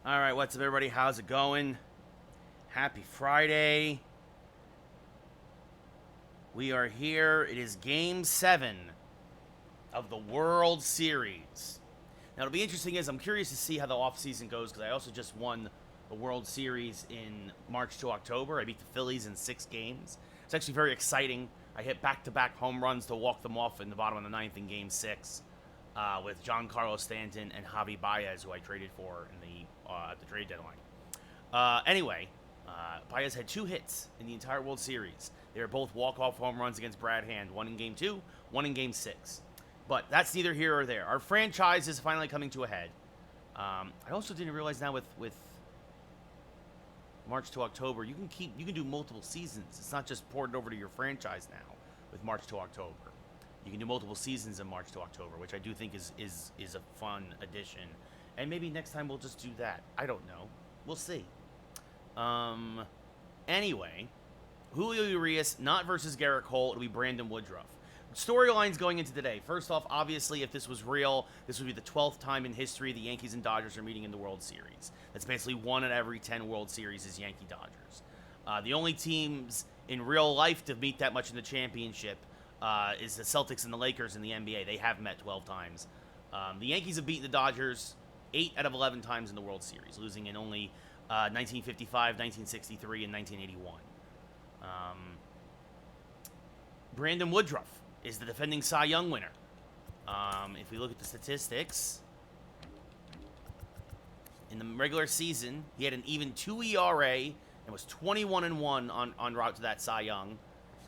All right, what's up, everybody? How's it going? Happy Friday. We are here. It is Game 7 of the World Series. Now, it'll be interesting I'm curious to see how the offseason goes because I also just won the World Series in March to October. I beat the Phillies in 6 games. It's actually very exciting. I hit back-to-back home runs to walk them off in the bottom of the ninth in Game 6 with Giancarlo Stanton and Javi Baez, who I traded for in at the trade deadline. Anyway, Baez had 2 hits in the entire World Series. They were both walk-off home runs against Brad Hand, one in Game 2, one in Game 6. But that's neither here or there. Our franchise is finally coming to a head. I also didn't realize now with March to October, you can do multiple seasons. It's not just ported over to your franchise now with March to October. You can do multiple seasons in March to October, which I do think is a fun addition. And maybe next time we'll just do that. I don't know. We'll see. Anyway, Julio Urias, not versus Garrett Cole. It'll be Brandon Woodruff. Storylines going into today. First off, obviously, if this was real, this would be the 12th time in history the Yankees and Dodgers are meeting in the World Series. That's basically 1 out of every 10 World Series is Yankee-Dodgers. The only teams in real life to meet that much in the championship is the Celtics and the Lakers in the NBA. They have met 12 times. The Yankees have beaten the Dodgers 8 out of 11 times in the World Series, losing in only 1955, 1963, and 1981. Brandon Woodruff is the defending Cy Young winner. If we look at the statistics, in the regular season, he had an even 2 ERA and was 21-1 on route to that Cy Young.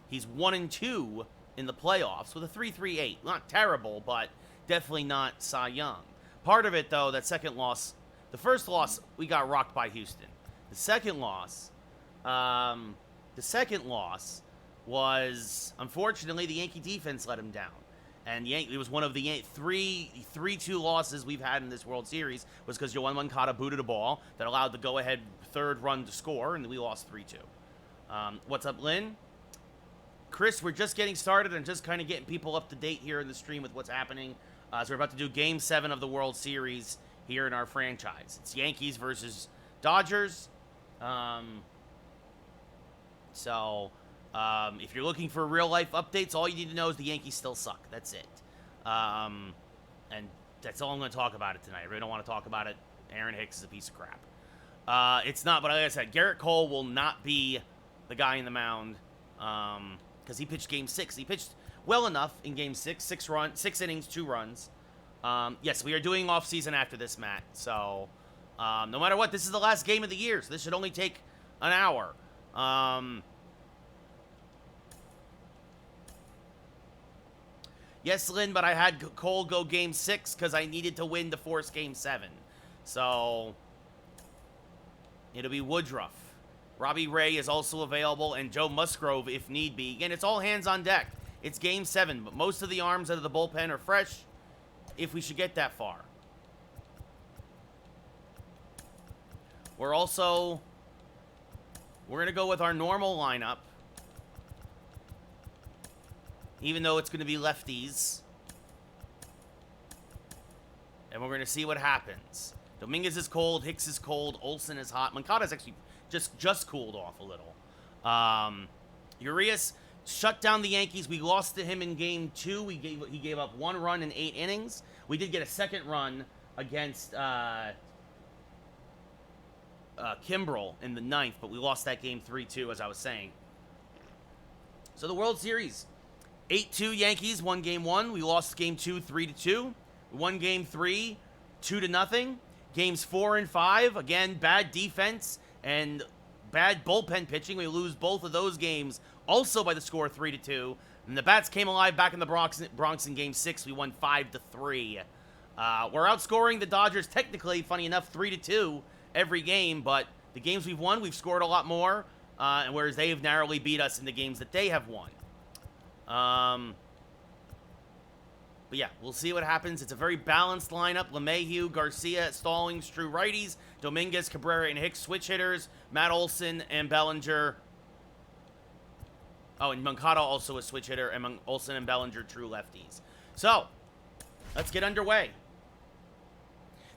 He's 1-2 in the playoffs with a 3.38. Not terrible, but definitely not Cy Young. Part of it, though, that second loss, the first loss, we got rocked by Houston. The second loss was, unfortunately, the Yankee defense let him down. And it was one of the 3-2 losses we've had in this World Series was because Yoan Moncada booted a ball that allowed the go-ahead third run to score, and we lost 3-2. What's up, Lynn? Chris, we're just getting started and just kind of getting people up to date here in the stream with what's happening. So we're about to do Game 7 of the World Series here in our franchise. It's Yankees versus Dodgers. If you're looking for real-life updates, all you need to know is the Yankees still suck. That's it. And that's all I'm going to talk about it tonight. I really don't want to talk about it. Aaron Hicks is a piece of crap. It's not, but like I said, Garrett Cole will not be the guy in the mound because he pitched Game 6. He pitched well enough in Game 6, 6 innings, 2 runs. Yes, we are doing offseason after this, Matt. So, no matter what, this is the last game of the year, so this should only take an hour. Yes, Lynn, but I had Cole go Game 6 because I needed to win to force Game 7. So, it'll be Woodruff. Robbie Ray is also available, and Joe Musgrove if need be. Again, it's all hands on deck. It's Game 7, but most of the arms out of the bullpen are fresh if we should get that far. We're going to go with our normal lineup, even though it's going to be lefties. And we're going to see what happens. Dominguez is cold, Hicks is cold, Olsen is hot. Moncada's actually just cooled off a little. Urias shut down the Yankees. We lost to him in Game 2. He gave up 1 run in 8 innings. We did get a second run against Kimbrel in the 9th, but we lost that game 3-2, as I was saying. So the World Series, 8-2 Yankees won Game 1. We lost Game 2 3-2. We won Game 3 2-0. Games 4 and 5, again, bad defense and bad bullpen pitching. We lose both of those games also by the score 3-2. And the Bats came alive back in the Bronx in Game 6. We won 5-3. We're outscoring the Dodgers technically, funny enough, 3-2 every game, but the games we've won, we've scored a lot more, and whereas they have narrowly beat us in the games that they have won. But yeah, we'll see what happens. It's a very balanced lineup. LeMahieu, Garcia, Stallings, true righties. Dominguez, Cabrera, and Hicks, switch hitters. Matt Olson and Bellinger. Oh, and Moncada also a switch hitter. And Olson and Bellinger, true lefties. So, let's get underway.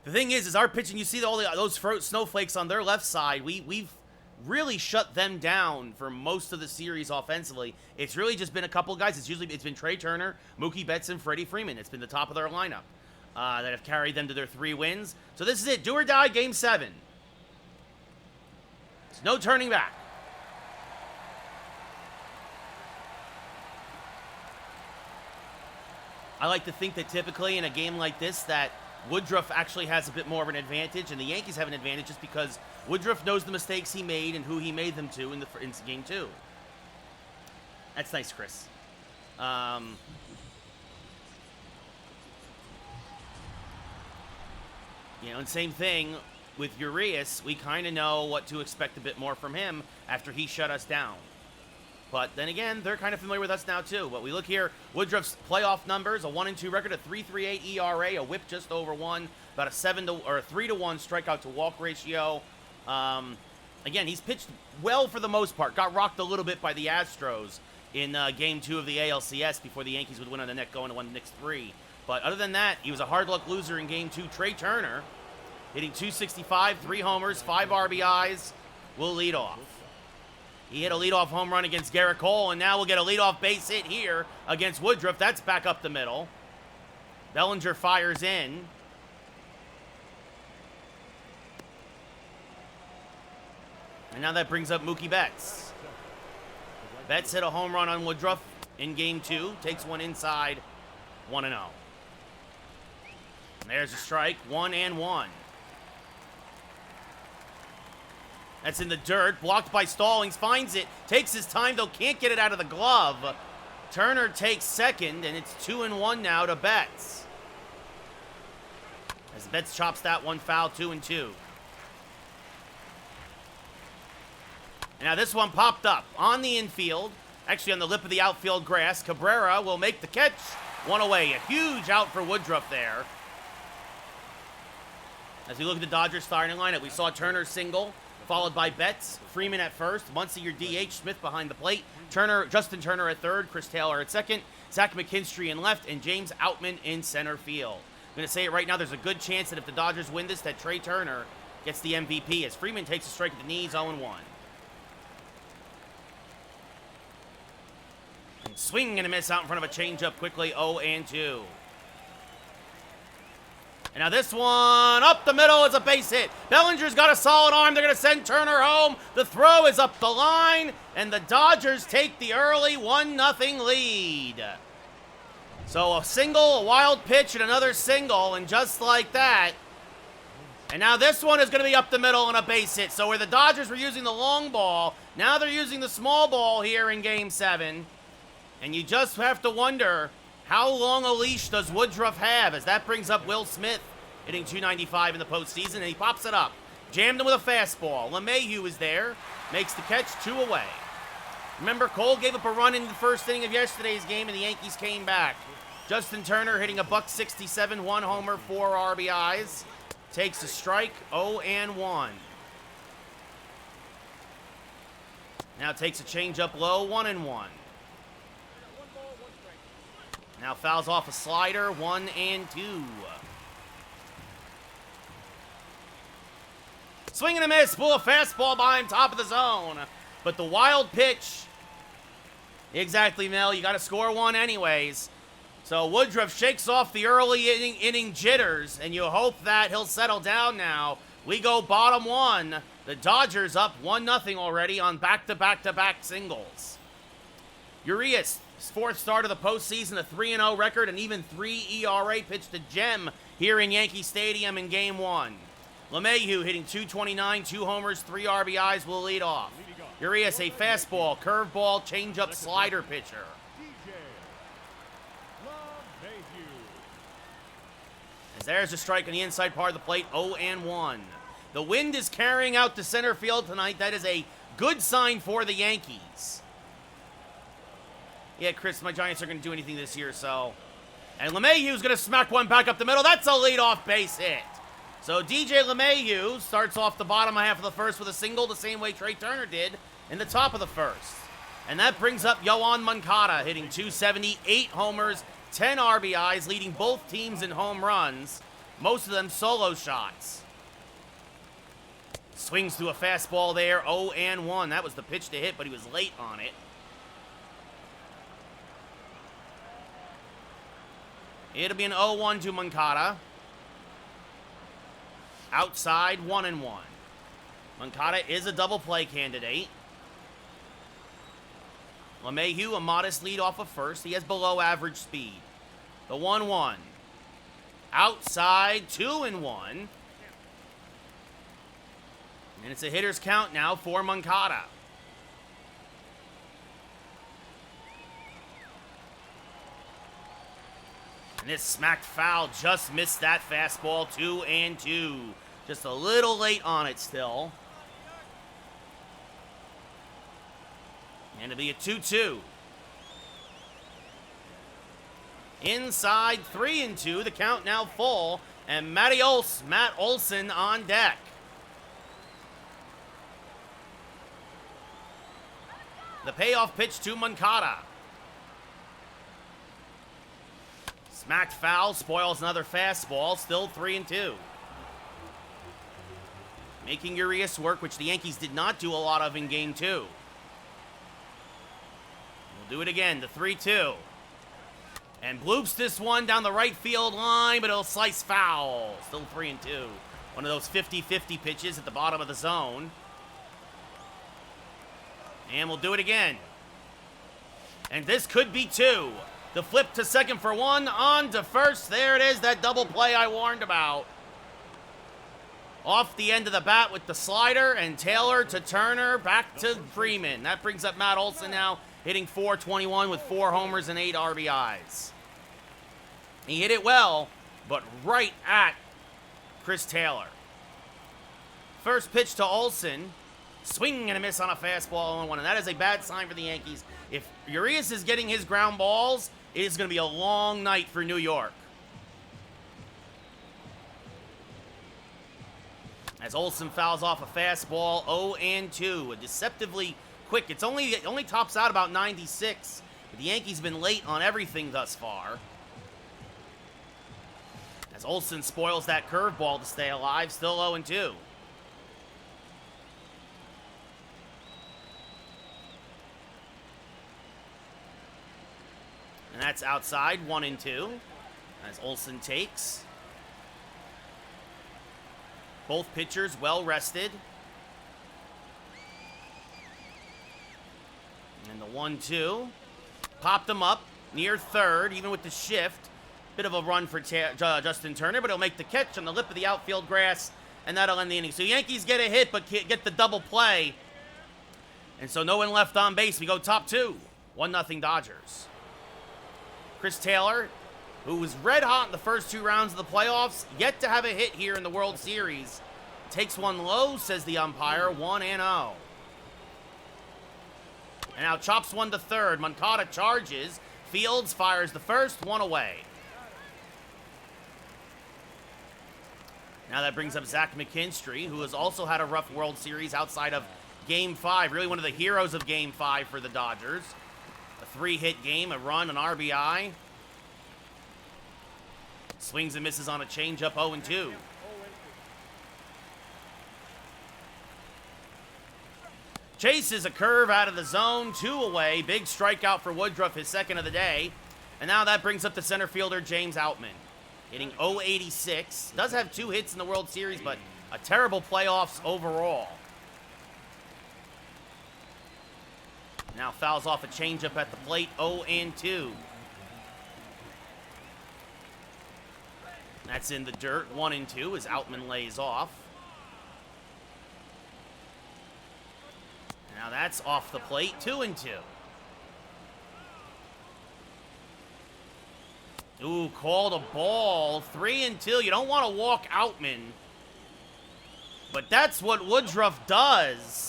The thing is our pitching, you see all those snowflakes on their left side, we've really shut them down for most of the series offensively. It's really just been a couple guys. It's been Trey Turner, Mookie Betts, and Freddie Freeman. It's been the top of their lineup that have carried them to their 3 wins. So this is it. Do or die, Game 7. There's no turning back. I like to think that typically in a game like this that Woodruff actually has a bit more of an advantage, and the Yankees have an advantage just because Woodruff knows the mistakes he made and who he made them to in Game 2. That's nice, Chris. And same thing with Urias. We kind of know what to expect a bit more from him after he shut us down. But then again, they're kind of familiar with us now too. But we look here, Woodruff's playoff numbers: a 1-2 record, a 3.38 ERA, a WHIP just over 1, about a 3-to-1 strikeout to walk ratio. Again, he's pitched well for the most part. Got rocked a little bit by the Astros in Game 2 of the ALCS before the Yankees would win on the neck going to 1 the next 3. But other than that, he was a hard luck loser in Game 2. Trey Turner hitting .265, 3 homers, 5 RBIs, will lead off. He hit a leadoff home run against Garrett Cole, and now we'll get a leadoff base hit here against Woodruff. That's back up the middle. Bellinger fires in. And now that brings up Mookie Betts. Betts hit a home run on Woodruff in Game 2. Takes one inside, 1-0. And there's a strike, 1-1. That's in the dirt, blocked by Stallings, finds it, takes his time, though can't get it out of the glove. Turner takes second, and it's 2-1 now to Betts. As Betts chops that one foul, 2-2. And now this one popped up on the infield, actually on the lip of the outfield grass. Cabrera will make the catch, one away. A huge out for Woodruff there. As we look at the Dodgers starting lineup, we saw Turner single, followed by Betts, Freeman at first, Muncy your DH, Smith behind the plate, Justin Turner at third, Chris Taylor at second, Zach McKinstry in left, and James Outman in center field. I'm going to say it right now, there's a good chance that if the Dodgers win this, that Trey Turner gets the MVP as Freeman takes a strike at the knees, 0-1. And swing and a miss out in front of a changeup quickly, 0-2. And now this one, up the middle, is a base hit. Bellinger's got a solid arm. They're going to send Turner home. The throw is up the line, and the Dodgers take the early 1-0 lead. So a single, a wild pitch, and another single, and just like that. And now this one is going to be up the middle and a base hit. So where the Dodgers were using the long ball, now they're using the small ball here in Game 7. And you just have to wonder, how long a leash does Woodruff have? As that brings up Will Smith, hitting .295 in the postseason, and he pops it up. Jammed him with a fastball. LeMahieu is there, makes the catch, 2 away. Remember, Cole gave up a run in the first inning of yesterday's game, and the Yankees came back. Justin Turner hitting a .167, 1 homer, 4 RBIs. Takes a strike, 0-1. Now takes a changeup low, 1-1. Now fouls off a slider, 1-2. Swing and a miss, pull a fastball behind top of the zone. But the wild pitch, exactly, Mel, you got to score one anyways. So Woodruff shakes off the early inning jitters, and you hope that he'll settle down now. We go bottom 1. The Dodgers up 1-0 already on back-to-back-to-back singles. Urias, his 4th start of the postseason, a 3-0 record, and even 3 ERA, pitched a gem here in Yankee Stadium in Game 1. LeMahieu hitting .229, 2 homers, 3 RBIs will lead off. Urias, a fastball, curveball, changeup, slider pitcher. As there's a strike on the inside part of the plate, 0-1. The wind is carrying out to center field tonight. That is a good sign for the Yankees. Yeah, Chris, my Giants are going to do anything this year, so. And LeMahieu's going to smack one back up the middle. That's a leadoff base hit. So DJ LeMahieu starts off the bottom half of the first with a single, the same way Trey Turner did in the top of the first. And that brings up Yoan Moncada, hitting .270, 8 homers, 10 RBIs, leading both teams in home runs. Most of them solo shots. Swings through a fastball there, 0-1. That was the pitch to hit, but he was late on it. It'll be an 0-1 to Moncada. Outside, 1-1. Moncada is a double play candidate. LeMahieu, a modest lead off of first. He has below average speed. The 1-1. Outside, 2-1. And it's a hitter's count now for Moncada. And this smacked foul just missed that fastball, 2-2. Just a little late on it still. And it'll be a 2-2. Inside, 3-2. The count now full. And Matt Olson on deck. The payoff pitch to Moncada. Smacked foul, spoils another fastball, still 3-2. Making Urias work, which the Yankees did not do a lot of in Game 2. We'll do it again, the 3-2. And bloops this one down the right field line, but it'll slice foul. Still 3-2. One of those 50-50 pitches at the bottom of the zone. And we'll do it again. And this could be 2. The flip to second for 1, on to first. There it is, that double play I warned about. Off the end of the bat with the slider, and Taylor to Turner, back to Freeman. That brings up Matt Olson now, hitting .421 with 4 homers and 8 RBIs. He hit it well, but right at Chris Taylor. First pitch to Olson. Swing and a miss on a fastball 0-1, and that is a bad sign for the Yankees. If Urias is getting his ground balls, it is going to be a long night for New York. As Olson fouls off a fastball, 0-2, a deceptively quick. It only tops out about 96. But the Yankees have been late on everything thus far. As Olson spoils that curveball to stay alive, still 0-2. And that's outside, 1-2, as Olson takes. Both pitchers well rested. And the 1-2. Popped him up near third, even with the shift. Bit of a run for Justin Turner, but he'll make the catch on the lip of the outfield grass, and that'll end the inning. So Yankees get a hit, but get the double play. And so no one left on base. We go top 2. 1-0 Dodgers. Chris Taylor, who was red hot in the first 2 rounds of the playoffs, yet to have a hit here in the World Series. Takes one low, says the umpire, 1-0. And now chops one to third. Moncada charges. Fields fires the first, 1 away. Now that brings up Zach McKinstry, who has also had a rough World Series outside of Game 5. Really one of the heroes of Game 5 for the Dodgers. A 3-hit game, a run, an RBI. Swings and misses on a changeup, 0-2. Chases a curve out of the zone, 2 away. Big strikeout for Woodruff, his second of the day. And now that brings up the center fielder, James Outman. Hitting .086. Does have 2 hits in the World Series, but a terrible playoffs overall. Now fouls off a changeup at the plate, 0-2. That's in the dirt, 1-2 as Outman lays off. Now that's off the plate, 2-2. Ooh, called a ball, 3-2. You don't want to walk Outman, but that's what Woodruff does.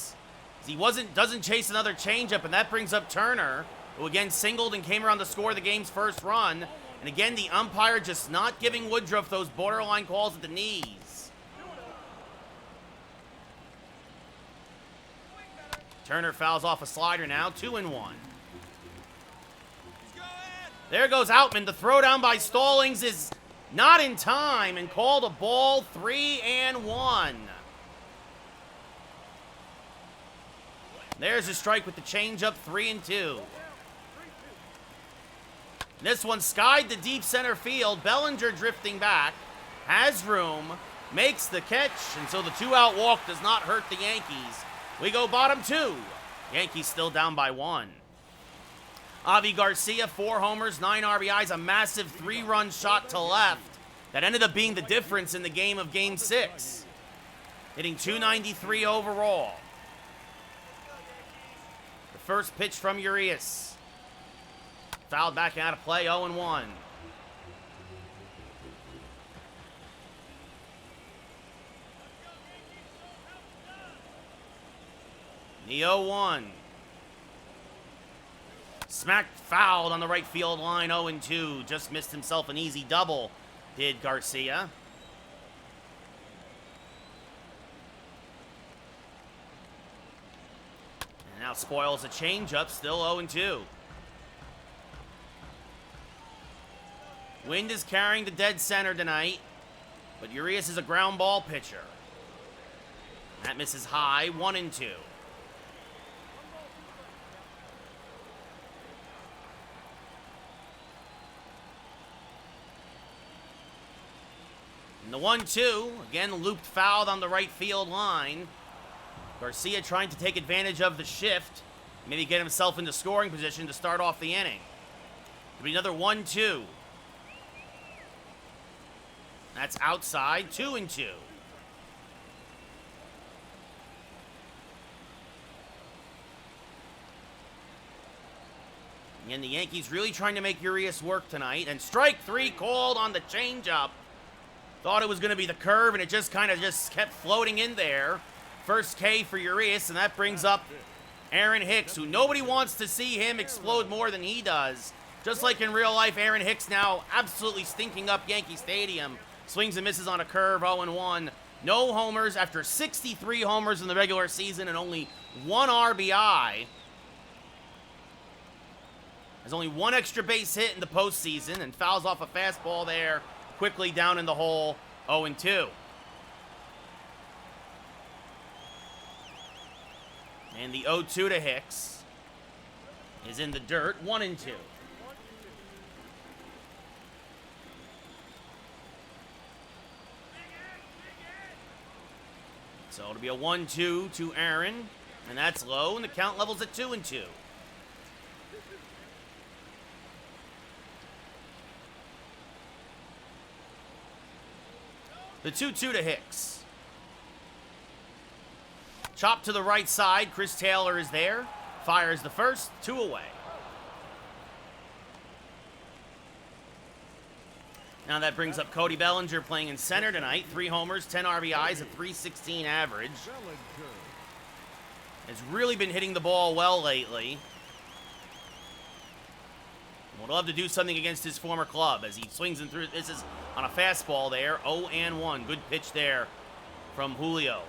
He doesn't chase another changeup, and that brings up Turner, who again singled and came around to score the game's first run. And again, the umpire just not giving Woodruff those borderline calls at the knees. Turner fouls off a slider now, 2-1. There goes Outman. The throw down by Stallings is Not in time, and called a ball. 3-1. There's a strike with the changeup. 3-2. This one skied the deep center field. Bellinger drifting back. Has room. Makes the catch. And so the 2-out walk does not hurt the Yankees. We go bottom 2. Yankees still down by 1. Avi Garcia, 4 homers, 9 RBIs, a massive 3-run shot to left that ended up being the difference in the game of Game 6. Hitting .293 overall. The first pitch from Urias. Fouled back out of play, 0-1. The 0-1. Smacked fouled on the right field line, 0-2. Just missed himself an easy double, did Garcia. And now spoils a changeup, still 0-2. Wind is carrying the dead center tonight, but Urias is a ground ball pitcher. That misses high, 1-2. And the 1-2, again looped fouled on the right field line. Garcia trying to take advantage of the shift, maybe get himself into scoring position to start off the inning. It'll be another 1-2. That's outside, 2-2. And the Yankees really trying to make Urias work tonight. And strike 3 called on the changeup. Thought it was going to be the curve, and it just kind of kept floating in there. First K for Urias, and that brings up Aaron Hicks, who nobody wants to see him explode more than he does. Just like in real life, Aaron Hicks now absolutely stinking up Yankee Stadium. Swings and misses on a curve, 0-1. No homers after 63 homers in the regular season and only 1 RBI. Has only 1 extra base hit in the postseason and fouls off a fastball there. Quickly down in the hole, 0-2. And the 0-2 to Hicks is in the dirt, 1-2. So it'll be a 1-2 to Aaron, and that's low, and the count level's at 2-2. The 2-2 to Hicks. Chop to the right side. Chris Taylor is there. Fires the first. 2 away. Now that brings up Cody Bellinger playing in center tonight. 3 homers, 10 RBIs, a .316 average. Has really been hitting the ball well lately. Would love to do something against his former club as he swings in through. This is on a fastball there. 0-1. Good pitch there from Julio.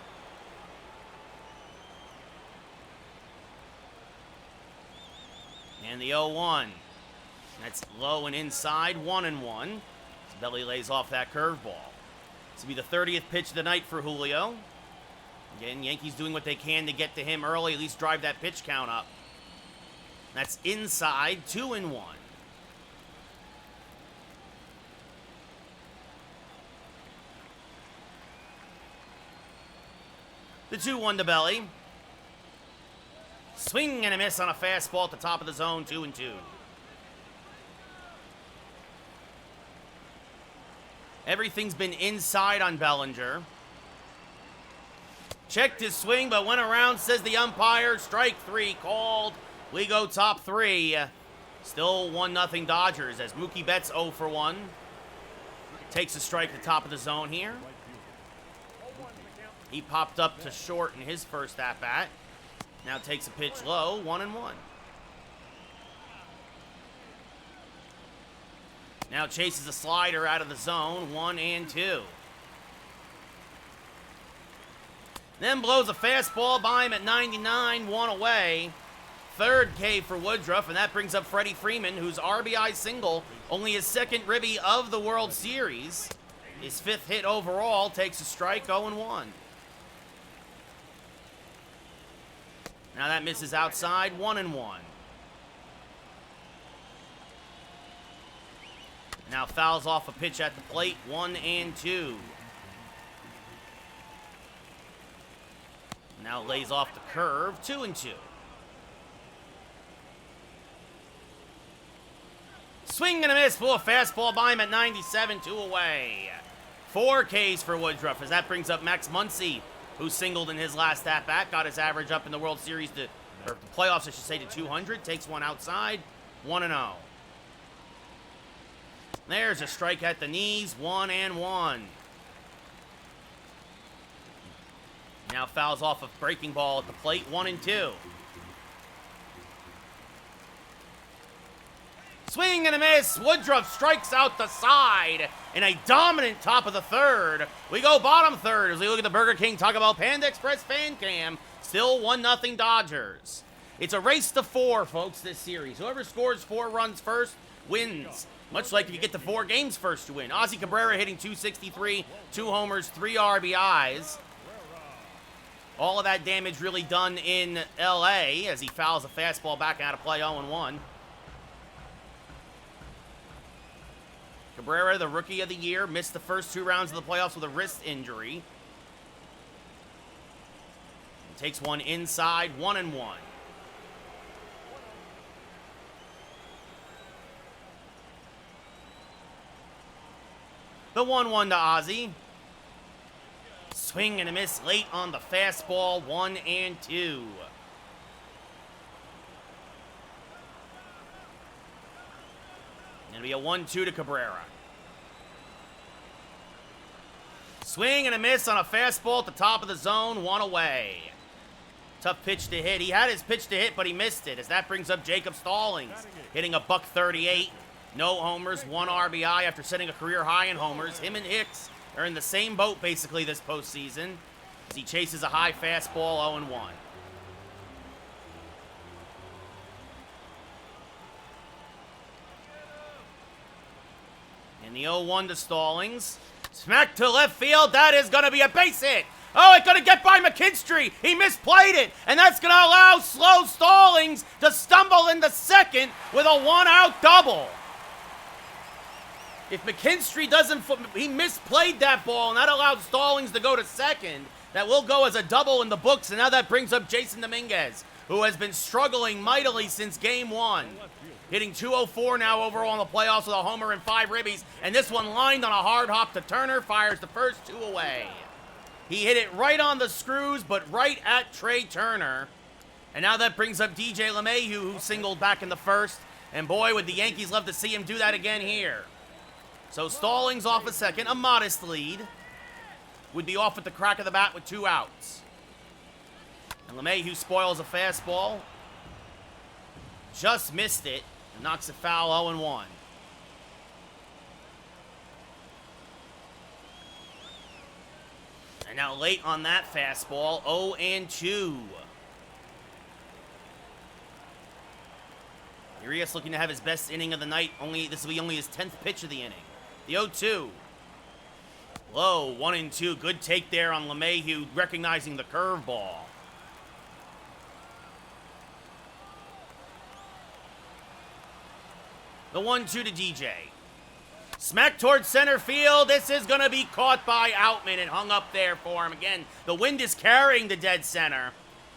And the 0-1. That's low and inside. 1-1. Belly lays off that curveball. This will be the 30th pitch of the night for Julio. Again, Yankees doing what they can to get to him early, at least drive that pitch count up. That's inside. 2-1. The 2-1 to Belly. Swing and a miss on a fastball at the top of the zone, 2-2. Everything's been inside on Bellinger. Checked his swing, but went around, says the umpire. Strike 3 called. We go top 3. Still 1-0 Dodgers as Mookie Betts 0 for 1. Takes a strike at the top of the zone here. He popped up to short in his first at-bat. Now takes a pitch low, 1-1. Now chases a slider out of the zone, 1-2. Then blows a fastball by him at 99, 1 away. Third K for Woodruff, and that brings up Freddie Freeman, whose RBI single Only his second ribby of the World Series. His 5th hit overall, takes a strike, 0-1. Now that misses outside, 1-1. Now fouls off a pitch at the plate, 1-2. Now lays off the curve, 2-2. Swing and a miss, full fastball by him at 97, 2 away. 4 Ks for Woodruff as that brings up Max Muncy, who singled in his last at-bat, got his average up in the World Series to, or the playoffs, I should say, to 200. Takes one outside, 1-0. There's a strike at the knees, 1-1. Now fouls off a breaking ball at the plate, 1-2. Swing and a miss. Woodruff strikes out the side in a dominant top of the 3rd. We go bottom 3rd as we look at the Burger King Taco Bell Panda Express fan cam. Still 1-0 Dodgers. It's a race to 4, folks, this series. Whoever scores 4 runs first wins. Much like if you get to 4 games first to win. Ozzy Cabrera hitting .263, 2 homers, 3 RBIs. All of that damage really done in L.A. as he fouls a fastball back out of play, 0-1. Cabrera, the Rookie of the Year, missed the first 2 rounds of the playoffs with a wrist injury. He takes one inside, 1-1. The 1-1 to Ozzy. Swing and a miss late on the fastball, 1-2. It'll be a 1-2 to Cabrera. Swing and a miss on a fastball at the top of the zone, 1 away. Tough pitch to hit. He had his pitch to hit, but he missed it, as that brings up Jacob Stallings, hitting a .138. No homers, 1 RBI after setting a career high in homers. Him and Hicks are in the same boat, basically, this postseason, as he chases a high fastball, 0-1. And the 0-1 to Stallings. Smack to left field. That is going to be a base hit. Oh, it's going to get by McKinstry. He misplayed it. And that's going to allow slow Stallings to stumble into second with a 1-out double. If McKinstry doesn't, he misplayed that ball, and that allowed Stallings to go to second. That will go as a double in the books, and now that brings up Jason Dominguez, who has been struggling mightily since Game 1. Hitting .204 now overall in the playoffs with a homer and 5 ribbies. And this one lined on a hard hop to Turner, fires the first 2 away. He hit it right on the screws, but right at Trey Turner. And now that brings up DJ LeMahieu, who singled back in the first. And boy, would the Yankees love to see him do that again here. So Stallings off a second, a modest lead. Would be off at the crack of the bat with 2 outs. And LeMahieu spoils a fastball. Just missed it. Knocks it foul, 0-1. And now late on that fastball, 0-2. Urias looking to have his best inning of the night. This will be only his 10th pitch of the inning. The 0-2. Low, 1-2. Good take there on LeMahieu, recognizing the curveball. The 1-2 to DJ. Smack towards center field. This is going to be caught by Outman and hung up there for him. Again, the wind is carrying the dead center.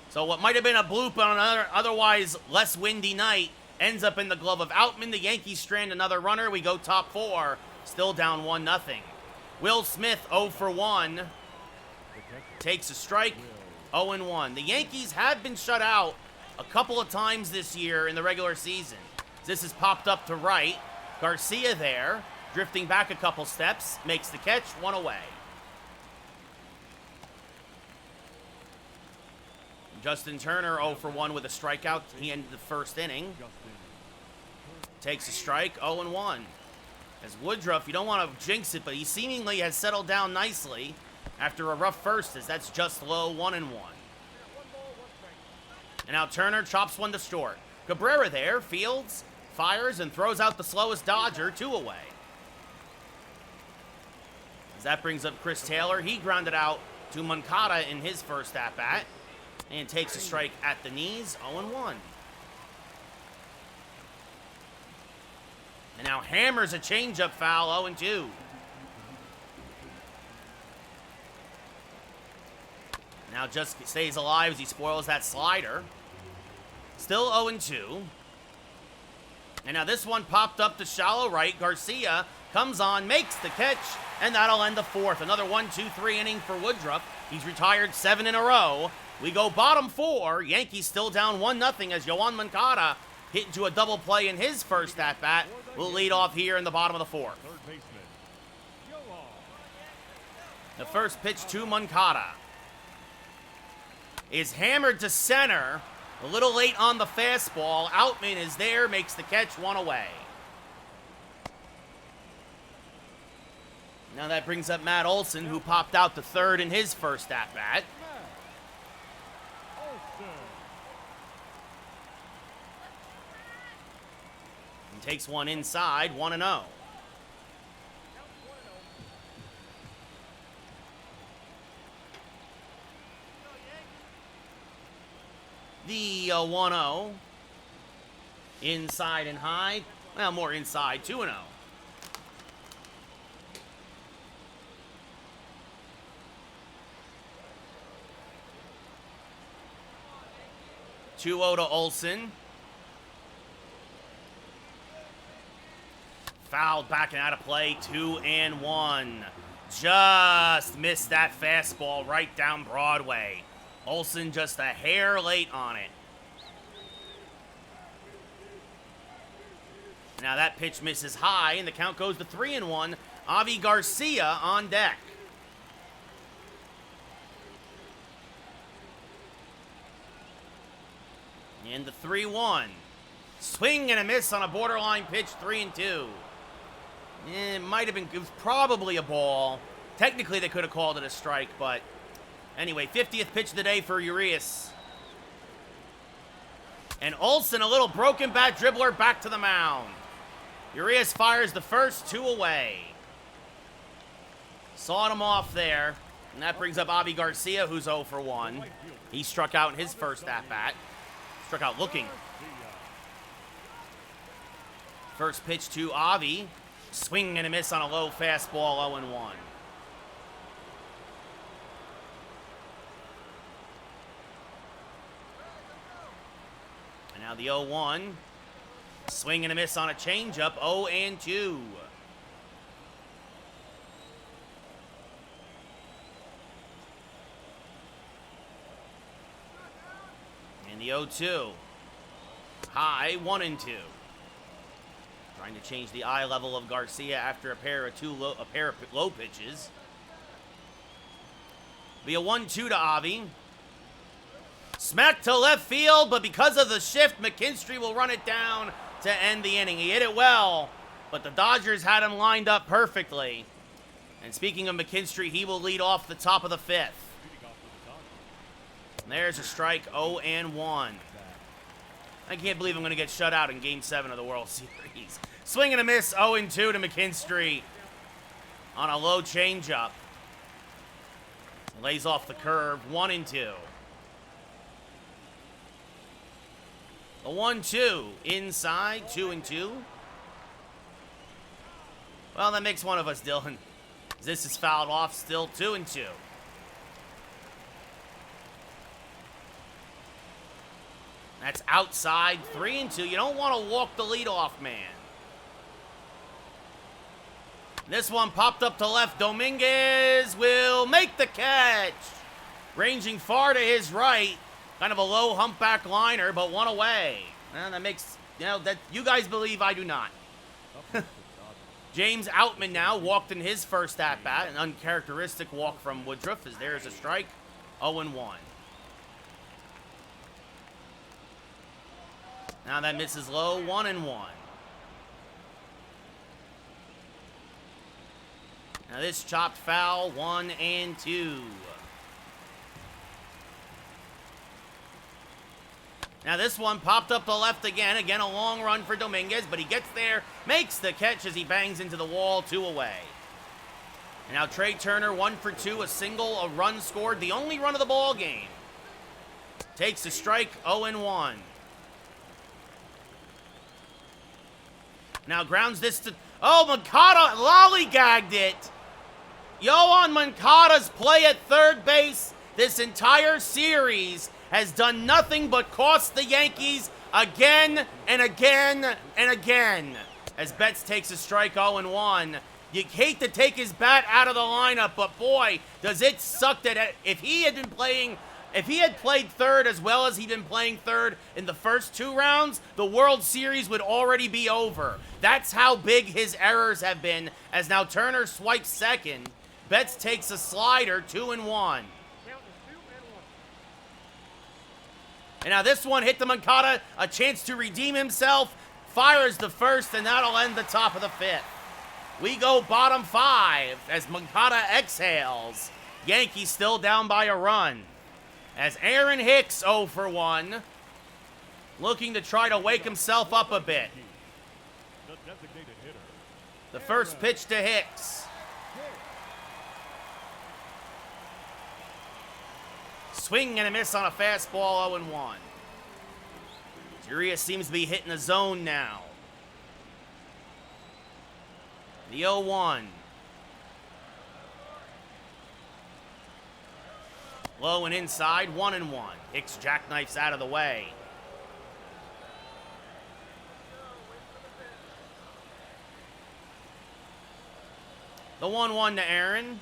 So what might have been a bloop on another otherwise less windy night ends up in the glove of Outman. The Yankees strand another runner. We go top 4. Still down 1-0. Will Smith 0 for 1. Takes a strike. 0-1. The Yankees have been shut out a couple of times this year in the regular season. This is popped up to right. Garcia there, drifting back a couple steps, makes the catch, 1 away. Justin Turner 0 for 1 with a strikeout. He ended the first inning. Takes a strike, 0-1. As Woodruff, you don't want to jinx it, but he seemingly has settled down nicely after a rough first, as that's just low, 1-1. And now Turner chops one to short. Cabrera there, fields, fires and throws out the slowest Dodger, 2 away. As that brings up Chris Taylor. He grounded out to Moncada in his first at-bat and takes a strike at the knees, 0-1. And now hammers a changeup foul, 0-2. Now just stays alive as he spoils that slider. Still 0-2. And now this one popped up to shallow right. Garcia comes on, makes the catch, and that'll end the fourth. Another 1-2-3 inning for Woodruff. He's retired 7 in a row. We go bottom 4. Yankees still down 1-0 as Yoan Moncada hit into a double play in his first at-bat. Will lead off here in the bottom of the fourth. The first pitch to Moncada is hammered to center. A little late on the fastball. Outman is there, makes the catch, 1 away. Now that brings up Matt Olson, who popped out to third in his first at-bat. And takes one inside, 1-0. The 1-0. Inside and high. Well, more inside, 2-0. To Olson. Fouled back and out of play, 2-1. Just missed that fastball right down Broadway. Olson just a hair late on it. Now that pitch misses high, and the count goes to 3-1. Avi Garcia on deck. And the 3-1. Swing and a miss on a borderline pitch, 3-2. It might have been, it was probably a ball. Technically, they could have called it a strike, but anyway, 50th pitch of the day for Urias. And Olson, a little broken bat dribbler, back to the mound. Urias fires the first, 2 away. Sawed him off there. And that brings up Avi Garcia, who's 0 for 1. He struck out in his first at-bat. Struck out looking. First pitch to Avi. Swing and a miss on a low fastball, 0-1. And now the 0-1. Swing and a miss on a changeup, 0-2. And the 0-2. High, 1-2. Trying to change the eye level of Garcia after a pair of low pitches. Be a 1-2 to Avi. Smack to left field, but because of the shift, McKinstry will run it down to end the inning. He hit it well, but the Dodgers had him lined up perfectly. And speaking of McKinstry, he will lead off the top of the 5th. And there's a strike, 0-1. I can't believe I'm going to get shut out in Game 7 of the World Series. Swing and a miss, 0-2 to McKinstry on a low changeup. Lays off the curve, 1-2. A 1-2 inside, 2-2. Well, that makes one of us, Dylan. This is fouled off, still 2-2. That's outside, 3-2. You don't want to walk the leadoff man. This one popped up to left. Dominguez will make the catch. Ranging far to his right. Kind of a low humpback liner, but 1 away. And that makes, that you guys believe, I do not. James Outman now walked in his first at-bat. An uncharacteristic walk from Woodruff, as there's a strike. 0-1. Now that misses low, 1-1. Now this chopped foul, 1-2. Now this one popped up the left again. Again, a long run for Dominguez, but he gets there, makes the catch as he bangs into the wall, 2 away. And now Trey Turner, 1 for 2, a single, a run scored, the only run of the ball game. Takes a strike, 0-1. Now grounds this to... Oh, Moncada lollygagged it. Yoan Moncada's play at third base this entire series has done nothing but cost the Yankees again and again and again. As Betts takes a strike, 0-1. You hate to take his bat out of the lineup, but boy, does it suck that if he had played third as well as he'd been playing third in the first 2 rounds, the World Series would already be over. That's how big his errors have been, as now Turner swipes second. Betts takes a slider, 2-1. And now this one hit the Moncada, a chance to redeem himself, fires the first, and that'll end the top of the 5th. We go bottom 5 as Moncada exhales. Yankees still down by a run. As Aaron Hicks 0 for 1, looking to try to wake himself up a bit. The first pitch to Hicks. Swing and a miss on a fastball, 0-1. Urias seems to be hitting the zone now. The 0-1. Low and inside, 1-1. Hicks jackknifes out of the way. The 1-1 to Aaron.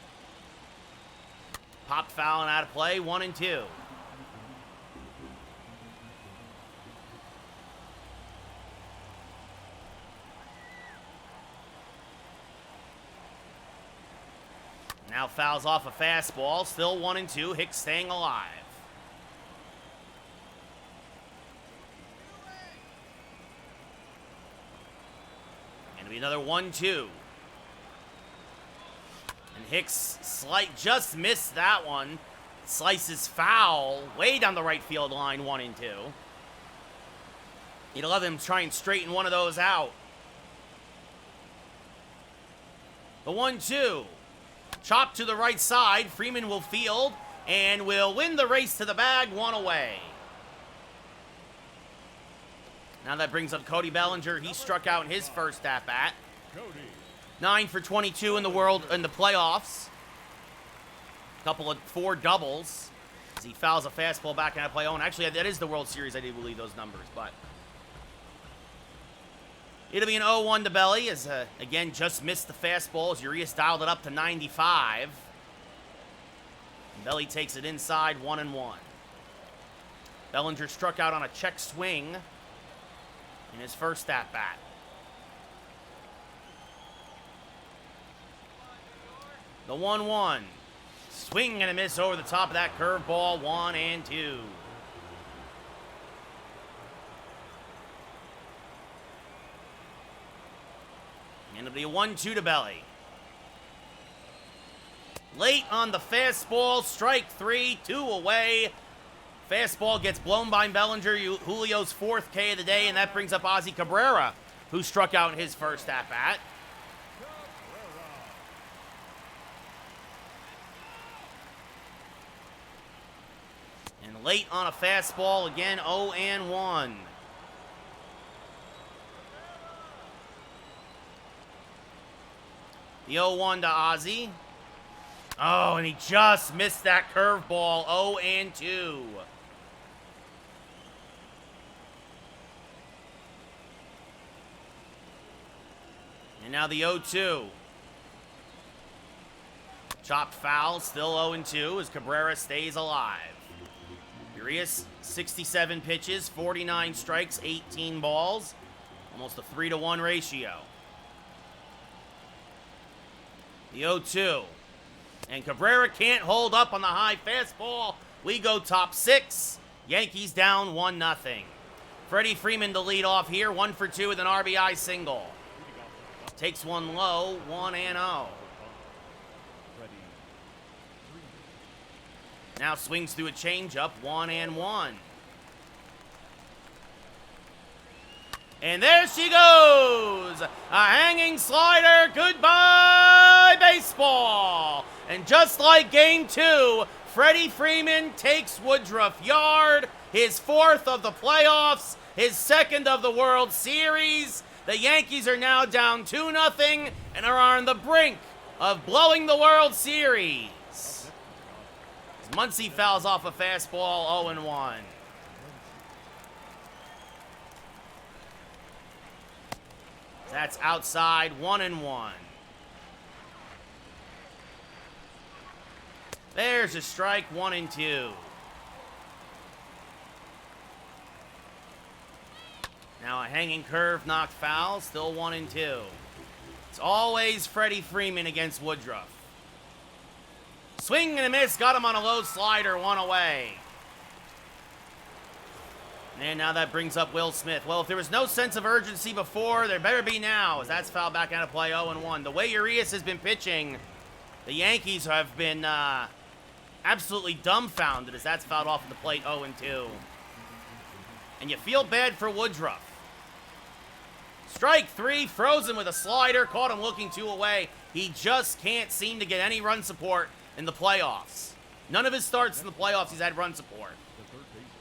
Popped foul and out of play, 1-2. Now fouls off a fastball, still 1-2, Hicks staying alive. And it'll be another 1-2. And Hicks just missed that one. Slices foul, way down the right field line, 1-2. You'd love him try and straighten one of those out. The 1-2. Chop to the right side. Freeman will field and will win the race to the bag, 1 away. Now that brings up Cody Bellinger. He struck out in his first at-bat. 9 for 22 in the playoffs. Couple of 4 doubles as he fouls a fastball back out of play. Oh, and actually, that is the World Series. I do believe those numbers, but it'll be an 0-1 to Belly as, again, just missed the fastball as Urias dialed it up to 95. And Belly takes it inside, 1-1. Bellinger struck out on a check swing in his first at-bat. The 1-1. Swing and a miss over the top of that curveball, 1-2. And it'll be a 1-2 to Belly. Late on the fastball, strike 3, 2 away. Fastball gets blown by Bellinger, Julio's 4th K of the day, and that brings up Ozzie Cabrera, who struck out in his first at-bat. And late on a fastball, again, 0-1. The 0-1 to Ozzie. Oh, and he just missed that curveball, 0-2. And now the 0-2. Chopped foul, still 0-2 as Cabrera stays alive. Urias, 67 pitches, 49 strikes, 18 balls. Almost a 3-to-1 ratio. The 0-2. And Cabrera can't hold up on the high fastball. We go top 6. Yankees down 1-0. Freddie Freeman to lead off here, 1 for 2 with an RBI single. Takes one low, 1-0. Now swings through a changeup, 1-1. And there she goes. A hanging slider. Goodbye, baseball. And just like game 2, Freddie Freeman takes Woodruff yard. His 4th of the playoffs. His 2nd of the World Series. The Yankees are now down 2-0 and are on the brink of blowing the World Series. Muncy fouls off a fastball, 0-1. That's outside, 1-1. There's a strike, 1-2. Now a hanging curve knocked foul, still 1-2. It's always Freddie Freeman against Woodruff. Swing and a miss, got him on a low slider, 1 away. And now that brings up Will Smith. Well, if there was no sense of urgency before, there better be now, as that's fouled back out of play, 0-1. The way Urias has been pitching, the Yankees have been absolutely dumbfounded as that's fouled off of the plate, 0-2. And you feel bad for Woodruff. Strike 3, frozen with a slider, caught him looking 2 away. He just can't seem to get any run support in the playoffs. None of his starts in the playoffs he's had run support.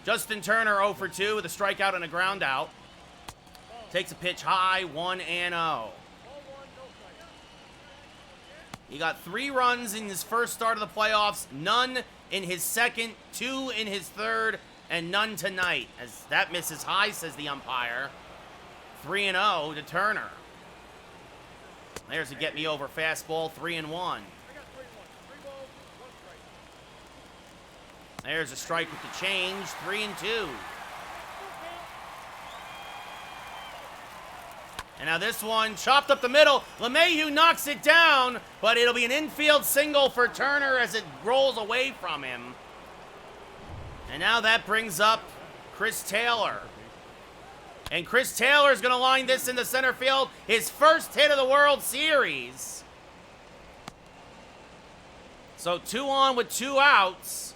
Justin Turner 0 for 2 with a strikeout and a ground out. Takes a pitch high, 1-0. He got 3 runs in his first start of the playoffs, none in his second, 2 in his third, and none tonight. As that misses high, says the umpire. 3-0 to Turner. There's a get-me-over fastball, 3-1. There's a strike with the change, 3-2. And now this one, chopped up the middle. LeMahieu knocks it down, but it'll be an infield single for Turner as it rolls away from him. And now that brings up Chris Taylor. And Chris Taylor's going to line this into center field. His first hit of the World Series. So 2 on with 2 outs.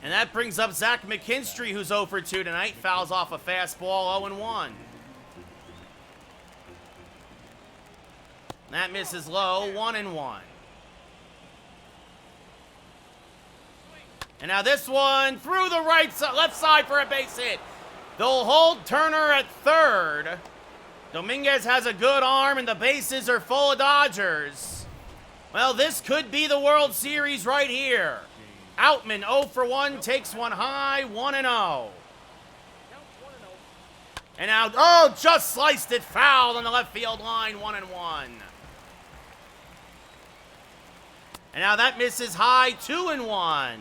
And that brings up Zach McKinstry, who's 0 for 2 tonight. Fouls off a fastball, 0-1. That misses low, 1-1. And now this one through the left side for a base hit. They'll hold Turner at third. Dominguez has a good arm, and the bases are full of Dodgers. Well, this could be the World Series right here. Outman 0 for 1, takes one high, 1-0. And now, oh, just sliced it foul on the left field line, 1-1. And now that misses high, 2-1.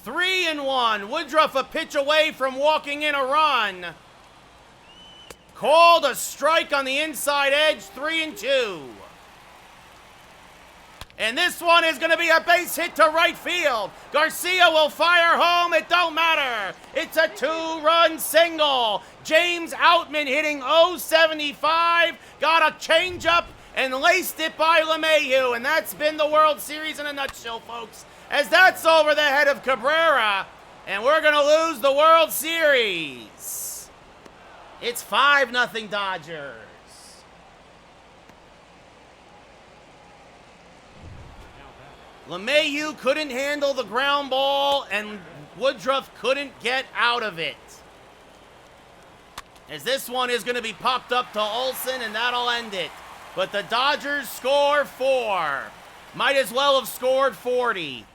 3-1. Woodruff a pitch away from walking in a run. Called a strike on the inside edge, 3-2. And this one is going to be a base hit to right field. Garcia will fire home. It don't matter. It's a 2-run single. James Outman hitting .075. Got a changeup and laced it by LeMahieu. And that's been the World Series in a nutshell, folks. As that's over the head of Cabrera. And we're going to lose the World Series. It's 5-0 Dodgers. LeMahieu couldn't handle the ground ball, and Woodruff couldn't get out of it. As this one is going to be popped up to Olsen, and that'll end it. But the Dodgers score 4. Might as well have scored 40.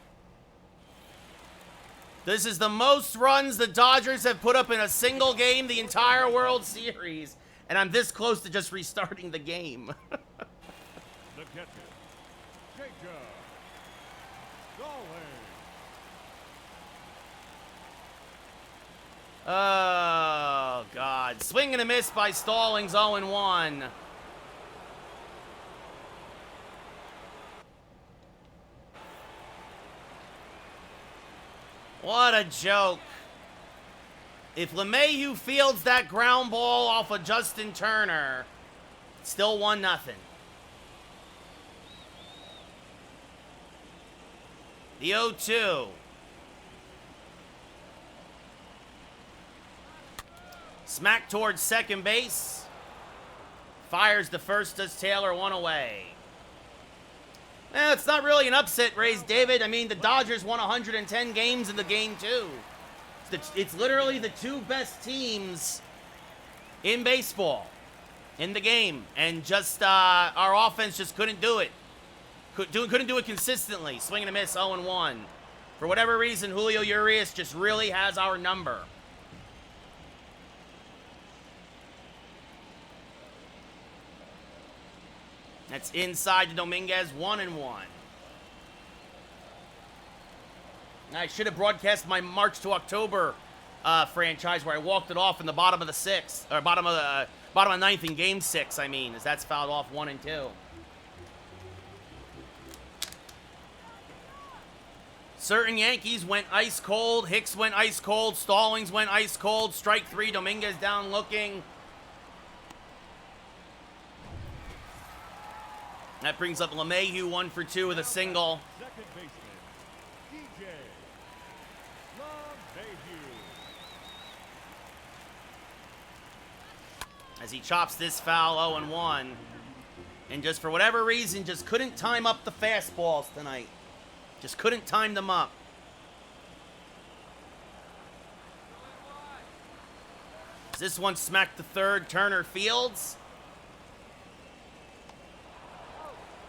This is the most runs the Dodgers have put up in a single game the entire World Series. And I'm this close to just restarting the game. The catcher, Jacob. Oh, God. Swing and a miss by Stallings, 0-1. What a joke. If LeMahieu fields that ground ball off of Justin Turner, it's still 1-0. The 0-2. Smack towards second base. Fires the first, does Taylor, one away. It's not really an upset, Rays David. I mean, the Dodgers won 110 games in the game, too. It's literally the two best teams in baseball in the game. And just our offense just couldn't do it. Couldn't do it consistently. Swing and a miss, 0-1. For whatever reason, Julio Urias just really has our number. That's inside to Dominguez, 1-1. I should have broadcast my March to October franchise where I walked it off in the bottom of the sixth, or bottom of ninth in Game 6. I mean, as that's fouled off 1 and 2. Certain Yankees went ice cold. Hicks went ice cold. Stallings went ice cold. Strike 3. Dominguez down looking. That brings up LeMahieu 1 for 2 with a single. Second baseman, DJ LeMahieu. As he chops this foul, 0-1. And just for whatever reason, just couldn't time up the fastballs tonight. Just couldn't time them up. This one smacked the third. Turner fields.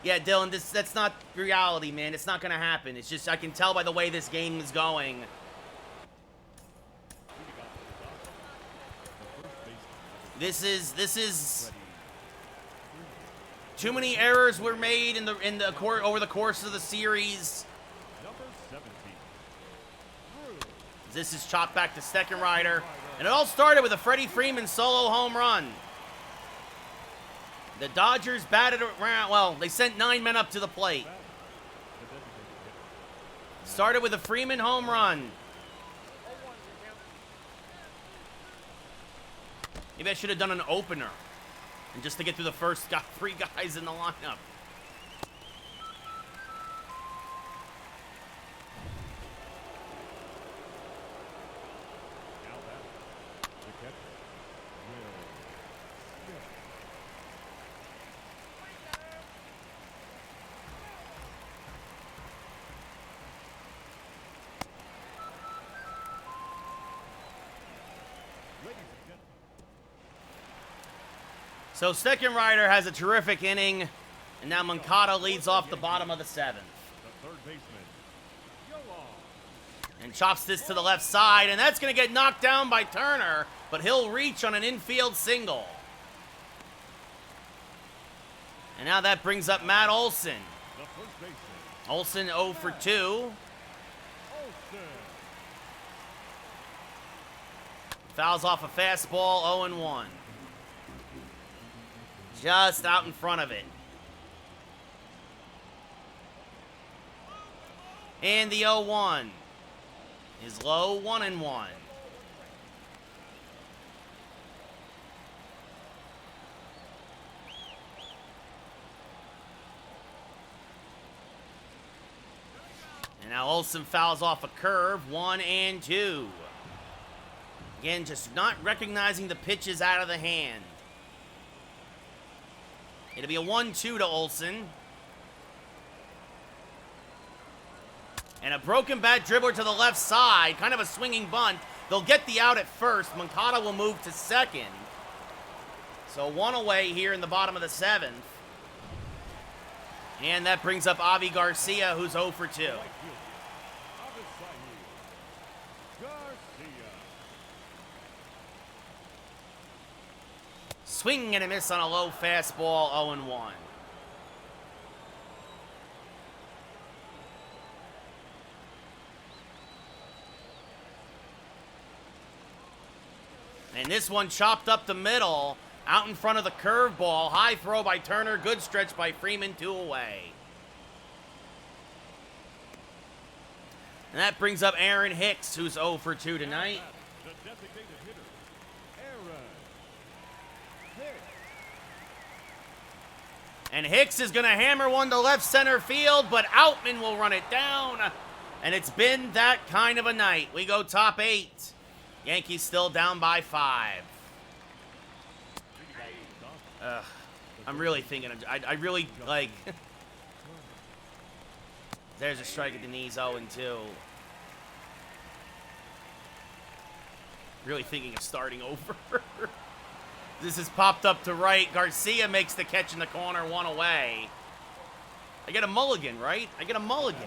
Yeah, Dylan, that's not reality, man. It's not going to happen. It's just, I can tell by the way this game is going. This is too many errors were made over the course of the series. Number 17. This is chopped back to Steckenrider. And it all started with a Freddie Freeman solo home run. The Dodgers batted around. Well, they sent 9 men up to the plate. Started with a Freeman home run. Maybe I should have done an opener. And just to get through the first 3 guys in the lineup. So Steckenrider has a terrific inning, and now Moncada leads off the bottom of the 7th. The third baseman, Yoan. And chops this to the left side, and that's going to get knocked down by Turner, but he'll reach on an infield single. And now that brings up Matt Olson. The first baseman, Olson 0 for 2. Olsen. Fouls off a fastball, 0-1. Just out in front of it. And the 0-1 is low, 1-1. And now Olsen fouls off a curve, 1-2. Again, just not recognizing the pitches out of the hand. It'll be a 1-2 to Olsen. And a broken bat dribbler to the left side. Kind of a swinging bunt. They'll get the out at first. Moncada will move to second. So 1 away here in the bottom of the 7th. And that brings up Avi Garcia, who's 0 for 2. Garcia. Swing and a miss on a low fastball, 0-1. And this one chopped up the middle, out in front of the curveball. High throw by Turner, good stretch by Freeman, 2 away. And that brings up Aaron Hicks, who's 0 for 2 tonight. The designated hitter, Aaron Hicks. And Hicks is going to hammer one to left center field, but Outman will run it down. And it's been that kind of a night. We go top 8. Yankees still down by 5. I'm really thinking. I really like. There's a strike at the knees. 0-2. Really thinking of starting over. This has popped up to right. Garcia makes the catch in the corner, 1 away. I get a mulligan, right? I get a mulligan.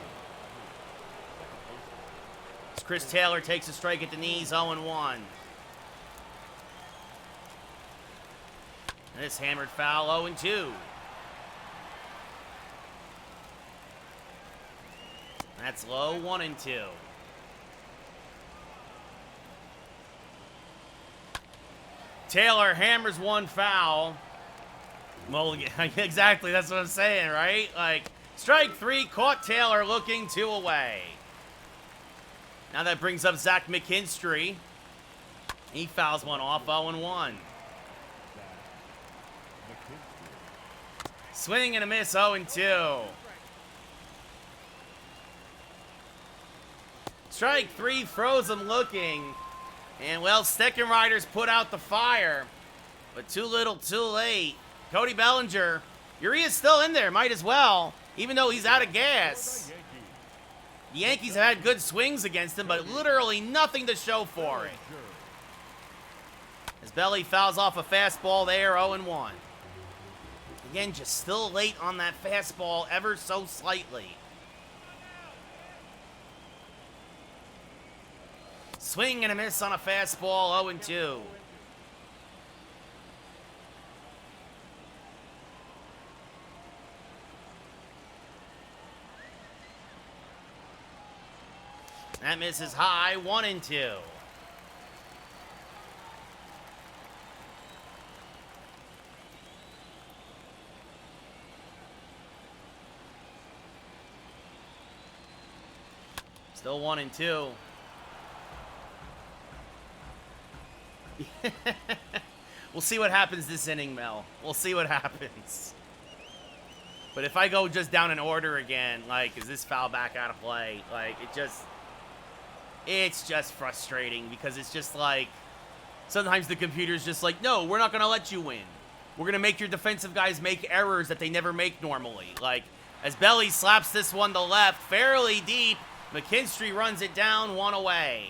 Chris Taylor takes a strike at the knees, 0-1. And this hammered foul, 0-2. That's low, 1-2. Taylor hammers one foul. Mulligan. Exactly, that's what I'm saying, right? Like, strike 3, caught Taylor looking 2 away. Now that brings up Zach McKinstry. He fouls one off, 0-1. Swing and a miss, 0-2. Strike 3, throws him looking. And, well, Steckenrider's put out the fire. But too little, too late. Cody Bellinger. Urias still in there, might as well. Even though he's out of gas. The Yankees have had good swings against him, but literally nothing to show for it. As Belly fouls off a fastball there, 0-1. Again, just still late on that fastball ever so slightly. Swing and a miss on a fastball, 0-2. That misses high, 1-2. Still 1-2. We'll see what happens this inning, Mel. We'll see what happens. But if I go just down in order again, like, is this foul back out of play? Like, it's just frustrating because it's just like, sometimes the computer's just like, no, we're not going to let you win. We're going to make your defensive guys make errors that they never make normally. Like, as Belly slaps this one to left, fairly deep, McKinstry runs it down, 1 away.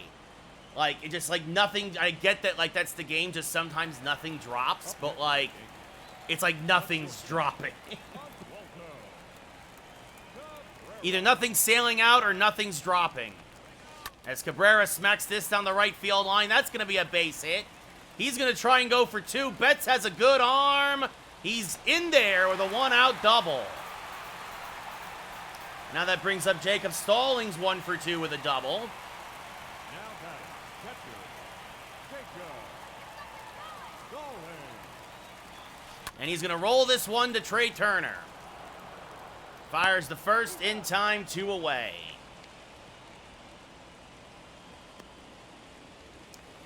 Like, it just, like, nothing, I get that, like, that's the game, just sometimes nothing drops, but, like, it's like nothing's dropping. Either nothing's sailing out or nothing's dropping. As Cabrera smacks this down the right field line, that's going to be a base hit. He's going to try and go for 2. Betts has a good arm. He's in there with a 1-out double. Now that brings up Jacob Stallings, 1 for 2 with a double. And he's going to roll this one to Trey Turner. Fires the first in time, 2 away.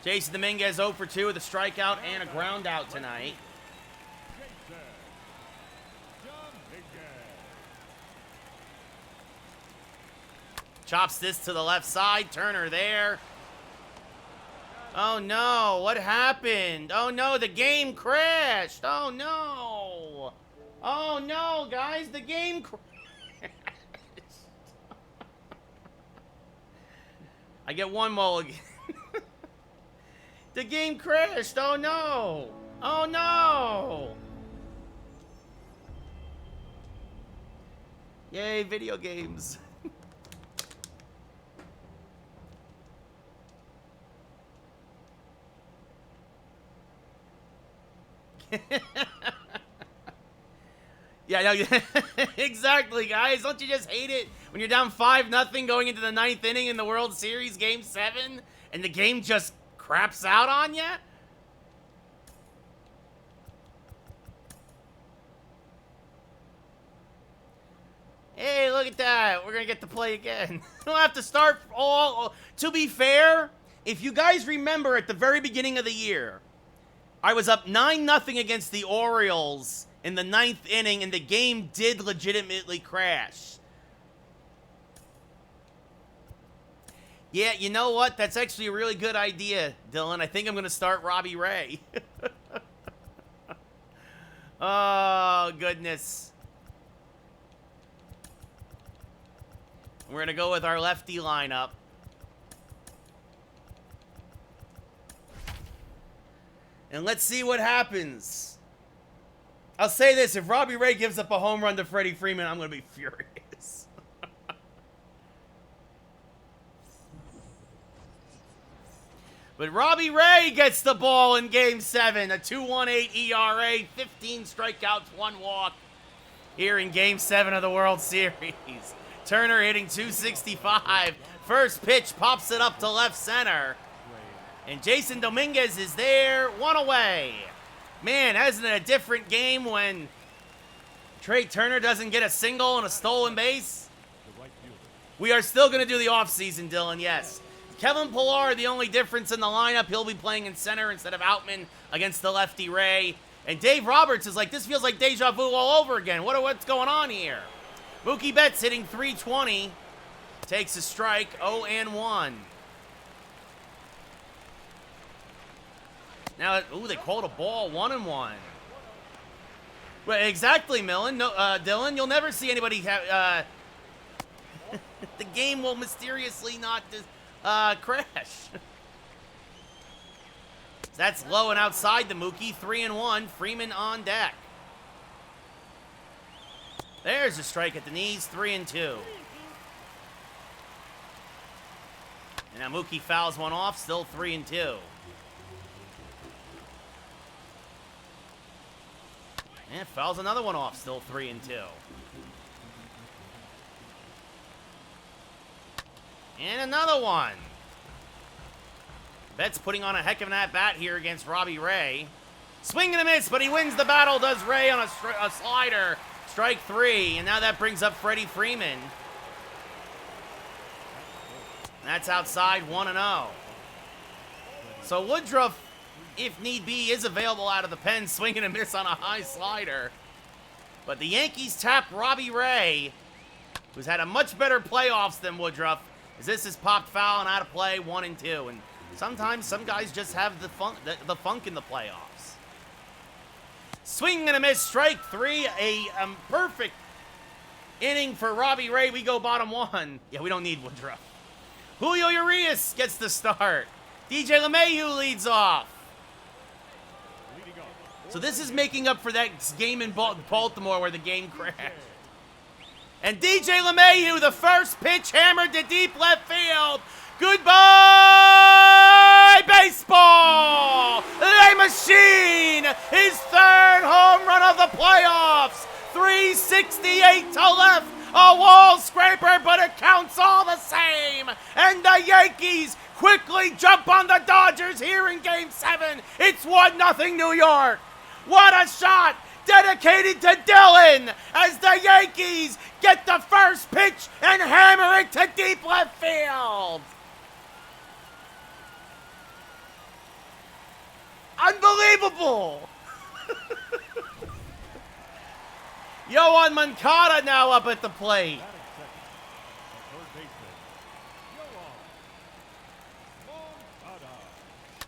Jason Dominguez 0 for 2 with a strikeout and a ground out tonight. Chops this to the left side. Turner there. Oh no, what happened? Oh no, the game crashed. Oh no. Oh no, guys, the game crashed. I get one mulligan. The game crashed. Oh no. Oh no. Yay, video games. Yeah, no, exactly, guys. Don't you just hate it when you're down 5-0 going into the 9th inning in the World Series Game 7 and the game just craps out on you? Hey, look at that. We're going to get to play again. We'll have to start all... To be fair, if you guys remember at the very beginning of the year, I was up 9-0 against the Orioles in the 9th inning, and the game did legitimately crash. Yeah, you know what? That's actually a really good idea, Dylan. I think I'm going to start Robbie Ray. Oh, goodness. We're going to go with our lefty lineup. And let's see what happens. I'll say this. If Robbie Ray gives up a home run to Freddie Freeman, I'm going to be furious. But Robbie Ray gets the ball in Game 7. A 2.18 ERA, 15 strikeouts, 1 walk here in Game 7 of the World Series. Turner hitting 265. First pitch pops it up to left center. And Jason Dominguez is there, 1 away. Man, isn't it a different game when Trey Turner doesn't get a single and a stolen base? We are still going to do the offseason, Dylan, yes. Kevin Pillar, the only difference in the lineup, he'll be playing in center instead of Outman against the lefty Ray. And Dave Roberts is like, this feels like deja vu all over again. What's going on here? Mookie Betts hitting 320. Takes a strike, 0-1. Now, ooh, they called a ball, 1-1. Well, exactly, Millen. No, Dylan, you'll never see anybody have... the game will mysteriously not crash. That's low and outside the Mookie. 3-1. Freeman on deck. There's a strike at the knees. 3-2. And now Mookie fouls one off. Still 3-2. And fouls another one off. Still 3-2. And another one. Betts putting on a heck of an at-bat here against Robbie Ray. Swing and a miss, but he wins the battle, does Ray on a slider. Strike 3, and now that brings up Freddie Freeman. That's outside, 1-0. So Woodruff, if need be, is available out of the pen, swing and a miss on a high slider. But the Yankees tap Robbie Ray, who's had a much better playoffs than Woodruff, as this is popped foul and out of play, 1-2. And sometimes some guys just have the funk in the playoffs. Swing and a miss, strike 3, a perfect inning for Robbie Ray. We go bottom 1. Yeah, we don't need Woodruff. Julio Urias gets the start. DJ LeMahieu leads off. So this is making up for that game in Baltimore where the game crashed. And DJ LeMahieu, the first pitch hammered to deep left field. Goodbye, baseball! A machine! His 3rd home run of the playoffs! 368 to left! A wall scraper, but it counts all the same! And the Yankees quickly jump on the Dodgers here in Game 7. It's 1-0 New York! What a shot! Dedicated to Dylan as the Yankees get the first pitch and hammer it to deep left field! Unbelievable! Yoan Moncada now up at the plate.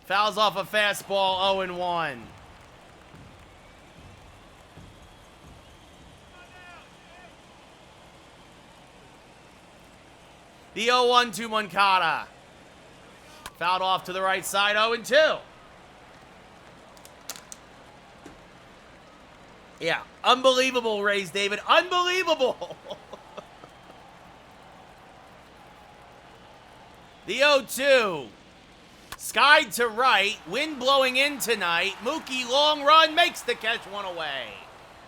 Fouls off a fastball, 0-1. The 0-1 to Moncada. Fouled off to the right side, 0-2. Yeah, unbelievable, Rays, David. Unbelievable. The 0-2. Skied to right. Wind blowing in tonight. Mookie, long run, makes the catch, 1 away.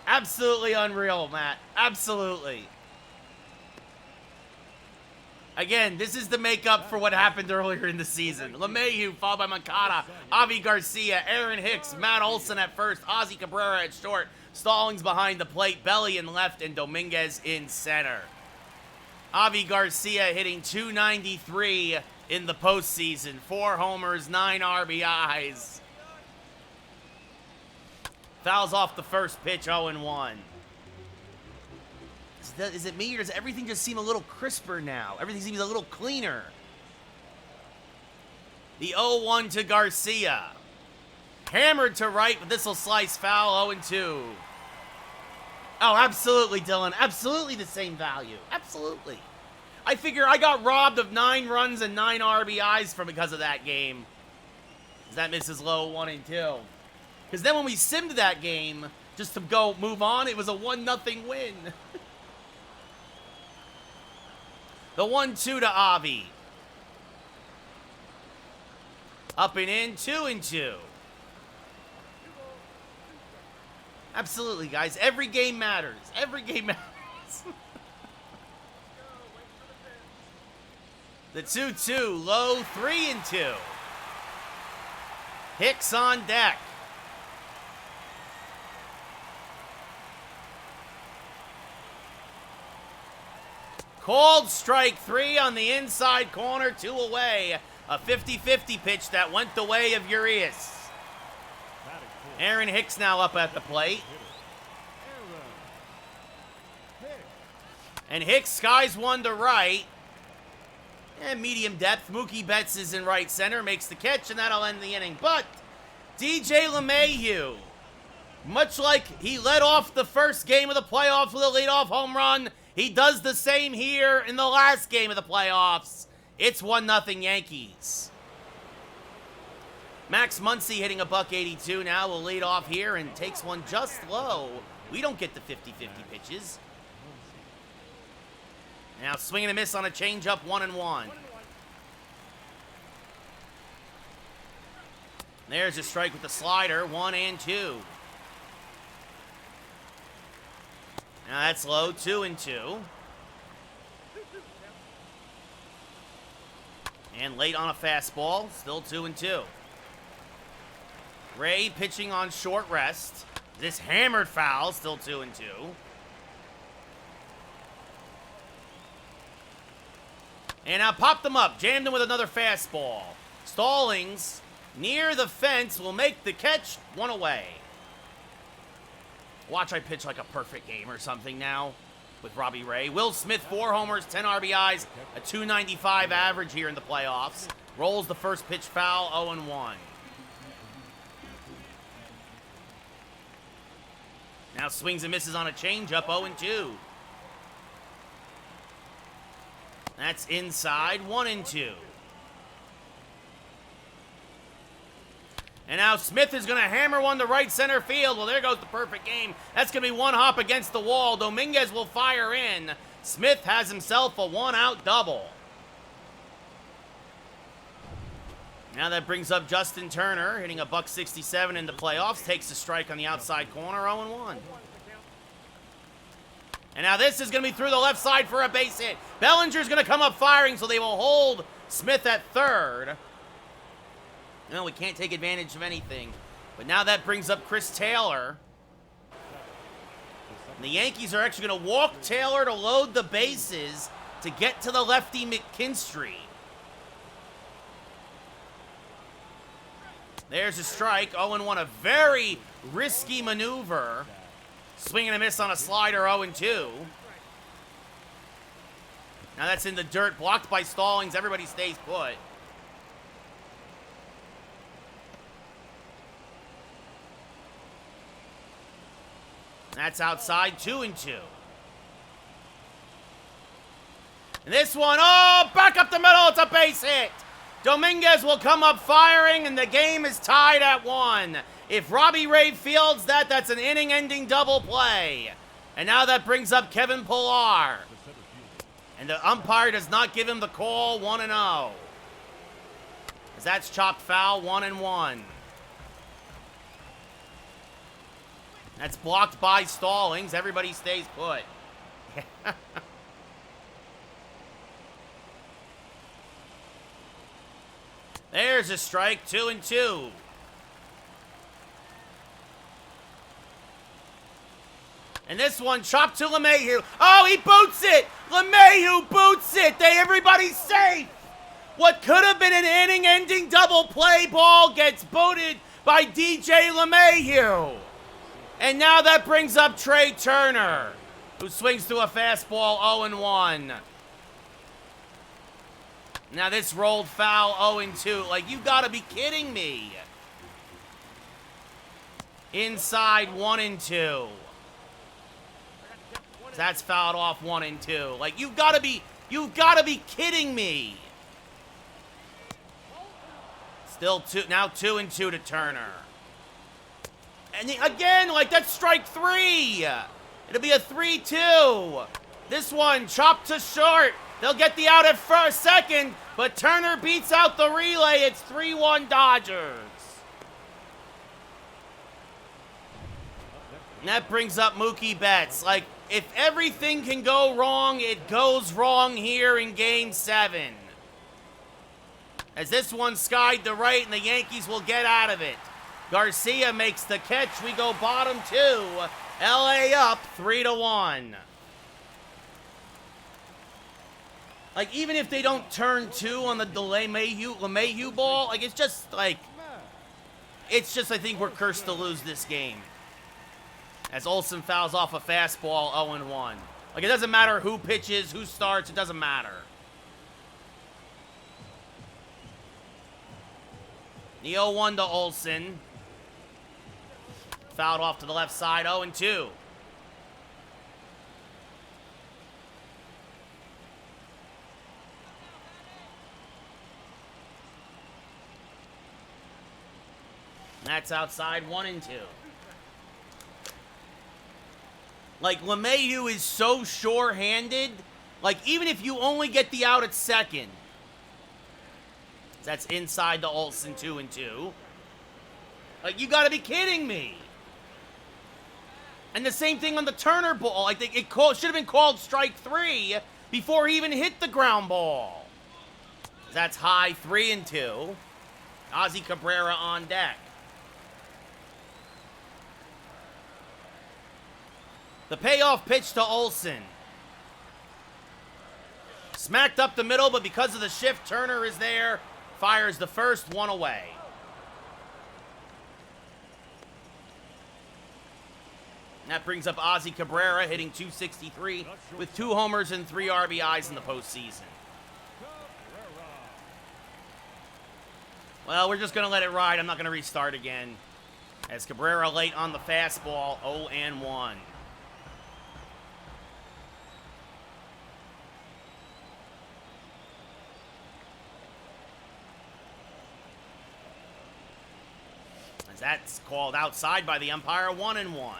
Absolutely unreal, Matt. Absolutely. Again, this is the makeup for what happened earlier in the season. LeMahieu followed by Moncada, Avi Garcia, Aaron Hicks, Matt Olson at first, Ozzy Cabrera at short, Stallings behind the plate, Belly in left, and Dominguez in center. Avi Garcia hitting .293 in the postseason. 4 homers, 9 RBIs. Fouls off the first pitch, 0-1. Is it me, or does everything just seem a little crisper now? Everything seems a little cleaner. The 0-1 to Garcia. Hammered to right, but this will slice foul, 0-2. Oh, absolutely, Dylan. Absolutely the same value. Absolutely. I figure I got robbed of 9 runs and 9 RBIs because of that game. That misses low 1 and 2. Because then when we simmed that game, just to go move on, it was a 1-0 win. The 1-2 to Avi. Up and in, 2 and 2. Absolutely, guys. Every game matters. Every game matters. The 2-2, low 3 and 2. Hicks on deck. Called strike 3 on the inside corner, 2 away. A 50-50 pitch that went the way of Urias. Aaron Hicks now up at the plate. And Hicks skies one to right. And medium depth. Mookie Betts is in right center, makes the catch, and that'll end the inning. But DJ LeMahieu, much like he led off the first game of the playoffs with a leadoff home run, he does the same here in the last game of the playoffs. It's 1-0 Yankees. Max Muncy hitting a $182 now will lead off here and takes one just low. We don't get the 50-50 pitches. Now swing and a miss on a changeup, 1-1. There's a strike with the slider, 1 and 2. Now that's low, 2 and 2. And late on a fastball, still 2 and 2. Ray pitching on short rest. This hammered foul, still 2 and 2. And now popped them up, jammed him with another fastball. Stallings near the fence will make the catch, 1 away. Watch I pitch like a perfect game or something now with Robbie Ray. Will Smith, 4 homers, 10 RBIs, a .295 average here in the playoffs. Rolls the first pitch foul, 0-1. Now swings and misses on a changeup, 0-2. That's inside, 1 and 2. And now Smith is going to hammer one to right center field. Well, there goes the perfect game. That's going to be one hop against the wall. Dominguez will fire in. Smith has himself a 1-out double. Now that brings up Justin Turner, hitting a $167 in the playoffs. Takes a strike on the outside corner, 0-1. And now this is going to be through the left side for a base hit. Bellinger's going to come up firing, so they will hold Smith at third. No, we can't take advantage of anything. But now that brings up Chris Taylor. And the Yankees are actually going to walk Taylor to load the bases to get to the lefty McKinstry. There's a strike, 0-1, a very risky maneuver. Swing and a miss on a slider, 0-2. Now that's in the dirt, blocked by Stallings. Everybody stays put. That's outside, 2-2. And this one, oh, back up the middle, it's a base hit. Dominguez will come up firing, and the game is tied at 1. If Robbie Ray fields that, that's an inning-ending double play. And now that brings up Kevin Pillar. And the umpire does not give him the call, 1-0. As that's chopped foul, 1-1. That's blocked by Stallings. Everybody stays put. There's a strike, 2-2. And this one chopped to LeMahieu. Oh, he boots it! LeMahieu boots it! Everybody's safe! What could have been an inning-ending double play ball gets booted by DJ LeMahieu. And now that brings up Trey Turner, who swings to a fastball, 0-1. Now this rolled foul, 0-2. Like, you gotta be kidding me. Inside, 1-2. That's fouled off 1 and 2. Like, you've got to be kidding me. Still now 2 and 2 to Turner. And again, like, that's strike 3. It'll be a 3-2. This one chopped to short. They'll get the out at first, second, but Turner beats out the relay. It's 3-1 Dodgers. And that brings up Mookie Betts. Like, if everything can go wrong, it goes wrong here in Game 7. As this one skied to right, and the Yankees will get out of it. Garcia makes the catch. We go bottom 2. LA up 3-1. Like, even if they don't turn 2 on the LeMahieu ball, like, it's just, I think we're cursed to lose this game. As Olsen fouls off a fastball, 0-1. Like, it doesn't matter who pitches, who starts, it doesn't matter. The 0-1 to Olsen. Fouled off to the left side, 0-2. That's outside, 1 and 2. Like, LeMahieu is so sure-handed. Like, even if you only get the out at second. That's inside to Olsen, 2 and 2. Like, you gotta be kidding me. And the same thing on the Turner ball. I think it should have been called strike 3 before he even hit the ground ball. That's high, 3 and 2. Ozzie Cabrera on deck. The payoff pitch to Olsen. Smacked up the middle, but because of the shift, Turner is there. Fires the first, 1 away. And that brings up Ozzie Cabrera, hitting .263 with 2 homers and 3 RBIs in the postseason. Well, we're just going to let it ride. I'm not going to restart again. As Cabrera late on the fastball, 0-1. That's called outside by the umpire, 1-1.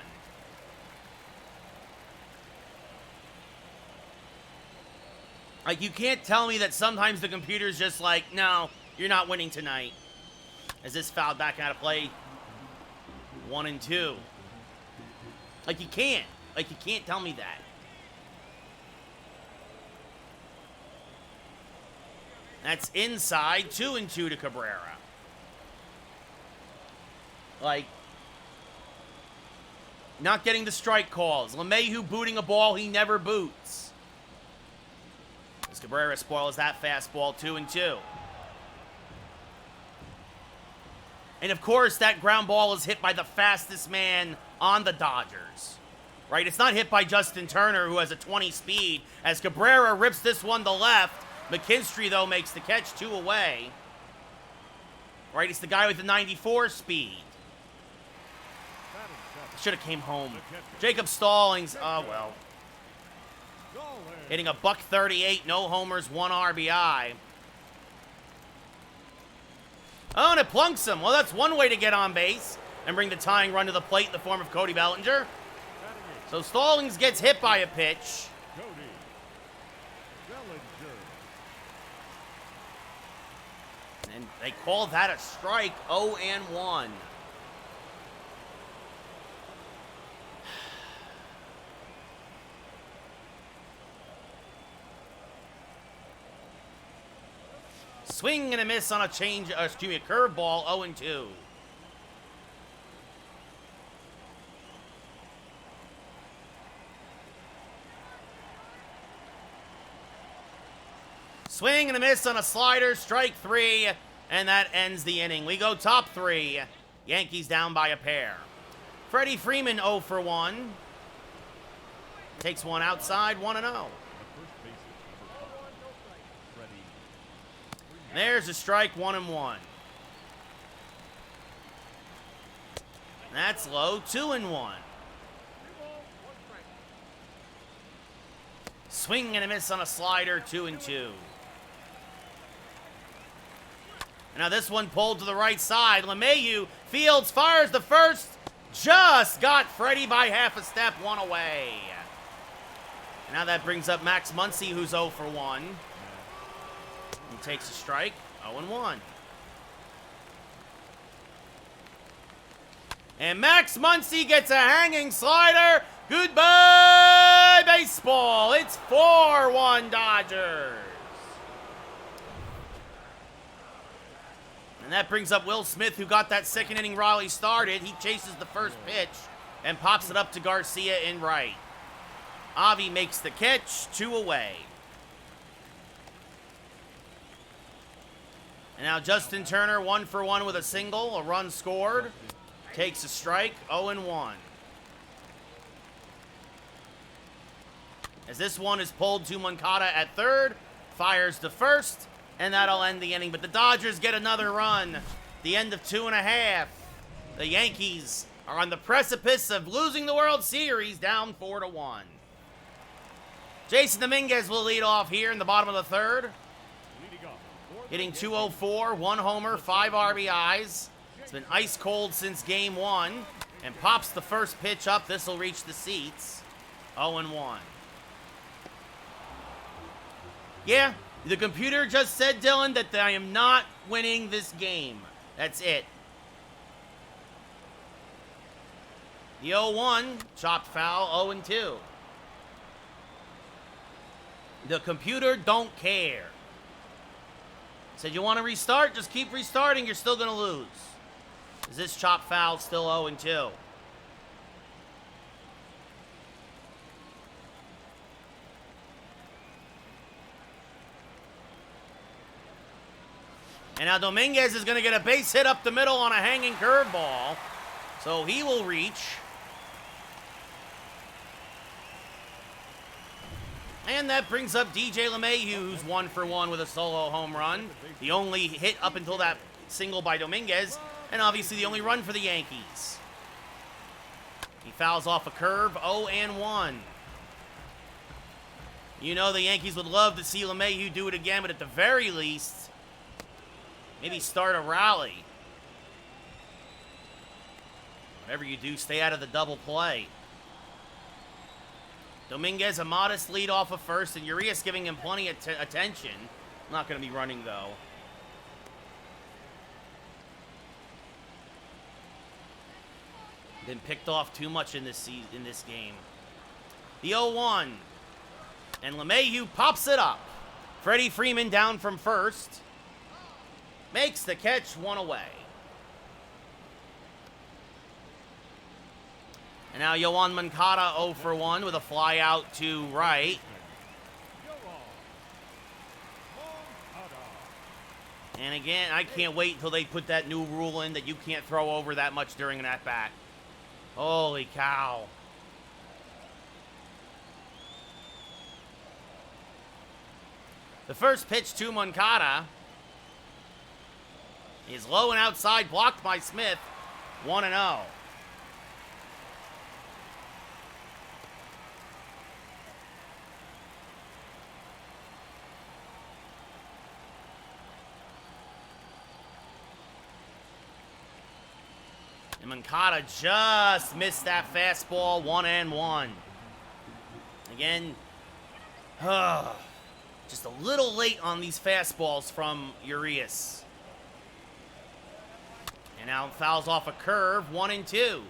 Like, you can't tell me that sometimes the computer's just like, no, you're not winning tonight. As this fouled back out of play, 1 and 2. Like, you can't. Like, you can't tell me that. That's inside, 2 and 2 to Cabrera. Like, not getting the strike calls. LeMahieu booting a ball he never boots. As Cabrera spoils that fastball, 2 and 2. And of course, that ground ball is hit by the fastest man on the Dodgers. Right? It's not hit by Justin Turner, who has a 20 speed. As Cabrera rips this one to left. McKinstry, though, makes the catch, 2 away. Right? It's the guy with the 94 speed. Should have came home. Jacob Stallings, oh well. Hitting a .138, no homers, 1 RBI. Oh, and it plunks him. Well, that's one way to get on base and bring the tying run to the plate in the form of Cody Bellinger. So Stallings gets hit by a pitch. And they call that a strike, 0-1. Swing and a miss on a curveball, 0-2. Swing and a miss on a slider, strike 3, and that ends the inning. We go top 3. Yankees down by a pair. Freddie Freeman 0 for 1. Takes one outside, 1-0. There's a strike, 1-1. That's low, 2-1. Swing and a miss on a slider, 2-2. Now this one pulled to the right side. LeMahieu fields, fires the first. Just got Freddie by half a step, one away. Now that brings up Max Muncy, who's 0 for 1. He takes a strike, 0-1. And Max Muncy gets a hanging slider. Goodbye, baseball. It's 4-1 Dodgers. And that brings up Will Smith, who got that second inning Raleigh started. He chases the first pitch and pops it up to Garcia in right. Avi makes the catch, 2 away. And now Justin Turner, 1 for 1 with a single, a run scored. Takes a strike, 0-1. As this one is pulled to Moncada at third, fires to first, and that'll end the inning. But the Dodgers get another run. The end of 2.5. The Yankees are on the precipice of losing the World Series, down 4-1. Jason Dominguez will lead off here in the bottom of the third. Hitting .204, 1 homer, 5 RBIs. It's been ice cold since game 1. And pops the first pitch up. This will reach the seats. 0-1. Yeah, the computer just said, Dylan, that I am not winning this game. That's it. The 0-1, chopped foul, 0-2. The computer don't care. Said, you want to restart? Just keep restarting. You're still going to lose. Is this chopped foul still 0-2? And now Dominguez is going to get a base hit up the middle on a hanging curveball. So he will reach. And that brings up DJ LeMahieu, who's 1 for 1 with a solo home run. The only hit up until that single by Dominguez. And obviously the only run for the Yankees. He fouls off a curve, 0-1. You know the Yankees would love to see LeMahieu do it again, but at the very least, maybe start a rally. Whatever you do, stay out of the double play. Dominguez, a modest lead off of first, and Urias giving him plenty of attention. Not going to be running, though. Been picked off too much in this game. The 0-1. And LeMahieu pops it up. Freddie Freeman down from first. Makes the catch, 1 away. And now Yoan Moncada 0 for 1 with a fly out to right. And again, I can't wait until they put that new rule in that you can't throw over that much during an at-bat. Holy cow. The first pitch to Moncada is low and outside, blocked by Smith. 1-0. And Moncada just missed that fastball, 1-1. Again, just a little late on these fastballs from Urias. And now fouls off a curve, 1-2.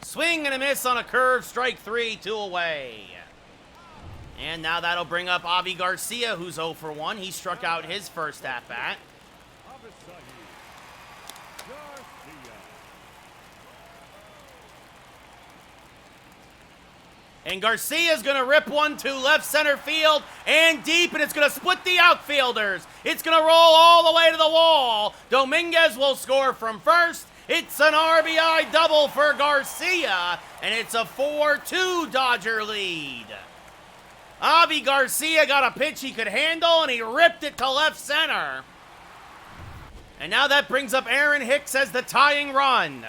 Swing and a miss on a curve, strike 3, 2 away. And now that'll bring up Avi Garcia, who's 0 for 1. He struck out his first at-bat. And Garcia's going to rip one to left center field and deep, and it's going to split the outfielders. It's going to roll all the way to the wall. Dominguez will score from first. It's an RBI double for Garcia, and it's a 4-2 Dodger lead. Avi Garcia got a pitch he could handle, and he ripped it to left center. And now that brings up Aaron Hicks as the tying run.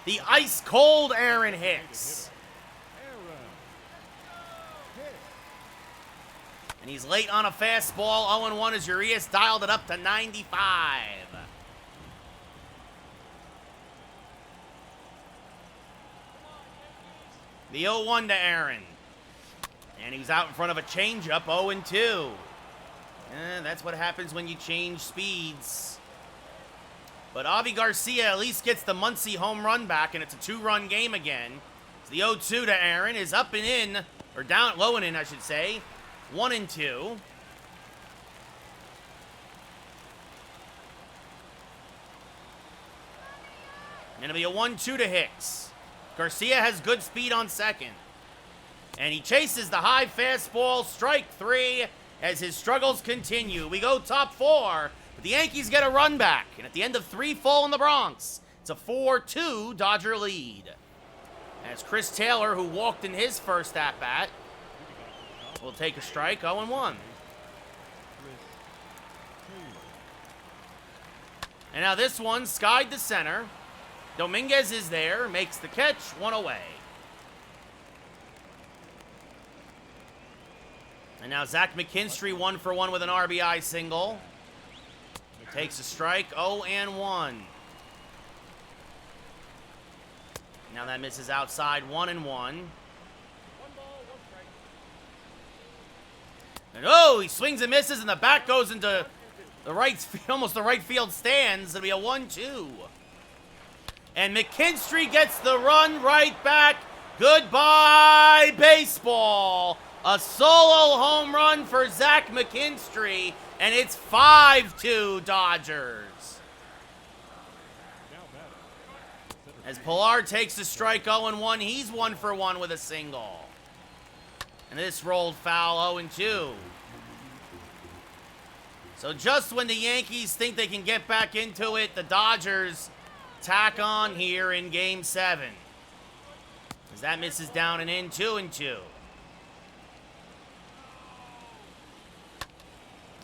The ice-cold Aaron Hicks. Aaron Hicks. And he's late on a fastball. 0-1 as Urias dialed it up to 95. The 0-1 to Aaron. And he's out in front of a changeup, 0-2. That's what happens when you change speeds. But Avi Garcia at least gets the Muncy home run back, and it's a 2-run game again. So the 0-2 to Aaron is up and in, or down, low and in, I should say. 1-2. And it'll be a 1-2 to Hicks. Garcia has good speed on second. And he chases the high fastball, strike 3, as his struggles continue. We go top 4, but the Yankees get a run back. And at the end of 3 full in the Bronx, it's a 4-2 Dodger lead. As Chris Taylor, who walked in his first at-bat, will take a strike, 0-1. And now this one, skied to center. Dominguez is there, makes the catch, 1 away. And now Zach McKinstry 1-for-1 with an RBI single. Takes a strike, 0-1. Now that misses outside, 1-1. And oh, he swings and misses, and the bat goes into the almost the right field stands. It'll be a 1-2. And McKinstry gets the run right back. Goodbye, baseball. A solo home run for Zach McKinstry, and it's 5-2 Dodgers. As Pilar takes the strike, 0-1, he's 1-for-1 with a single. And this rolled foul, 0-2. So just when the Yankees think they can get back into it, the Dodgers tack on here in Game 7. As that misses down and in, 2-2.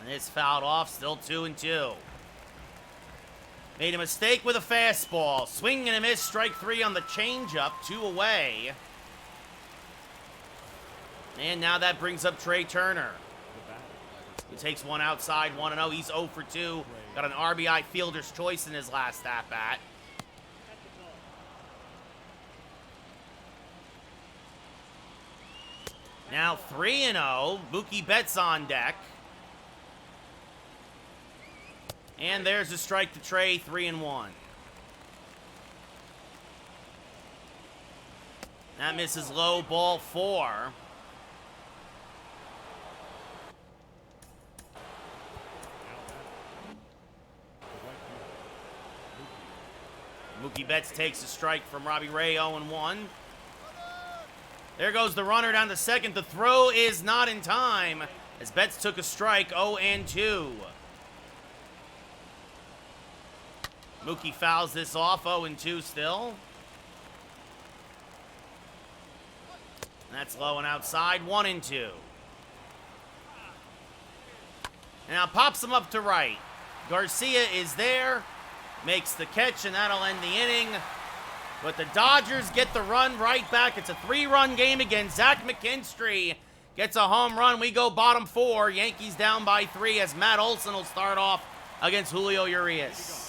And it's fouled off, still 2-2. Made a mistake with a fastball. Swing and a miss, strike 3 on the changeup, 2 away. And now that brings up Trey Turner. He takes one outside, 1-0. He's 0-for-2. Got an RBI fielder's choice in his last at-bat. Now 3-0. Mookie Betts on deck. And there's a strike to Trey, 3-1. That misses low, ball 4. Mookie Betts takes a strike from Robbie Ray, 0-1. There goes the runner down to second. The throw is not in time as Betts took a strike, 0-2. Mookie fouls this off, 0-2 still. That's low and outside, 1-2. And now pops him up to right. Garcia is there, makes the catch, and that'll end the inning. But the Dodgers get the run right back. It's a 3-run game again. Zach McKinstry gets a home run. We go bottom 4. Yankees down by 3 as Matt Olson will start off against Julio Urias.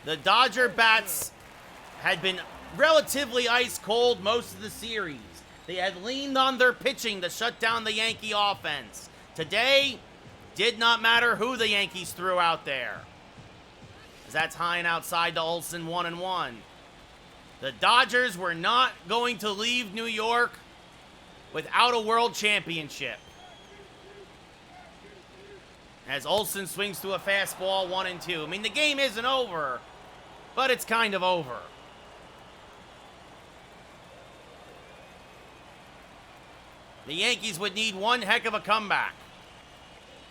The Dodger bats had been relatively ice cold most of the series. They had leaned on their pitching to shut down the Yankee offense. Today, did not matter who the Yankees threw out there. As that's high and outside to Olsen, 1-1. The Dodgers were not going to leave New York without a world championship. As Olsen swings to a fastball, 1-2. I mean, the game isn't over, but it's kind of over. The Yankees would need one heck of a comeback.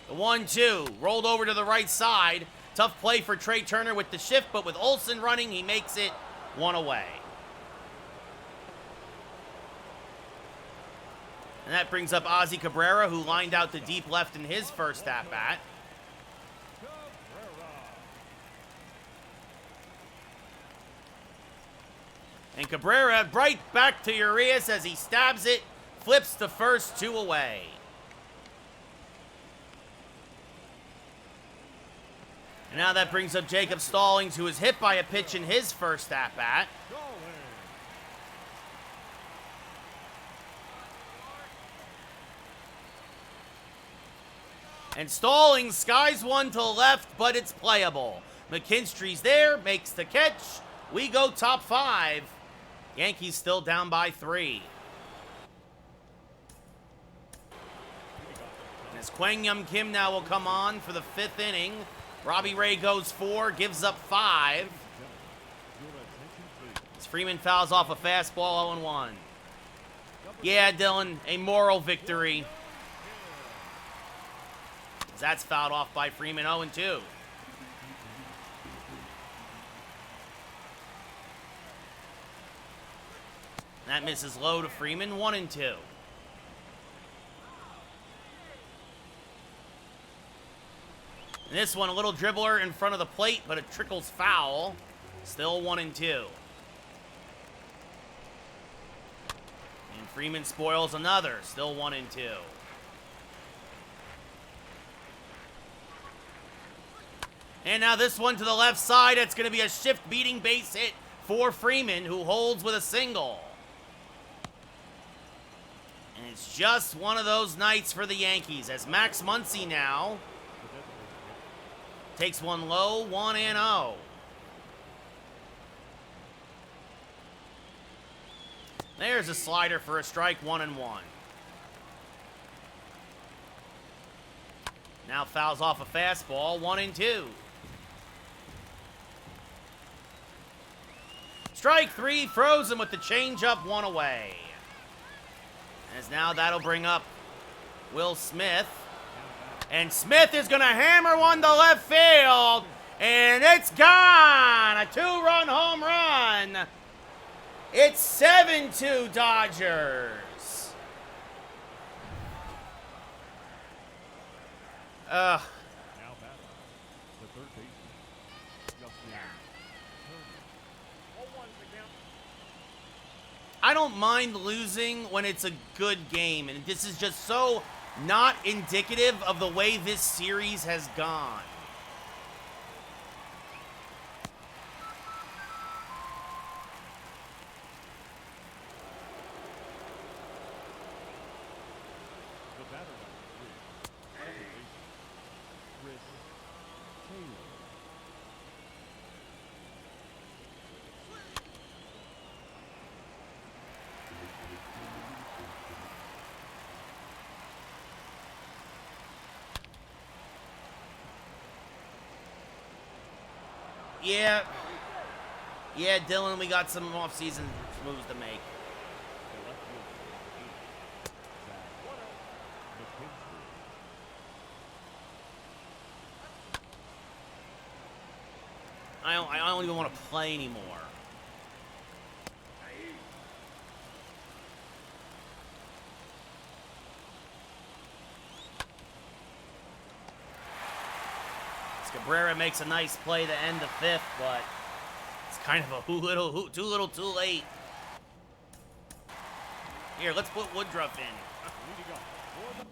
The 1-2 rolled over to the right side. Tough play for Trey Turner with the shift, but with Olsen running, he makes it 1 away. And that brings up Ozzy Cabrera, who lined out to deep left in his first at-bat. And Cabrera right back to Urias as he stabs it, flips the first 2 away. And now that brings up Jacob Stallings, who was hit by a pitch in his first at-bat. And Stallings skies one to the left, but it's playable. McKinstry's there, makes the catch. We go top 5. Yankees still down by 3. And as Kwang Yum Kim now will come on for the 5th inning. Robbie Ray goes 4, gives up 5. As Freeman fouls off a fastball 0-1. Yeah, Dylan, a moral victory. As that's fouled off by Freeman 0-2. That misses low to Freeman 1-2. And this one, a little dribbler in front of the plate, but it trickles foul. Still 1-2. And Freeman spoils another. Still 1-2. And now this one to the left side. It's going to be a shift-beating base hit for Freeman, who holds with a single. And it's just one of those nights for the Yankees, as Max Muncy now takes one low, 1-0. There's a slider for a strike, 1-1. Now fouls off a fastball, 1-2. Strike 3, throws him with the changeup, 1 away. As now that'll bring up Will Smith. And Smith is going to hammer one to left field. And it's gone. A 2-run home run. It's 7-2 Dodgers. Now batter, the third baseman, Justin Turner. I don't mind losing when it's a good game. And this is just so not indicative of the way this series has gone. The batter number 3, second baseman, Chris Taylor. Yeah, Dylan, we got some off-season moves to make. The left fielder, McKinstry. I don't even want to play anymore. Cabrera makes a nice play to end the 5th, but it's kind of a too little, too late. Here, let's put Woodruff in. Leading up for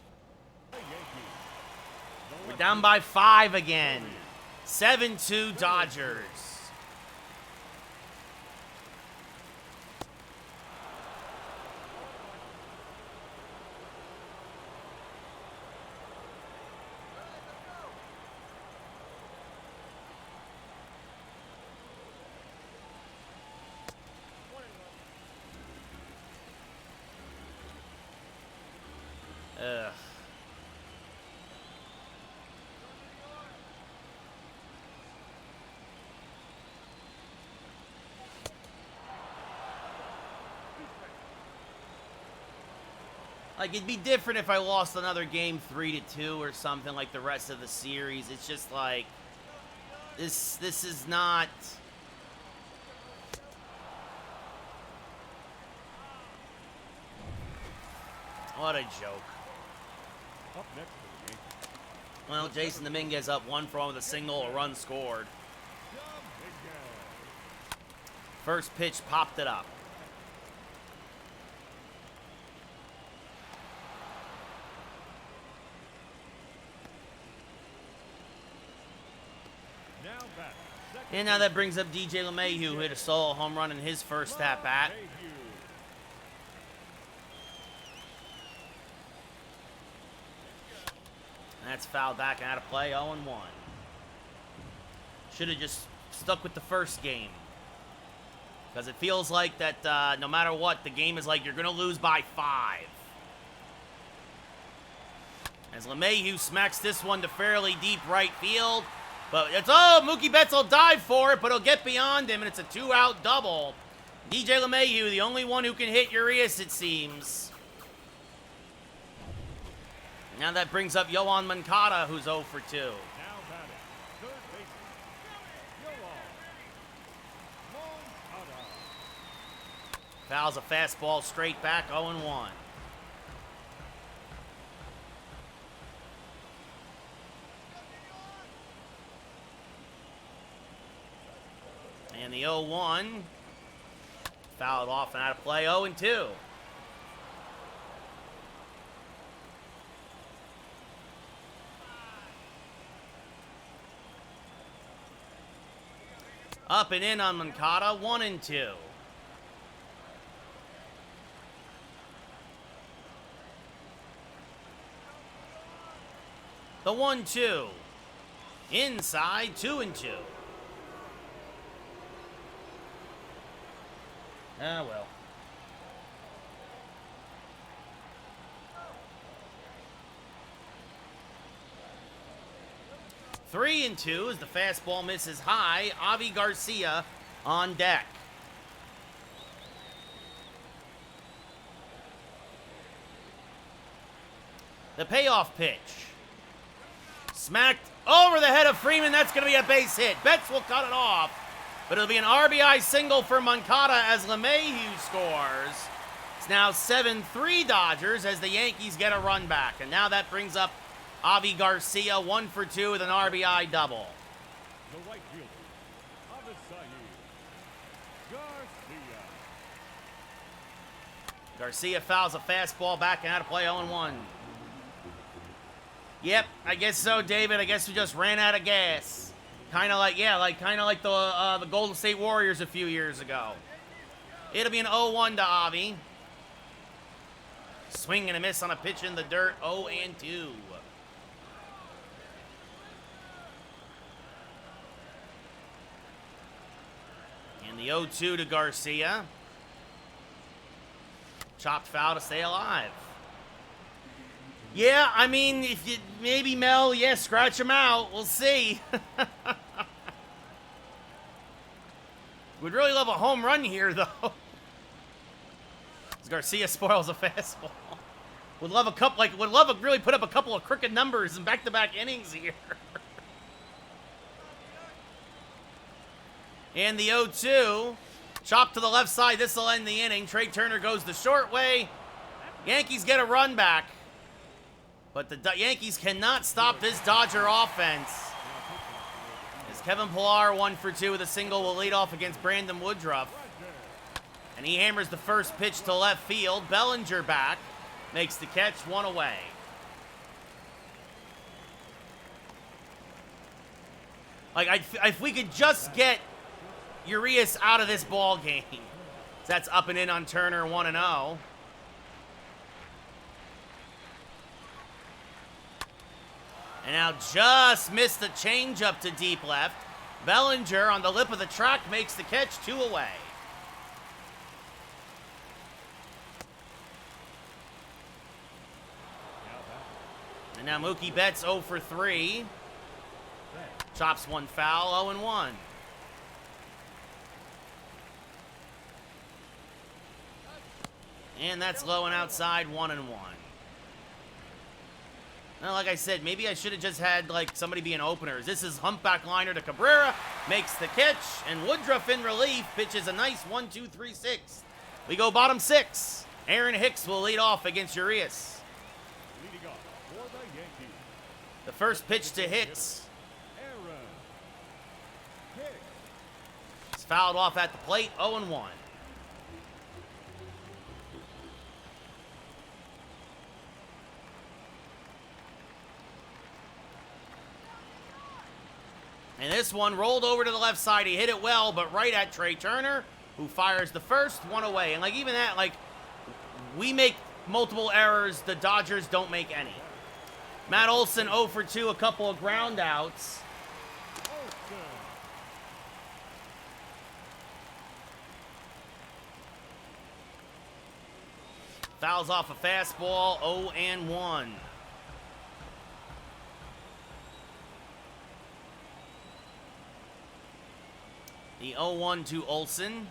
the Yankees. We're down by 5 again. 7-2 Dodgers. Ugh. Like, it'd be different if I lost another game 3-2 or something like the rest of the series. It's just like, this is not... What a joke. Up next for the Yankees. Well, Jason Dominguez up 1-for-1 with a single, a run scored. Dominguez. First pitch popped it up. Now back. And now that brings up DJ LeMahieu, who hit a solo home run in his first at-bat. That's fouled back and out of play, 0-1. Should have just stuck with the first game. Because it feels like that no matter what, the game is like you're going to lose by 5. As LeMahieu smacks this one to fairly deep right field. But it's, oh, Mookie Betts will dive for it, but he'll get beyond him, and it's a 2-out double. DJ LeMahieu, the only one who can hit Urias, it seems. Now that brings up Yoan Moncada, who's 0 for 2. Now batting. Third baseman. Yoan Moncada. Fouls a fastball straight back, 0-1. And the 0-1 fouled off and out of play, 0-2. Up and in on Moncada, 1-2. The 1-2. Inside, 2-2. Ah, well. Three and 2 as the fastball misses high. Avi Garcia on deck. The payoff pitch. Smacked over the head of Freeman. That's going to be a base hit. Betts will cut it off. But it'll be an RBI single for Moncada as LeMahieu scores. It's now 7-3 Dodgers as the Yankees get a run back. And now that brings up Avi Garcia, 1 for 2 with an RBI double. The right fielder. Avisayi. Garcia. Garcia fouls a fastball back and out of play, 0-1. Yep, I guess so, David. I guess we just ran out of gas. Kind of like, yeah, kind of like the Golden State Warriors a few years ago. It'll be an 0-1 to Avi. Swing and a miss on a pitch in the dirt, 0-2. And the 0-2 to Garcia. Chopped foul to stay alive. Yeah, I mean, if you, maybe Mel, yeah, scratch him out. We'll see. Would really love a home run here, though. As Garcia spoils a fastball. Would love to really put up a couple of crooked numbers in back-to-back innings here. And the 0-2. Chop to the left side. This will end the inning. Trey Turner goes the short way. Yankees get a run back. But the Yankees cannot stop this Dodger offense. As Kevin Pillar, 1 for 2 with a single, will lead off against Brandon Woodruff. And he hammers the first pitch to left field. Bellinger back. Makes the catch, 1 away. Like, if we could just get Urias out of this ball game. That's up and in on Turner, 1-0. And now just missed the changeup to deep left. Bellinger on the lip of the track makes the catch, 2 away. And now Mookie Betts 0 for 3. Chops one foul, 0-1. And that's low and outside, 1-1. Now, like I said, maybe I should have just had, like, somebody be an opener. This is humpback liner to Cabrera, makes the catch, and Woodruff in relief pitches a nice 1-2-3-6. We go bottom 6. Aaron Hicks will lead off against Urias. Leading off for the Yankees, The first pitch to Hicks. Aaron Hicks. It's fouled off at the plate, 0-1. And this one rolled over to the left side. He hit it well, but right at Trey Turner, who fires the first one away. And like even that, like we make multiple errors, the Dodgers don't make any. Matt Olson 0 for 2, a couple of ground outs. Olsen. Fouls off a fastball, 0-1. The 0-1 to Olson.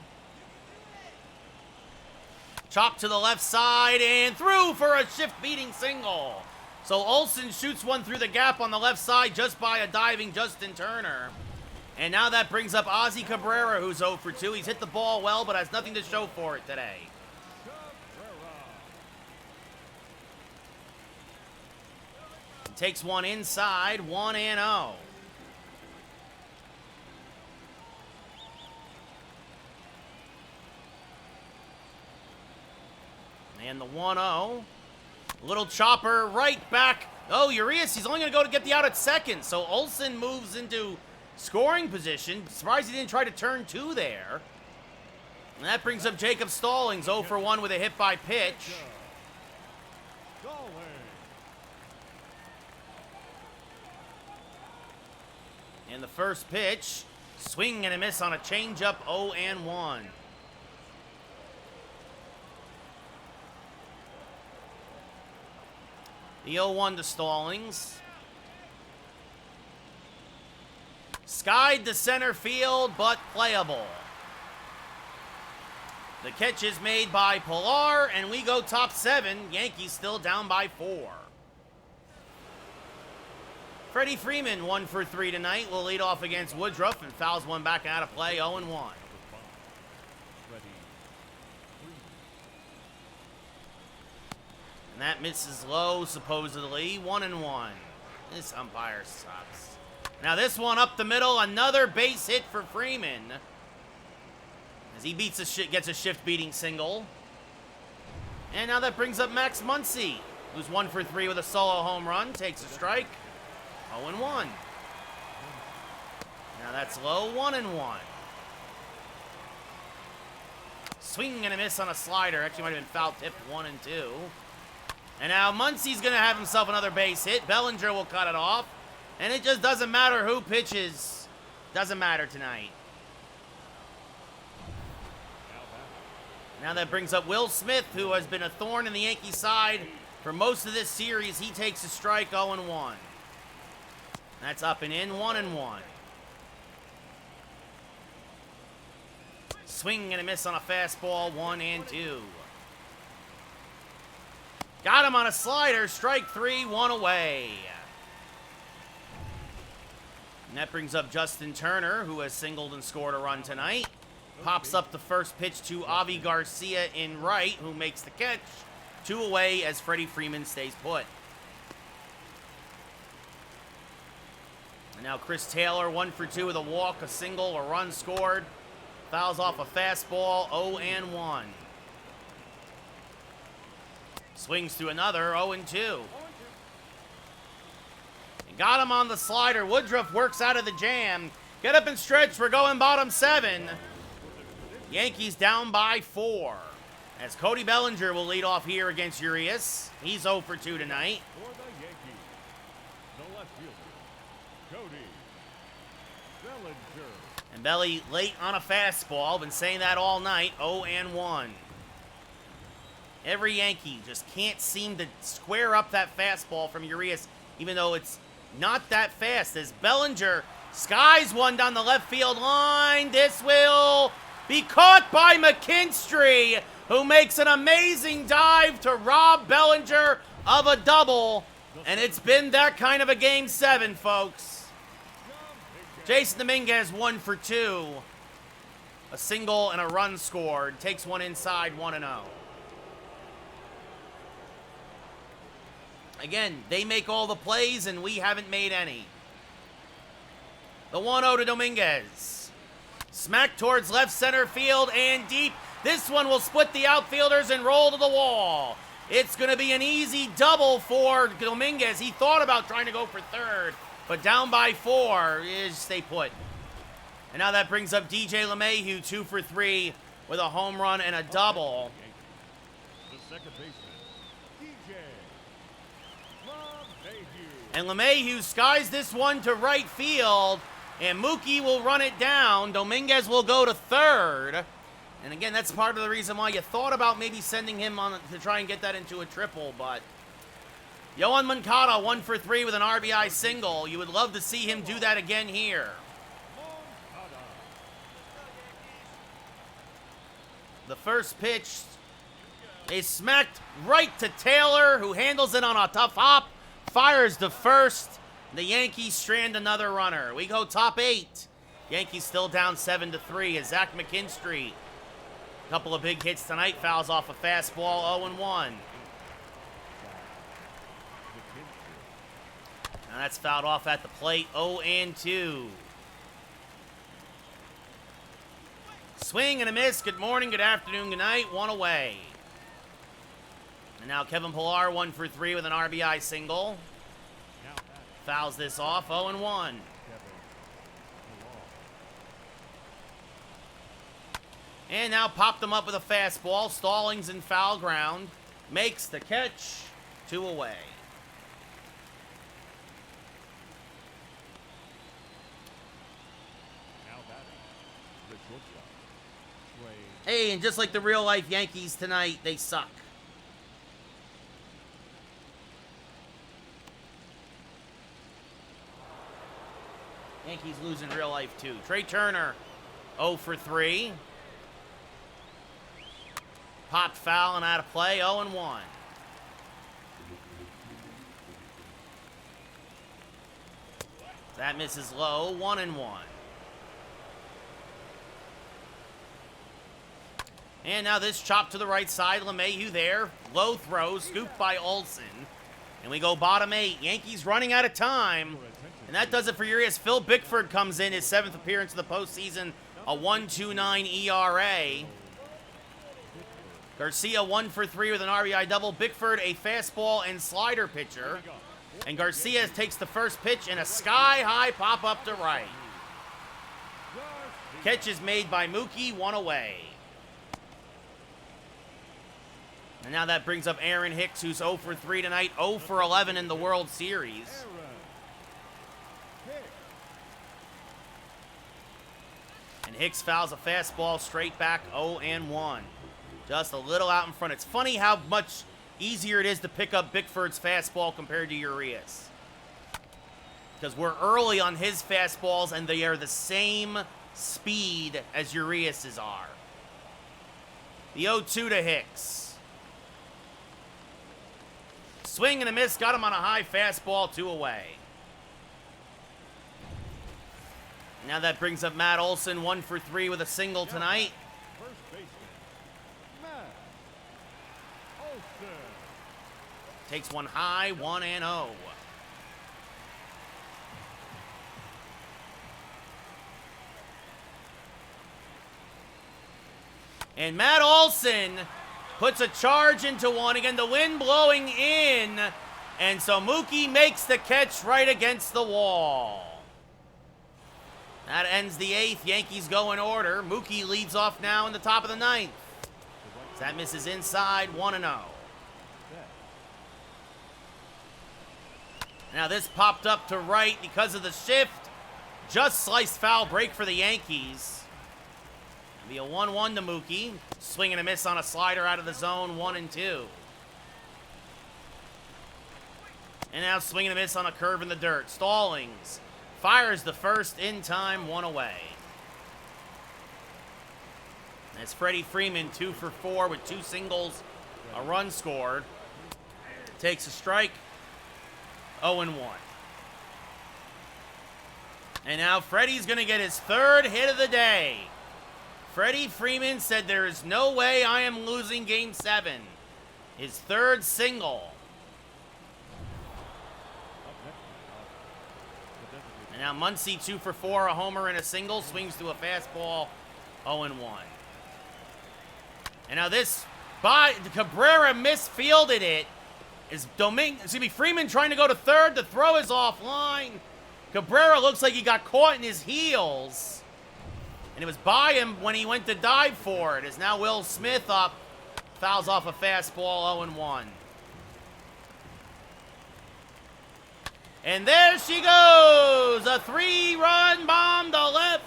Chopped to the left side and through for a shift-beating single. So Olson shoots one through the gap on the left side just by a diving Justin Turner. And now that brings up Ozzie Cabrera, who's 0 for 2. He's hit the ball well, but has nothing to show for it today. Cabrera. Takes one inside, 1-0. And the 1-0. Little chopper right back. Oh, Urias, he's only going to go to get the out at second. So Olson moves into scoring position. Surprised he didn't try to turn 2 there. And that brings up Jacob Stallings, 0 for 1 with a hit by pitch. Stallings. And the first pitch, swing and a miss on a changeup, 0-1. The 0-1 to Stallings. Skied to center field, but playable. The catch is made by Pilar, and we go top 7. Yankees still down by 4. Freddie Freeman, 1 for 3 tonight, will lead off against Woodruff and fouls one back out of play, 0-1. Freddie. And that misses low, supposedly, 1-1. This umpire sucks. Now this one up the middle, another base hit for Freeman. As he gets a shift-beating single. And now that brings up Max Muncy, who's 1 for 3 with a solo home run, takes a strike, 0-1. Now that's low, 1-1. Swing and a miss on a slider. Actually might have been foul tip, 1-2. And now Muncy's going to have himself another base hit. Bellinger will cut it off. And it just doesn't matter who pitches. Doesn't matter tonight. Now that brings up Will Smith, who has been a thorn in the Yankee side for most of this series. He takes a strike, 0-1. That's up and in, 1-1. Swing and a miss on a fastball, 1-2. Got him on a slider, strike 3, 1 away. And that brings up Justin Turner, who has singled and scored a run tonight. Pops up the first pitch to Avi Garcia in right, who makes the catch. 2 away as Freddie Freeman stays put. And now Chris Taylor, 1 for 2 with a walk, a single, a run scored. Fouls off a fastball, 0-1. Swings through another, 0-2. Got him on the slider. Woodruff works out of the jam. Get up and stretch. We're going bottom 7. Yankees down by 4. As Cody Bellinger will lead off here against Urias. He's 0 for 2 tonight. For the Yankees, the left fielder, Cody Bellinger. And Belly late on a fastball. Been saying that all night. 0-1. Every Yankee just can't seem to square up that fastball from Urias, even though it's not that fast. As Bellinger skies one down the left field line. This will be caught by McKinstry, who makes an amazing dive to rob Bellinger of a double. And it's been that kind of a game 7, folks. Jason Dominguez 1 for 2. A single and a run scored. Takes one inside, 1-0. Again, they make all the plays, and we haven't made any. The 1-0 to Dominguez. Smack towards left center field and deep. This one will split the outfielders and roll to the wall. It's going to be an easy double for Dominguez. He thought about trying to go for third, but down by 4 is stay put. And now that brings up DJ LeMahieu, 2 for 3 with a home run and a double. The second baseman, DJ LeMahieu. And LeMahieu skies this one to right field, and Mookie will run it down. Dominguez will go to third. And again, that's part of the reason why you thought about maybe sending him on to try and get that into a triple, but Yohan Moncada, 1 for 3 with an RBI single. You would love to see him do that again here. The first pitch is smacked right to Taylor, who handles it on a tough hop, fires to first. The Yankees strand another runner. We go top 8. Yankees still down 7-3 as Zach McKinstry, a couple of big hits tonight, fouls off a fastball, 0-1. And that's fouled off at the plate, 0-2. Swing and a miss. Good morning, good afternoon, good night. 1 away. And now Kevin Pillar, 1 for 3 with an RBI single. Fouls this off, 0-1. And now popped him up with a fastball. Stallings in foul ground. Makes the catch. 2 away. Hey, and just like the real-life Yankees tonight, they suck. Yankees lose in real life, too. Trey Turner, 0 for 3. Popped foul and out of play, 0-1. That misses low, 1-1. And now this chop to the right side. LeMahieu there. Low throw, scooped by Olsen. And we go bottom 8. Yankees running out of time. And that does it for Urias. Phil Bickford comes in, his 7th appearance of the postseason. A 1.29 ERA. Garcia 1 for 3 with an RBI double. Bickford a fastball and slider pitcher. And Garcia takes the first pitch and a sky-high pop-up to right. Catch is made by Mookie, 1 away. And now that brings up Aaron Hicks, who's 0 for 3 tonight, 0 for 11 in the World Series. And Hicks fouls a fastball straight back, 0-1. Just a little out in front. It's funny how much easier it is to pick up Bickford's fastball compared to Urias. Because we're early on his fastballs, and they are the same speed as Urias's are. The 0-2 to Hicks. Swing and a miss, got him on a high fastball, 2 away. Now that brings up Matt Olson, 1 for 3 with a single tonight. First baseman, Matt Olson. Takes one high, 1-0. And Matt Olson puts a charge into one. Again, the wind blowing in. And so Mookie makes the catch right against the wall. That ends the 8th. Yankees go in order. Mookie leads off now in the top of the 9th. That misses inside, 1-0. Now this popped up to right because of the shift. Just sliced foul break for the Yankees. It'll be a 1-1 to Mookie. Swing and a miss on a slider out of the zone, 1-2. And now swing and a miss on a curve in the dirt. Stallings fires the first in time, 1 away. And it's Freddie Freeman, 2 for 4 with 2 singles, a run scored. Takes a strike, 0-1. And now Freddie's going to get his 3rd hit of the day. Freddie Freeman said, "There is no way I am losing Game 7. His 3rd single. And now Muncy 2 for 4, a homer and a single, swings to a fastball, 0-1. And now this Cabrera misfielded it. Is Freeman trying to go to third? The throw is offline. Cabrera looks like he got caught in his heels. And it was by him when he went to dive for it. As now Will Smith up, fouls off a fastball, 0-1. And there she goes! A 3-run bomb to left.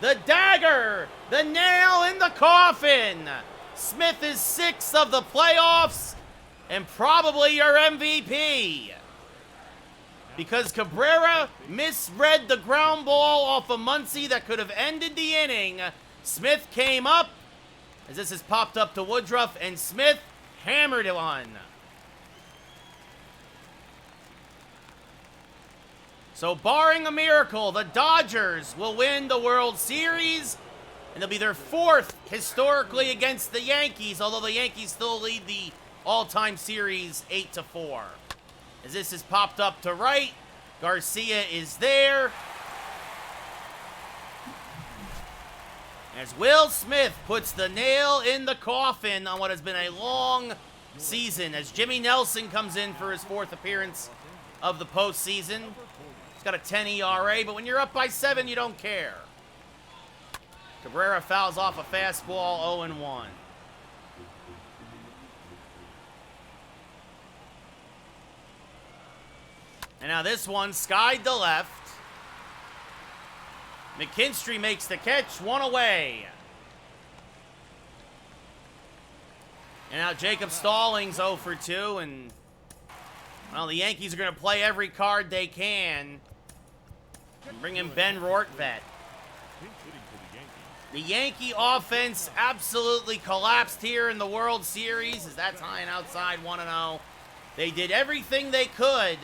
The dagger, the nail in the coffin. Smith is 6th of the playoffs and probably your MVP. Because Cabrera misread the ground ball off of Muncy that could have ended the inning. Smith came up, as this has popped up to Woodruff, and Smith hammered it on. So barring a miracle, the Dodgers will win the World Series, and it'll be their 4th historically against the Yankees, although the Yankees still lead the all-time series 8-4. As this is popped up to right, Garcia is there. As Will Smith puts the nail in the coffin on what has been a long season, as Jimmy Nelson comes in for his 4th appearance of the postseason. He's got a 10 ERA, but when you're up by 7, you don't care. Cabrera fouls off a fastball, 0-1. And now this one skied to left. McKinstry makes the catch, 1 away. And now Jacob Stallings 0 for 2, and well, the Yankees are going to play every card they can and bring in Ben Rortvedt. The Yankee offense absolutely collapsed here in the World Series, as that's high and outside, 1-0. They did everything they could.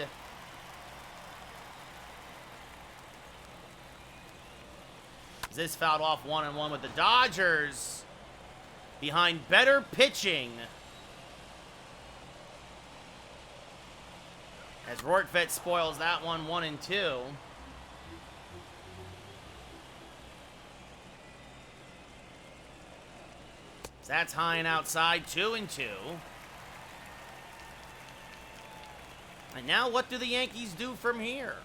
This fouled off 1-1 with the Dodgers behind better pitching. As Rortvedt spoils that one, 1-2. So that's high and outside, 2-2. And now what do the Yankees do from here?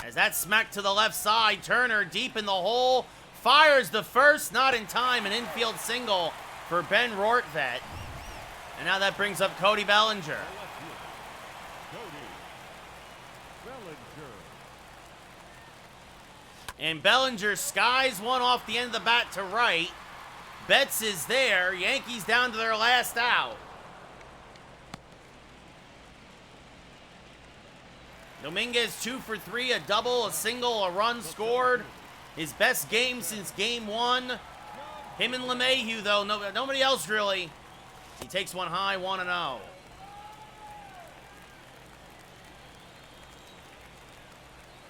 As that smacked to the left side, Turner deep in the hole, fires the first, not in time, an infield single for Ben Rortvedt. And now that brings up Cody Bellinger. And Bellinger skies one off the end of the bat to right. Betts is there. Yankees down to their last out. Dominguez 2 for 3, a double, a single, a run scored. His best game since game 1. Him and LeMahieu, though, nobody else really. He takes one high, 1-0.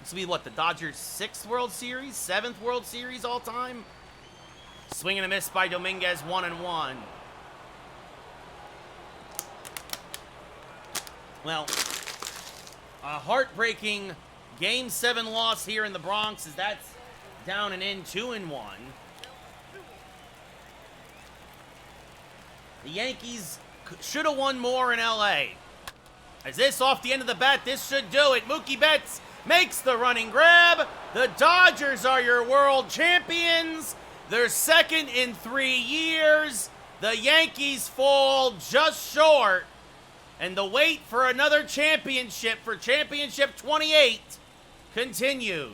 This will be, what, the Dodgers' 6th World Series? 7th World Series all time? Swing and a miss by Dominguez, 1-1. Well, a heartbreaking Game 7 loss here in the Bronx, as that's down and in, 2-1. The Yankees should have won more in L.A. As this off the end of the bat, this should do it. Mookie Betts makes the running grab. The Dodgers are your world champions. They're 2nd in 3 years. The Yankees fall just short. And the wait for another championship, for championship 28, continues.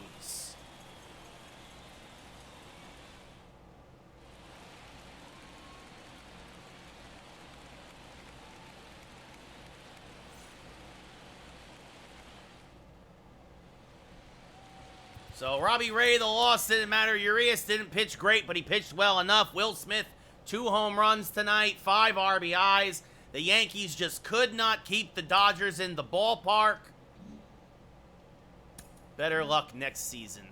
So Robbie Ray, the loss didn't matter. Urias didn't pitch great, but he pitched well enough. Will Smith, 2 home runs tonight, 5 RBIs. The Yankees just could not keep the Dodgers in the ballpark. Better luck next season.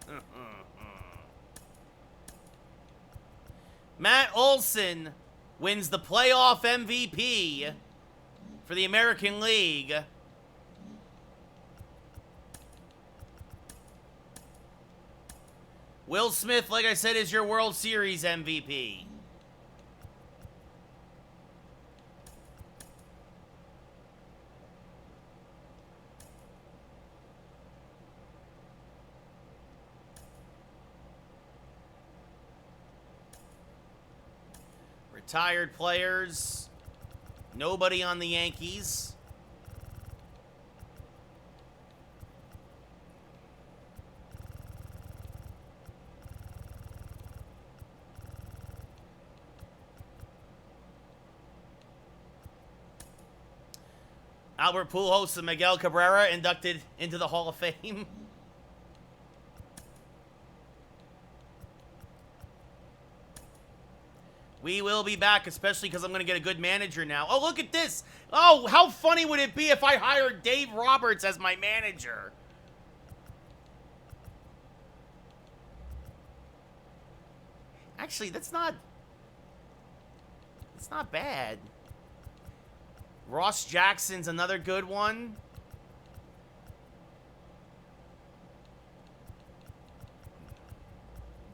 Matt Olson wins the playoff MVP for the American League. Will Smith, like I said, is your World Series MVP. Retired players. Nobody on the Yankees. Albert Pujols and Miguel Cabrera inducted into the Hall of Fame. We will be back, especially because I'm going to get a good manager now. Oh, look at this. Oh, how funny would it be if I hired Dave Roberts as my manager? Actually, that's not bad. Ross Jackson's another good one.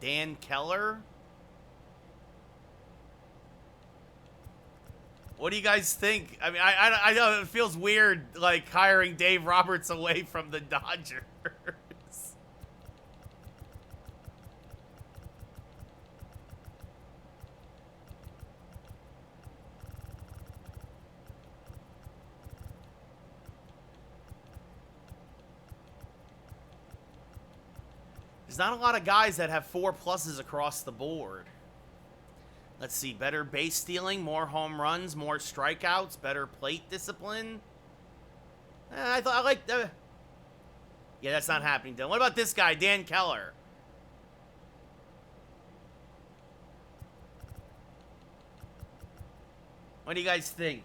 Dan Keller. What do you guys think? I mean, I know it feels weird, like, hiring Dave Roberts away from the Dodgers. There's not a lot of guys that have 4 pluses across the board. Let's see, better base stealing, more home runs, more strikeouts, better plate discipline. I like yeah, that's not happening, Dylan. What about this guy, Dan Keller? What do you guys think?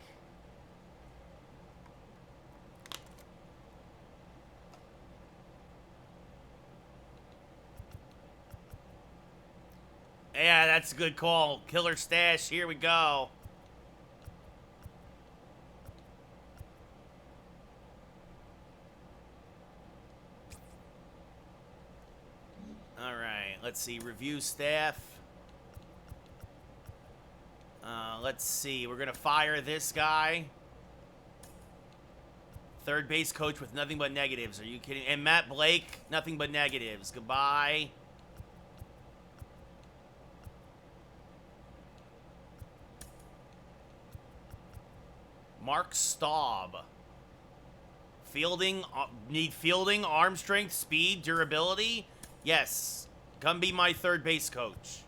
Yeah, that's a good call. Killer stash. Here we go. All right. Let's see. Review staff. Let's see. We're going to fire this guy. Third base coach with nothing but negatives. Are you kidding? And Matt Blake, nothing but negatives. Goodbye. Mark Staub. Fielding, need fielding, arm strength, speed, durability. Yes. Come be my third base coach.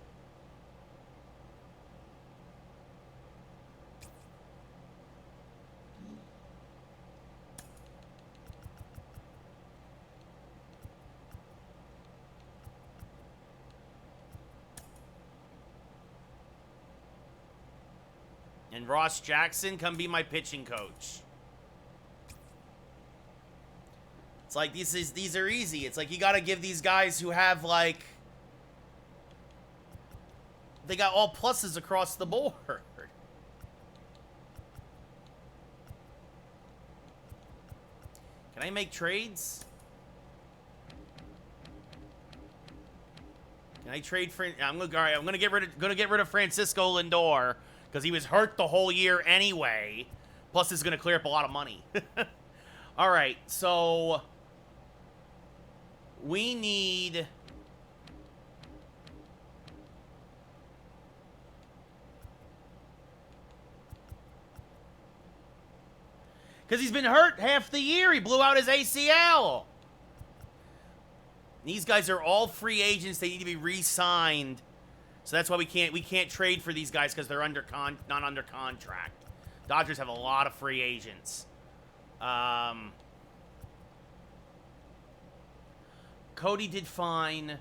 And Ross Jackson, come be my pitching coach. It's like these are easy. It's like you got to give these guys who have like they got all pluses across the board. Can I make trades? Can I trade for? I'm gonna get rid of Francisco Lindor because he was hurt the whole year anyway. Plus, it's gonna clear up a lot of money. All right, so we need. Because he's been hurt half the year. He blew out his ACL. These guys are all free agents. They need to be re-signed. So that's why we can't trade for these guys because they're not under contract. Dodgers have a lot of free agents. Cody did fine.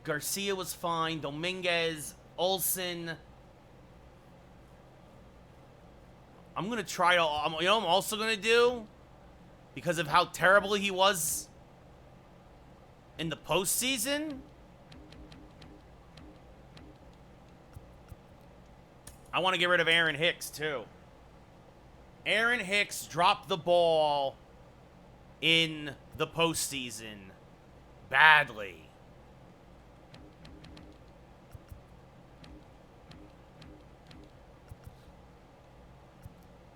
Garcia was fine. Dominguez, Olsen. I'm going to try to... You know what I'm also going to do? Because of how terrible he was in the postseason? I want to get rid of Aaron Hicks, too. Aaron Hicks dropped the ball in the postseason badly.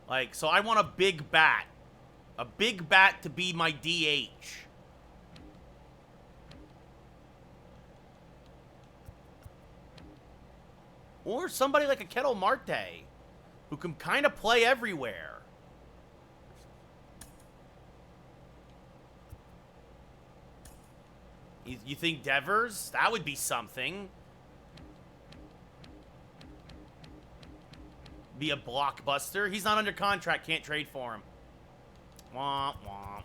Like, so I want a big bat. A big bat to be my DH. Or somebody like a Ketel Marte, who can kind of play everywhere. You think Devers? That would be something. Be a blockbuster. He's not under contract. Can't trade for him. Womp womp.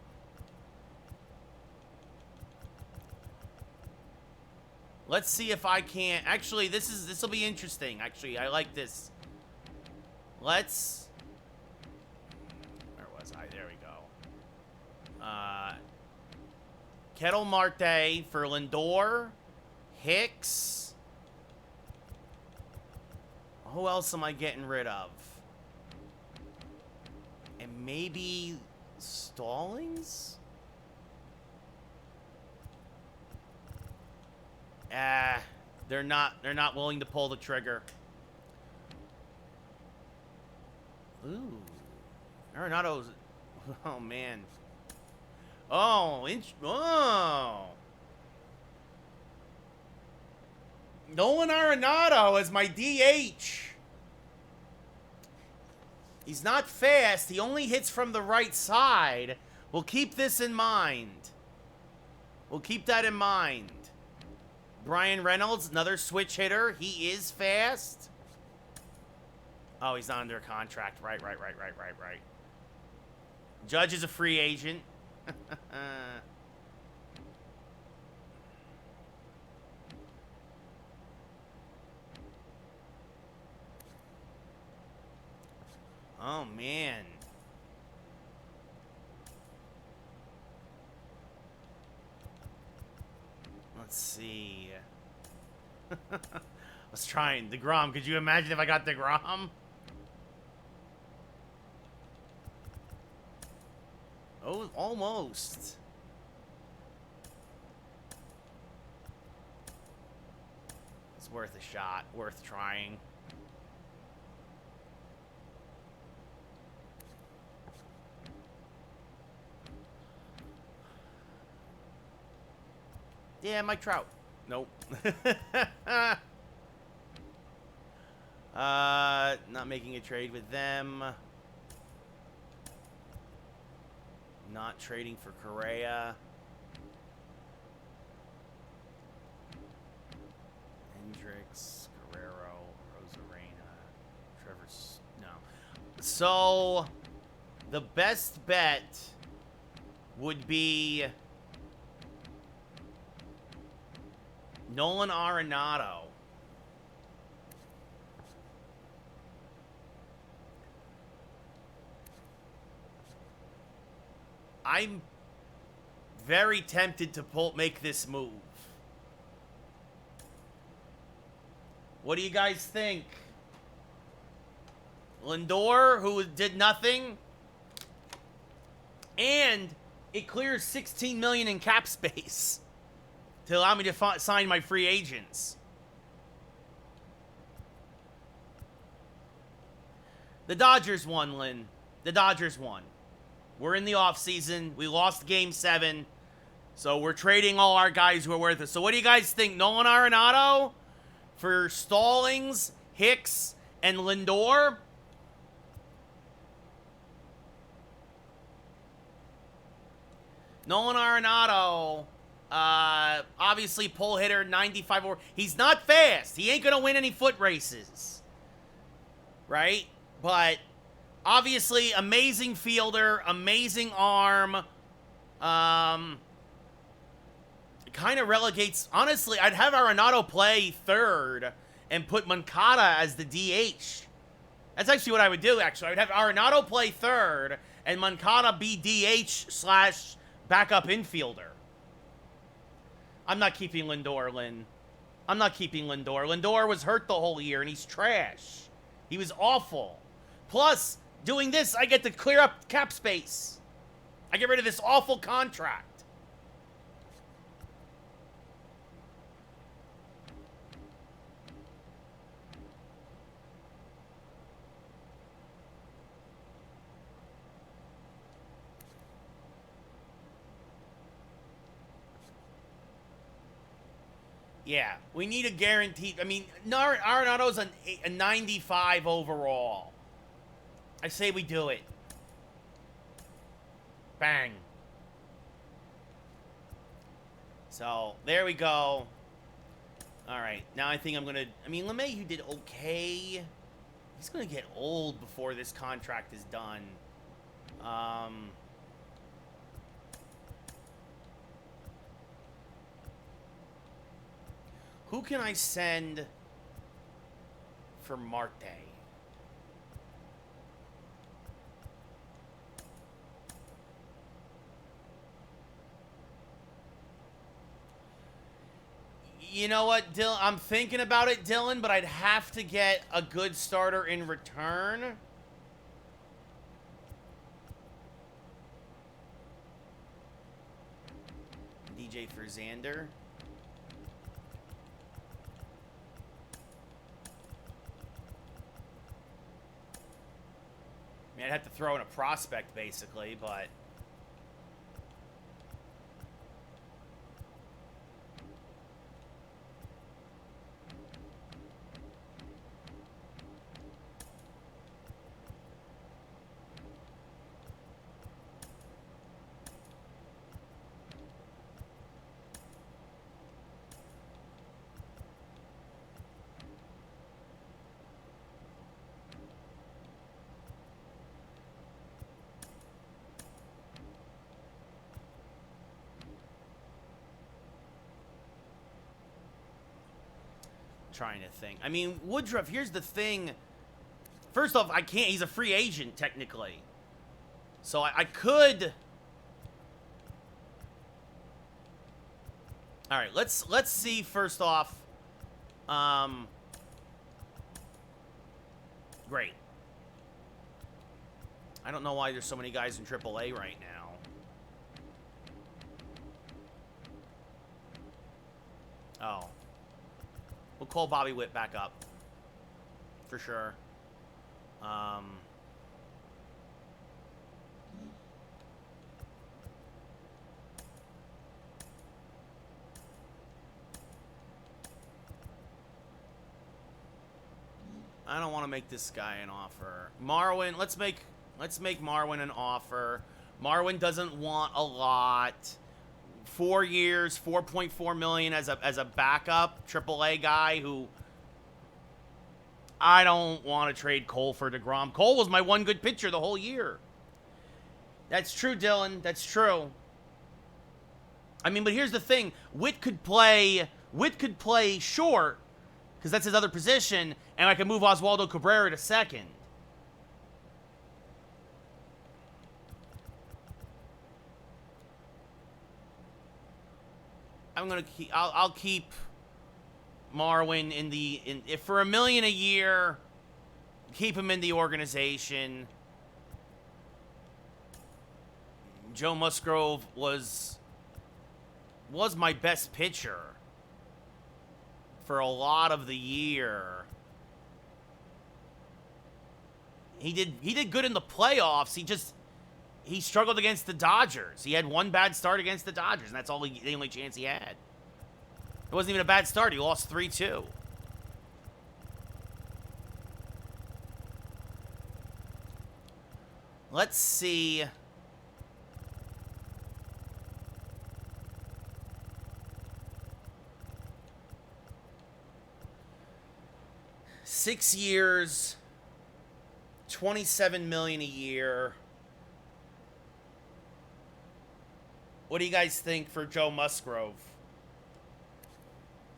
Let's see if I can't. Actually, this will be interesting. Actually, I like this. Let's. Where was I? There we go. Ketel Marte for Lindor, Hicks. Who else am I getting rid of? And maybe Stallings? They're not willing to pull the trigger. Ooh. Arenado's. Oh man. Oh, Nolan Arenado as my DH. He's not fast. He only hits from the right side. We'll keep this in mind. We'll keep that in mind. Brian Reynolds, another switch hitter. He is fast. Oh, he's not under contract. Right. Judge is a free agent. Oh, man. Let's see. I was trying. DeGrom. Could you imagine if I got DeGrom? Oh, almost. It's worth a shot. Worth trying. Yeah, Mike Trout. Nope. Not making a trade with them. Not trading for Correa. Hendricks, Guerrero, Rosarena, Trevor. No. So, the best bet would be Nolan Arenado. I'm very tempted to make this move. What do you guys think? Lindor, who did nothing, and it clears $16 million in cap space to allow me to sign my free agents. The Dodgers won, Lynn. The Dodgers won. We're in the offseason. We lost Game 7. So we're trading all our guys who are worth it. So what do you guys think? Nolan Arenado for Stallings, Hicks, and Lindor? Nolan Arenado, obviously pull hitter, 95 over. He's not fast. He ain't going to win any foot races. Right? But obviously, amazing fielder, amazing arm. Kind of relegates. Honestly, I'd have Arenado play third and put Moncada as the DH. That's actually what I would do, actually. I would have Arenado play third and Moncada be DH / backup infielder. I'm not keeping Lindor, Lynn. I'm not keeping Lindor. Lindor was hurt the whole year, and he's trash. He was awful. Plus, doing this, I get to clear up cap space. I get rid of this awful contract. Yeah, we need a guaranteed. I mean, Arenado's a 95 overall. I say we do it. Bang. So, there we go. Alright, now I think I'm going to... I mean, LeMahieu did okay. He's going to get old before this contract is done. Who can I send for Marte? You know what, Dylan? I'm thinking about it, Dylan, but I'd have to get a good starter in return. DJ for Xander. I mean, I'd have to throw in a prospect, basically, but... Trying to think. I mean, Woodruff, here's the thing. First off, I can't. He's a free agent, technically. So I could... All right, let's see, first off. Great. I don't know why there's so many guys in AAA right now. Oh. We'll call Bobby Witt back up. For sure. I don't want to make this guy an offer. Marwin, let's make Marwin an offer. Marwin doesn't want a lot. 4 years, $4.4 million as a backup AAA guy who I don't want to trade Cole for DeGrom. Cole was my one good pitcher the whole year. That's true, Dylan. That's true. I mean, but here's the thing: Witt could play short because that's his other position, and I can move Oswaldo Cabrera to second. I'll keep Marwin if for $1 million a year, keep him in the organization. Joe Musgrove was my best pitcher for a lot of the year. He did good in the playoffs. He struggled against the Dodgers. He had one bad start against the Dodgers, and that's the only chance he had. It wasn't even a bad start. He lost 3-2. Let's see. Six years, $27 million a year. What do you guys think for Joe Musgrove?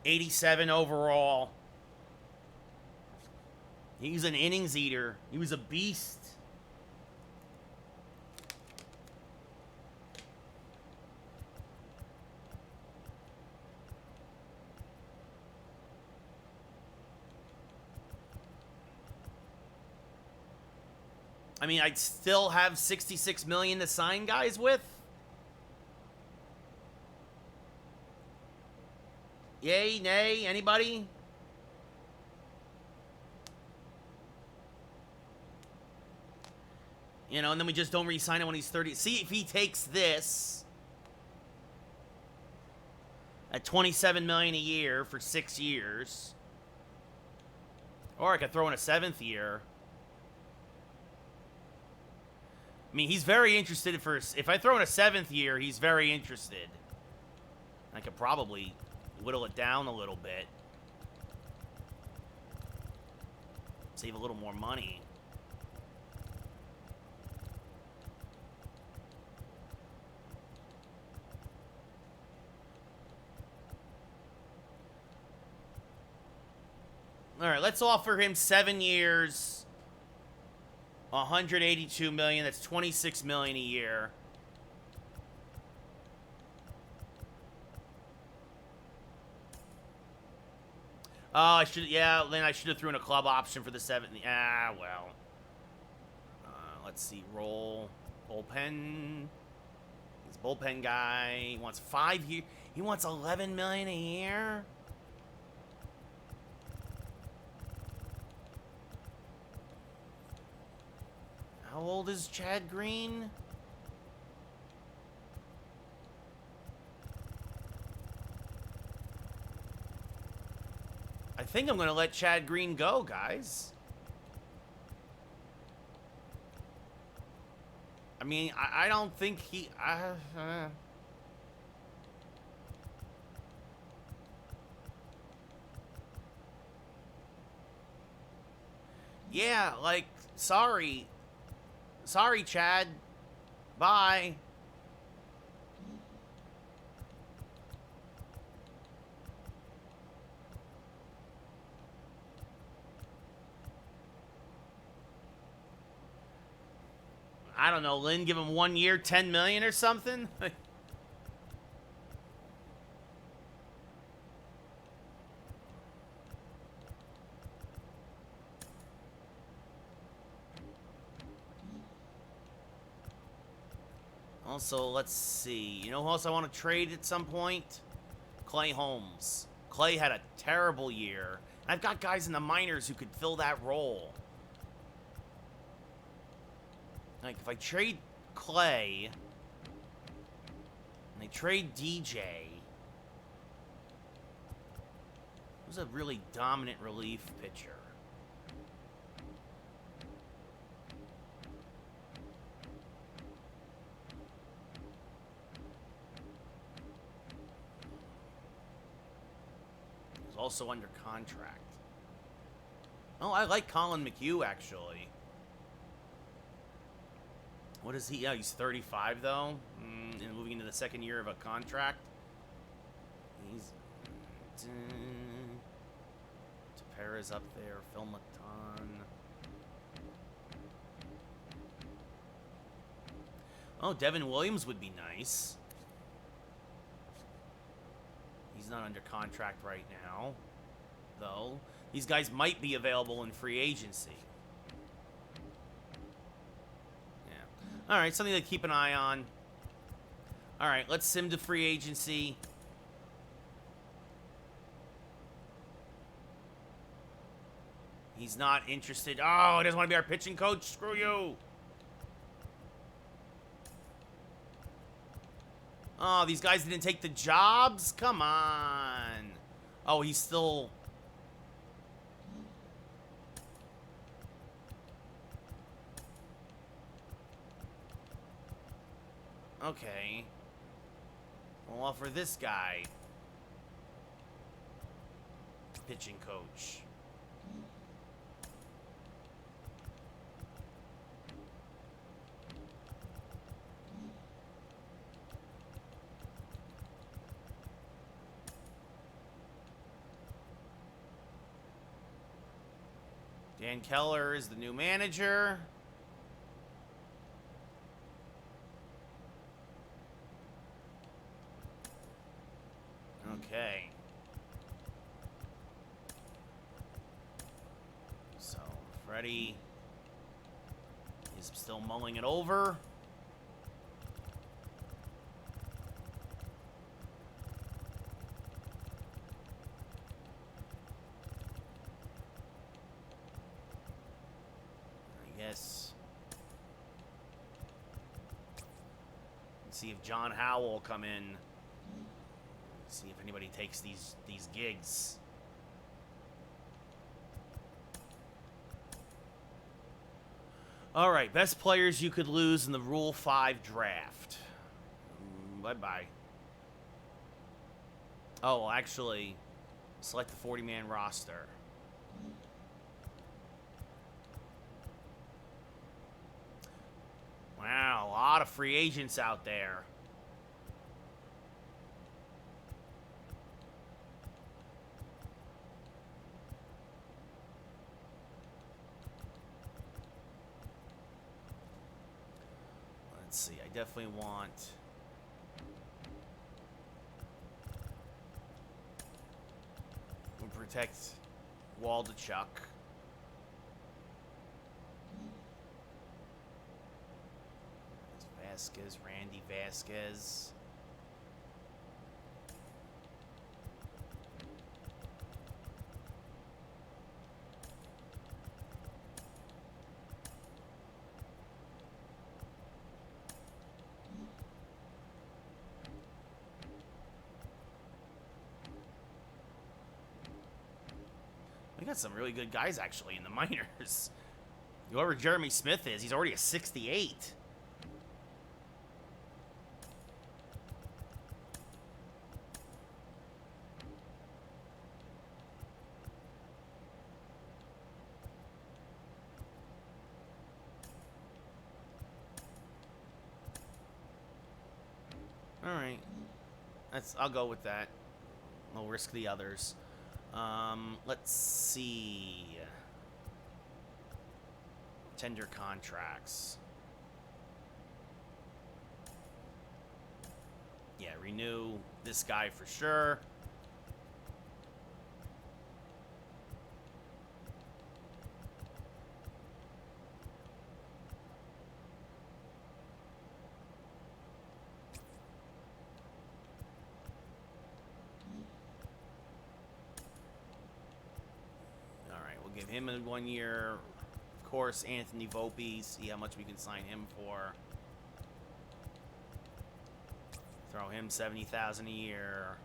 87 overall. He's an innings eater. He was a beast. I mean, I'd still have $66 million to sign guys with. Yay, nay, anybody? You know, and then we just don't re-sign him when he's 30. See if he takes this. at $27 million a year for 6 years. Or I could throw in a 7th year. I mean, he's very interested if I throw in a 7th year, he's very interested. I could probably whittle it down a little bit. Save a little more money. All right, let's offer him 7 years, $182 million. That's $26 million a year. Oh, I should. Yeah, then I should have thrown a club option for the 7th. Ah, well. Let's see. Roll bullpen. He's a bullpen guy. He wants 5 years. He wants $11 million a year. How old is Chad Green? I think I'm going to let Chad Green go, guys. I mean, I don't think he... Yeah, like, sorry. Sorry, Chad. Bye. I don't know, Lynn, give him 1 year, 10 million or something? Also, let's see. You know who else I want to trade at some point? Clay Holmes. Clay had a terrible year. I've got guys in the minors who could fill that role. Like, if I trade Clay, and I trade DJ, who's a really dominant relief pitcher? He's also under contract. Oh, I like Colin McHugh, actually. What is he? Yeah, he's 35, though. And moving into the 2nd year of a contract. He's... Tepera's up there. Phil Maton. Oh, Devin Williams would be nice. He's not under contract right now, though. These guys might be available in free agency. All right, something to keep an eye on. All right, let's sim to free agency. He's not interested. Oh, he doesn't want to be our pitching coach? Screw you. Oh, these guys didn't take the jobs? Come on. Oh, he's still... Okay. We'll offer this guy pitching coach. Dan Keller is the new manager. Okay. So, Freddie is still mulling it over. I guess. Let's see if John Howell will come in. See if anybody takes these gigs. All right, best players you could lose in the Rule 5 draft. Bye-bye. Oh, well, actually, select the 40-man roster. Wow, a lot of free agents out there. Let's see, I definitely want... We'll protect Waldachuk. Vasquez, Randy Vasquez. We got some really good guys actually in the minors. Whoever Jeremy Smith is, he's already a 68. All right, I'll go with that. I'll risk the others. Let's see. Tender contracts. Yeah, renew this guy for sure. Give him a 1 year. Of course, Anthony Volpe. See how much we can sign him for. Throw him $70,000 a year.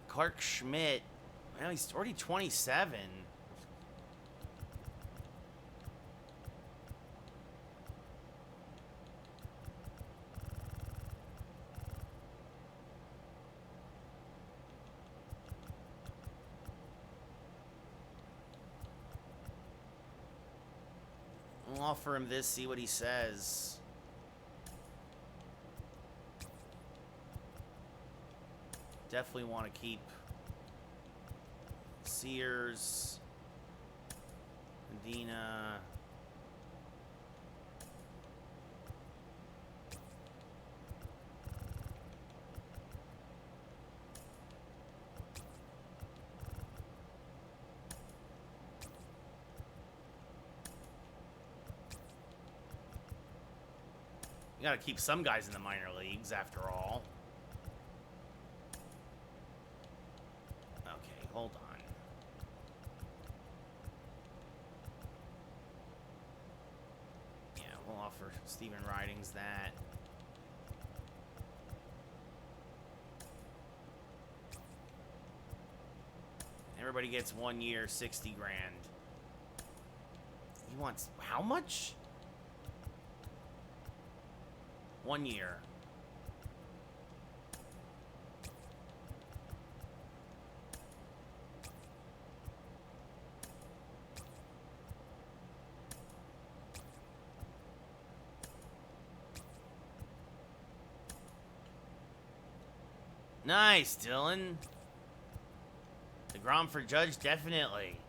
Clark Schmidt. Well, he's already 27. We'll offer him this, see what he says. Definitely want to keep Sears, Medina. You gotta keep some guys in the minor leagues, after all. Okay, hold on. Yeah, we'll offer Steven Ridings that. Everybody gets 1 year, 60 grand. He wants how much? 1 year. Nice, Dylan. DeGrom for Judge, definitely.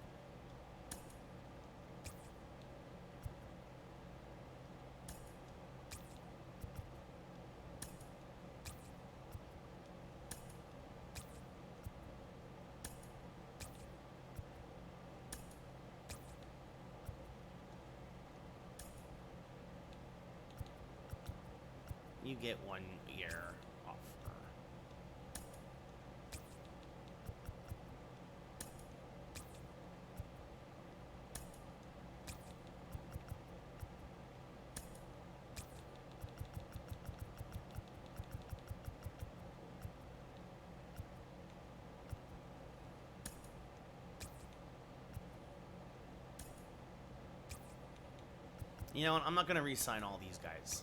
You get 1 year offer. You know what? I'm not going to re-sign all these guys.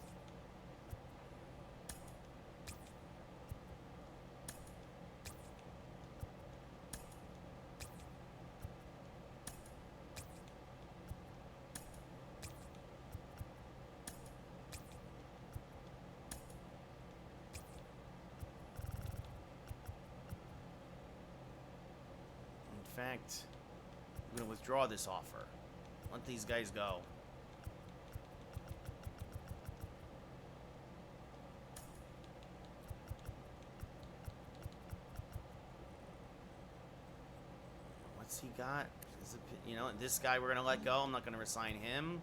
In fact, I'm going to withdraw this offer. Let these guys go. What's he got? You know, this guy we're going to let go. I'm not going to resign him.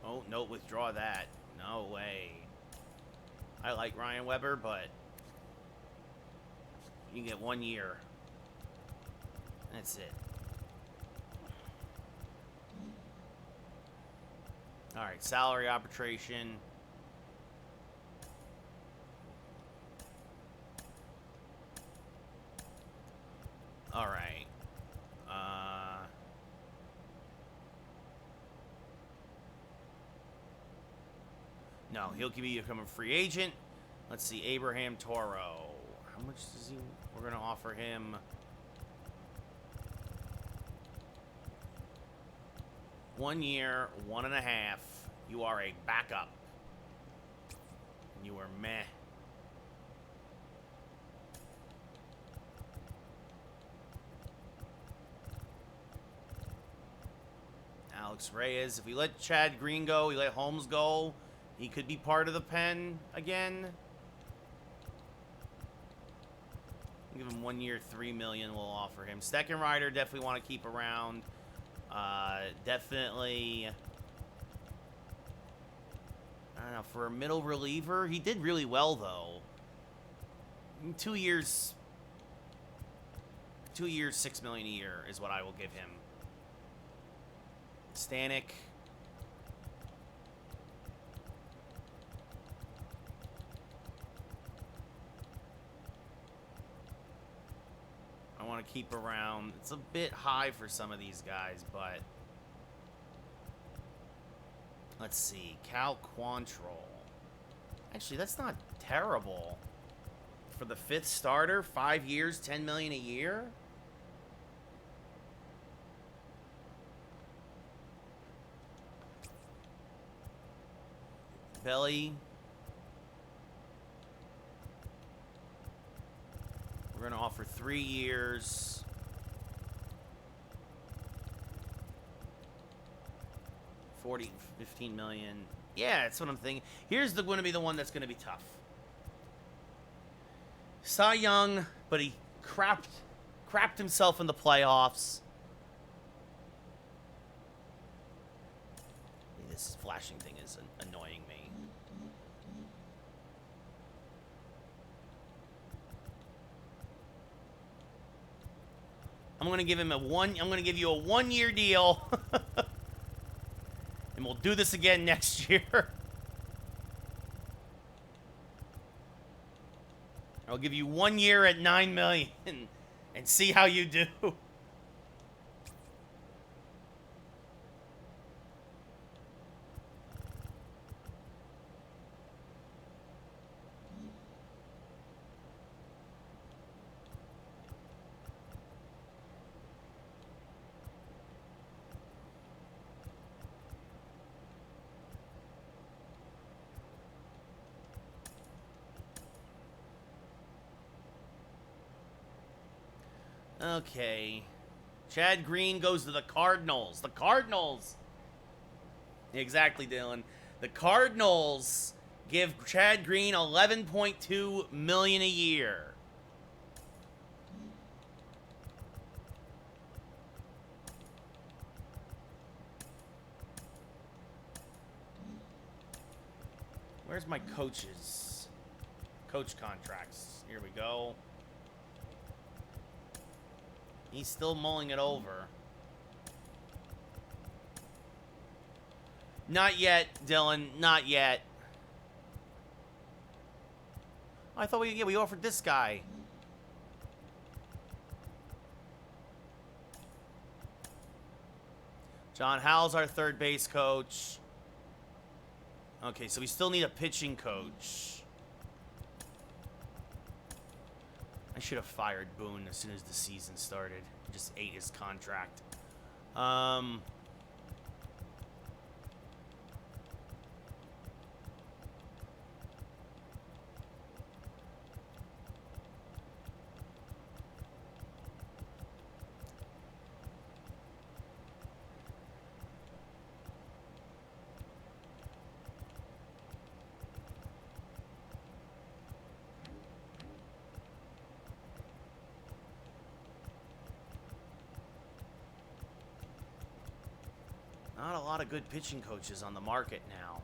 Oh, no, withdraw that. No way. I like Ryan Weber, but you can get 1 year. That's it. All right, salary arbitration. All right. No, he'll become a free agent. Let's see, Abraham Toro. How much does he? We're gonna offer him 1 year, 1.5. You are a backup. You are meh. Alex Reyes. If we let Chad Green go, we let Holmes go, he could be part of the pen again. Give him 1 year, $3 million. We'll offer him. Steckenrider, definitely want to keep around. Definitely. I don't know, for a middle reliever, he did really well though. 2 years. 2 years, $6 million a year is what I will give him. Stanek. I want to keep around. It's a bit high for some of these guys, but let's see. Cal Quantrill. Actually, that's not terrible for the 5th starter. 5 years, $10 million a year. Belly. We're going to offer 3 years. $15 million. Yeah, that's what I'm thinking. Here's going to be the one that's going to be tough. Cy Young, but he crapped himself in the playoffs. This flashing thing is annoying me. I'm going to give him I'm going to give you a 1 year deal. And we'll do this again next year. I'll give you 1 year at $9 million and see how you do. Okay. Chad Green goes to the Cardinals. The Cardinals. Exactly, Dylan. The Cardinals give Chad Green $11.2 million a year. Where's my coaches? Coach contracts. Here we go. He's still mulling it over. Not yet, Dylan. Not yet. I thought we offered this guy. John Howell's our third base coach. Okay, so we still need a pitching coach. I should have fired Boone as soon as the season started. Just ate his contract. Not a lot of good pitching coaches on the market now.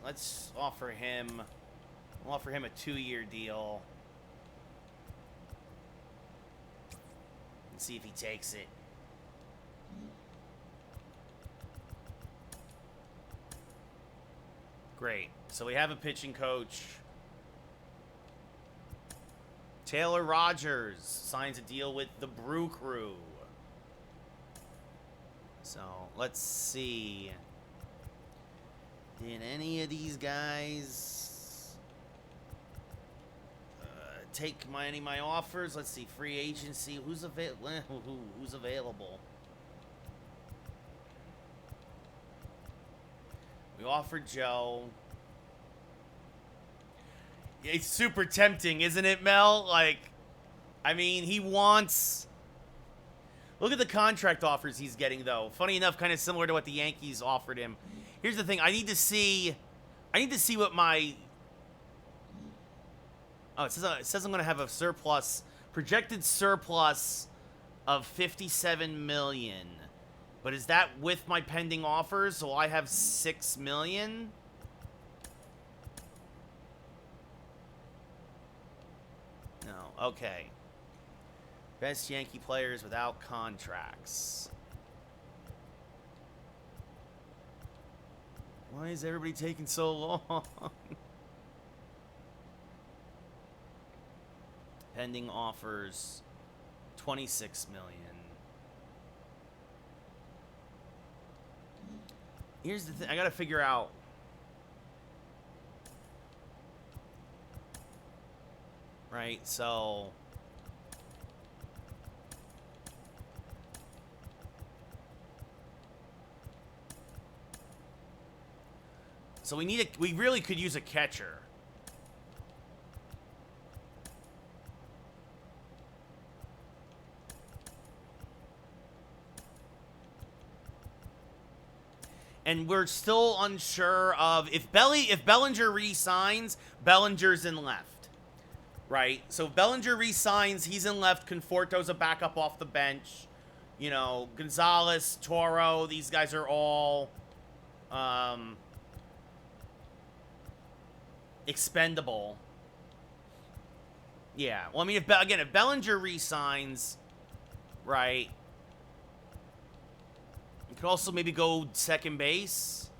Let's offer him. We'll offer him a 2-year deal. And see if he takes it. Great. So we have a pitching coach. Taylor Rogers signs a deal with the Brew Crew. So let's see. Did any of these guys take any of my offers? Let's see, free agency. Who's available? We offered Joe. It's super tempting, isn't it, Mel? Like, I mean, he wants. Look at the contract offers he's getting, though. Funny enough, kind of similar to what the Yankees offered him. Here's the thing. I need to see what my... Oh, it says I'm going to have a surplus, projected surplus of $57 million. But is that with my pending offers? So I have $6 million? No, okay. Best Yankee players without contracts. Why is everybody taking so long? Pending offers, $26 million. Here's the thing. I gotta figure out. Right, so. So we really could use a catcher. And we're still unsure of if Bellinger re-signs, Bellinger's in left. Right? So if Bellinger re-signs, he's in left. Conforto's a backup off the bench. You know, Gonzalez, Toro, these guys are all expendable. Yeah. Well, I mean, if Bellinger re-signs, right, you could also maybe go second base.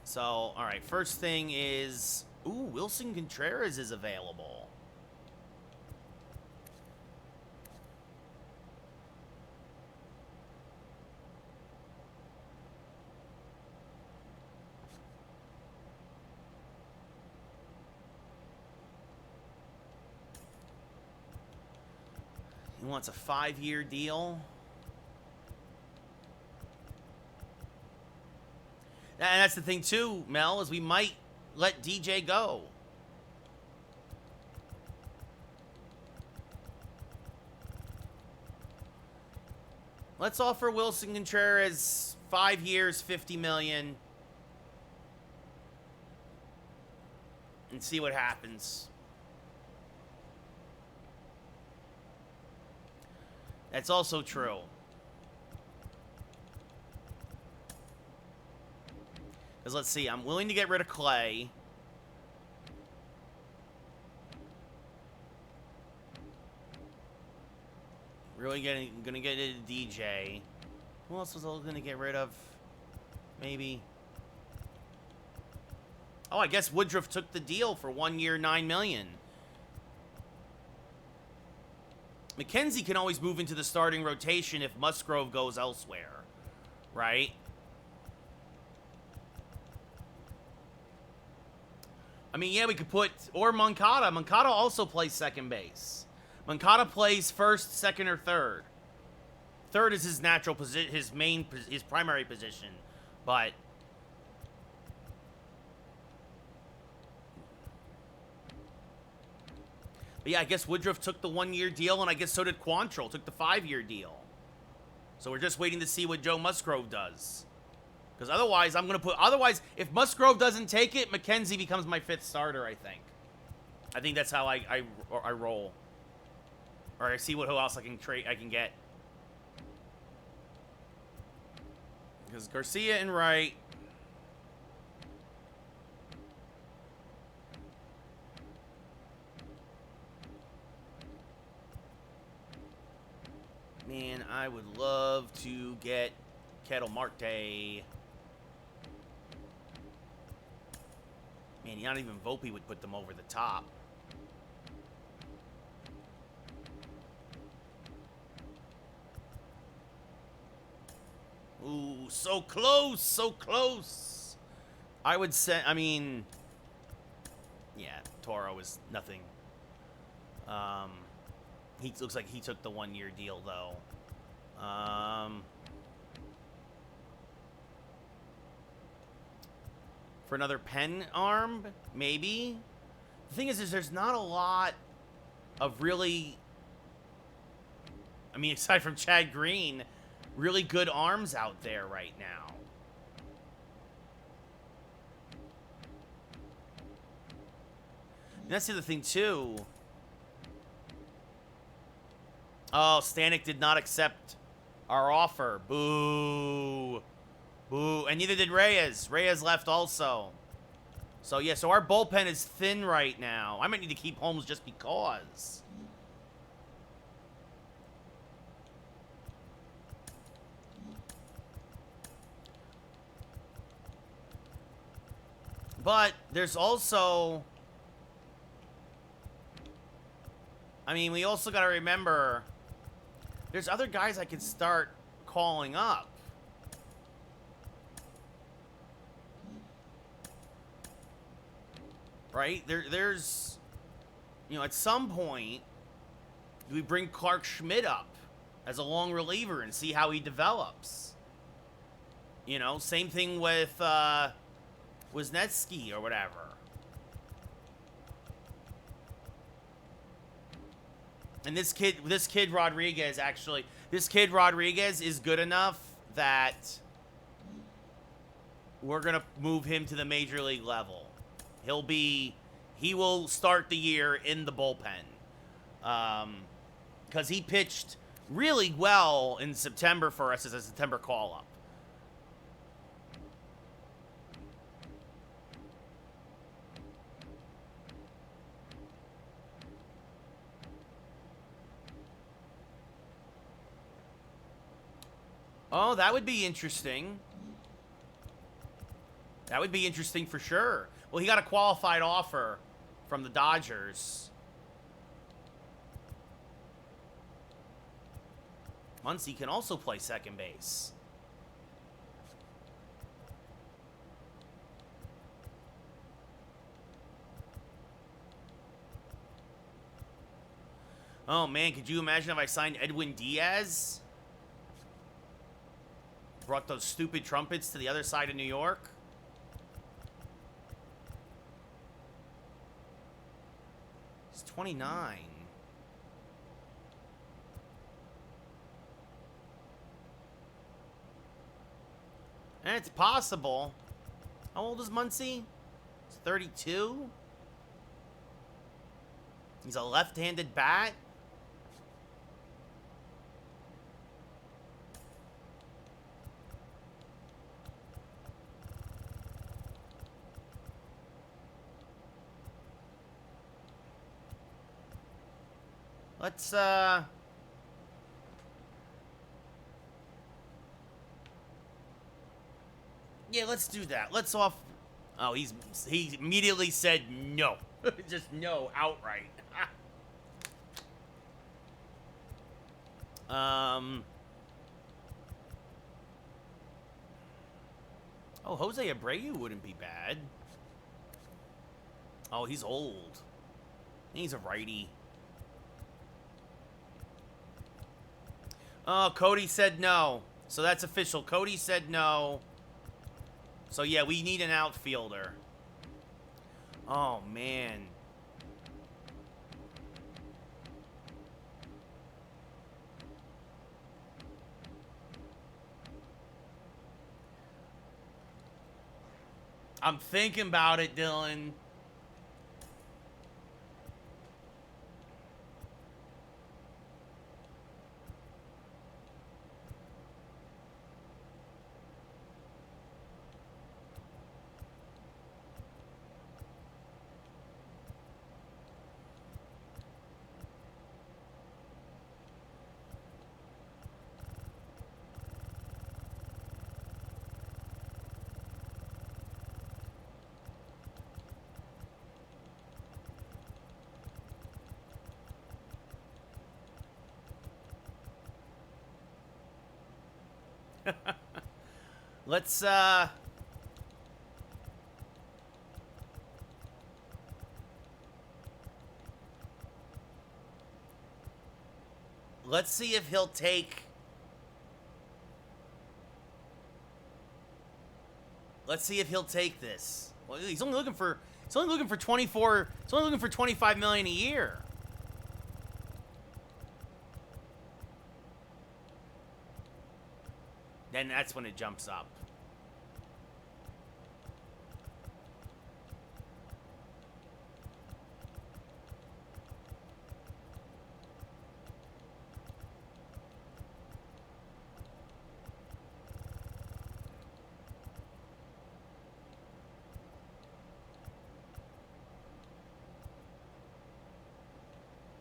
So, all right. First thing is, ooh, Wilson Contreras is available. He wants a 5-year deal. And that's the thing, too, Mel, is we might let DJ go. Let's offer Wilson Contreras 5 years, $50 million. And see what happens. That's also true. Because let's see, I'm willing to get rid of Clay. Really gonna get a DJ. Who else was I gonna get rid of? Maybe. Oh, I guess Woodruff took the deal for 1 year, $9 million. McKenzie can always move into the starting rotation if Musgrove goes elsewhere, right? I mean, yeah, we could put, or Moncada. Moncada also plays second base. Moncada plays first, second, or third. Third is his natural position, his primary position, but yeah, I guess Woodruff took the 1 year deal, and I guess so did Quantrill, took the 5-year deal. So we're just waiting to see what Joe Musgrove does. Because otherwise, otherwise, if Musgrove doesn't take it, McKenzie becomes my 5th starter, I think. I think that's how I roll. Or I see who else I can get. Because Garcia and Wright. Man, I would love to get Ketel Marte. Man, not even Volpe would put them over the top. Ooh, so close, so close. I would say, I mean, yeah, Toro is nothing. He looks like he took the 1 year deal, though. For another pen arm, maybe. The thing is there's not a lot of really, I mean, aside from Chad Green, really good arms out there right now. And that's the other thing, too. Oh, Stanek did not accept our offer. Boo. Boo. And neither did Reyes. Reyes left also. So, yeah, so our bullpen is thin right now. I might need to keep Holmes just because. But there's also, I mean, we also got to remember there's other guys I can start calling up. Right? There's, you know, at some point, we bring Clark Schmidt up as a long reliever and see how he develops. You know, same thing with Wisniewski or whatever. And this kid Rodriguez is good enough that we're gonna move him to the major league level. He will start the year in the bullpen, because he pitched really well in September for us as a September call-up. Oh, that would be interesting. That would be interesting for sure. Well, he got a qualified offer from the Dodgers. Muncy can also play second base. Oh, man, could you imagine if I signed Edwin Diaz? Brought those stupid trumpets to the other side of New York? He's 29. And it's possible. How old is Muncy? He's 32. He's a left-handed bat. Let's yeah, let's do that. Let's off. Oh, he immediately said no. Just no outright. Oh, Jose Abreu wouldn't be bad. Oh, he's old. He's a righty. Oh, Cody said no. So that's official. Cody said no. So yeah, we need an outfielder. Oh, man. I'm thinking about it, Dylan. Let's see if he'll take. Let's see if he'll take this. Well, he's only looking for 24. He's only looking for 25 million a year. Then that's when it jumps up.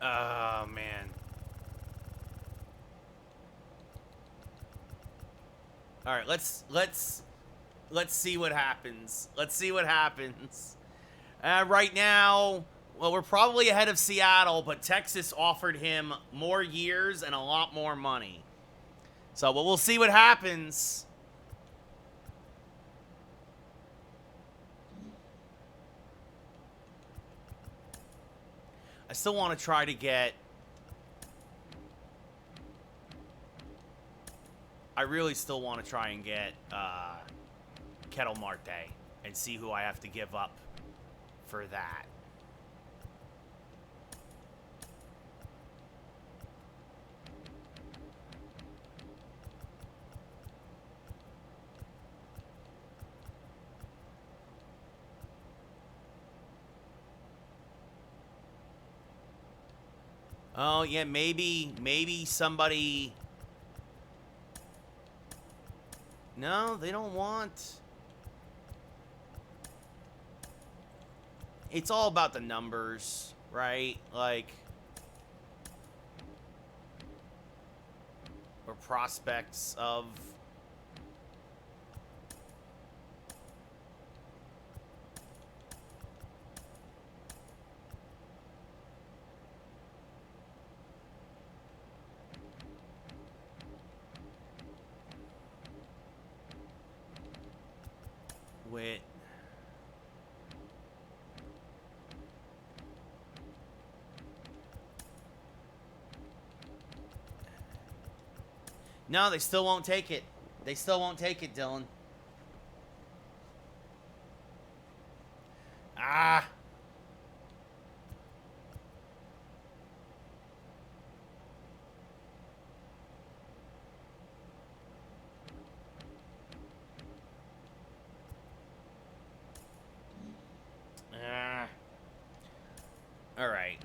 Oh, man. All right, let's see what happens. Let's see what happens. Right now, well, we're probably ahead of Seattle, but Texas offered him more years and a lot more money. So, but we'll see what happens. I still want to try to get. I really still want to try and get Kettle Marte and see who I have to give up for that. Oh, yeah, maybe somebody. No, they don't want. It's all about the numbers, right? Like, or prospects of. With. No, they still won't take it. They still won't take it, Dylan. Ah. All right.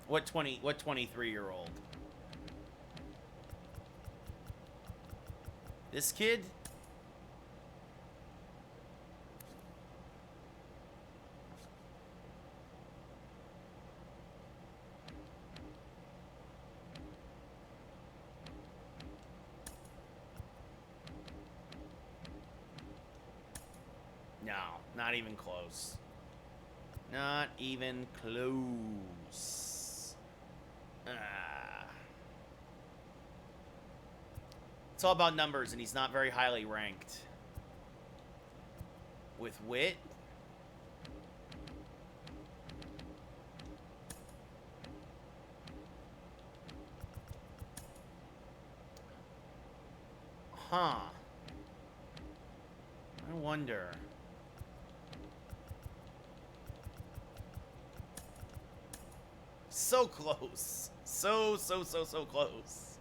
What 23-year-old? This kid? Not even close. Not even close. It's all about numbers, and he's not very highly ranked. With Witt. Huh. I wonder. So close. So close.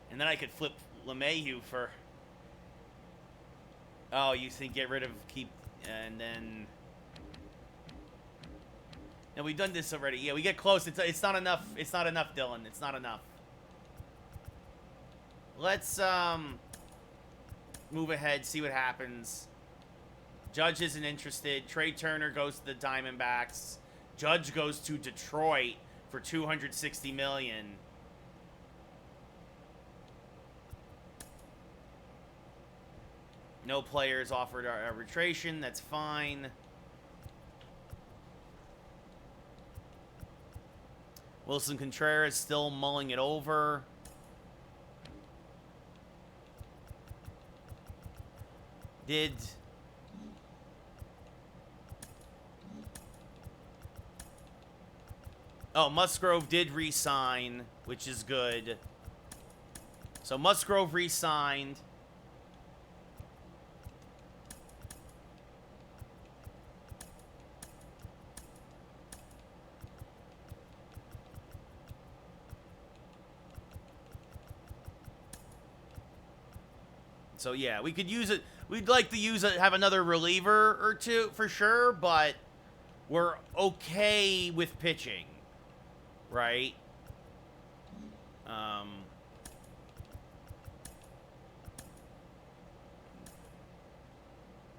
And then I could flip LeMahieu for... Oh, you think get rid of... Keep... And then... No, we've done this already. Yeah, we get close. It's not enough. It's not enough, Dylan. It's not enough. Let's, move ahead, see what happens. Judge isn't interested. Trey Turner goes to the Diamondbacks. Judge goes to Detroit for $260 million. No players offered arbitration. That's fine. Wilson Contreras still mulling it over. Musgrove did re-sign, which is good. So Musgrove re-signed. So yeah, we could use it. We'd like to use it, have another reliever or two for sure, but we're okay with pitching, right?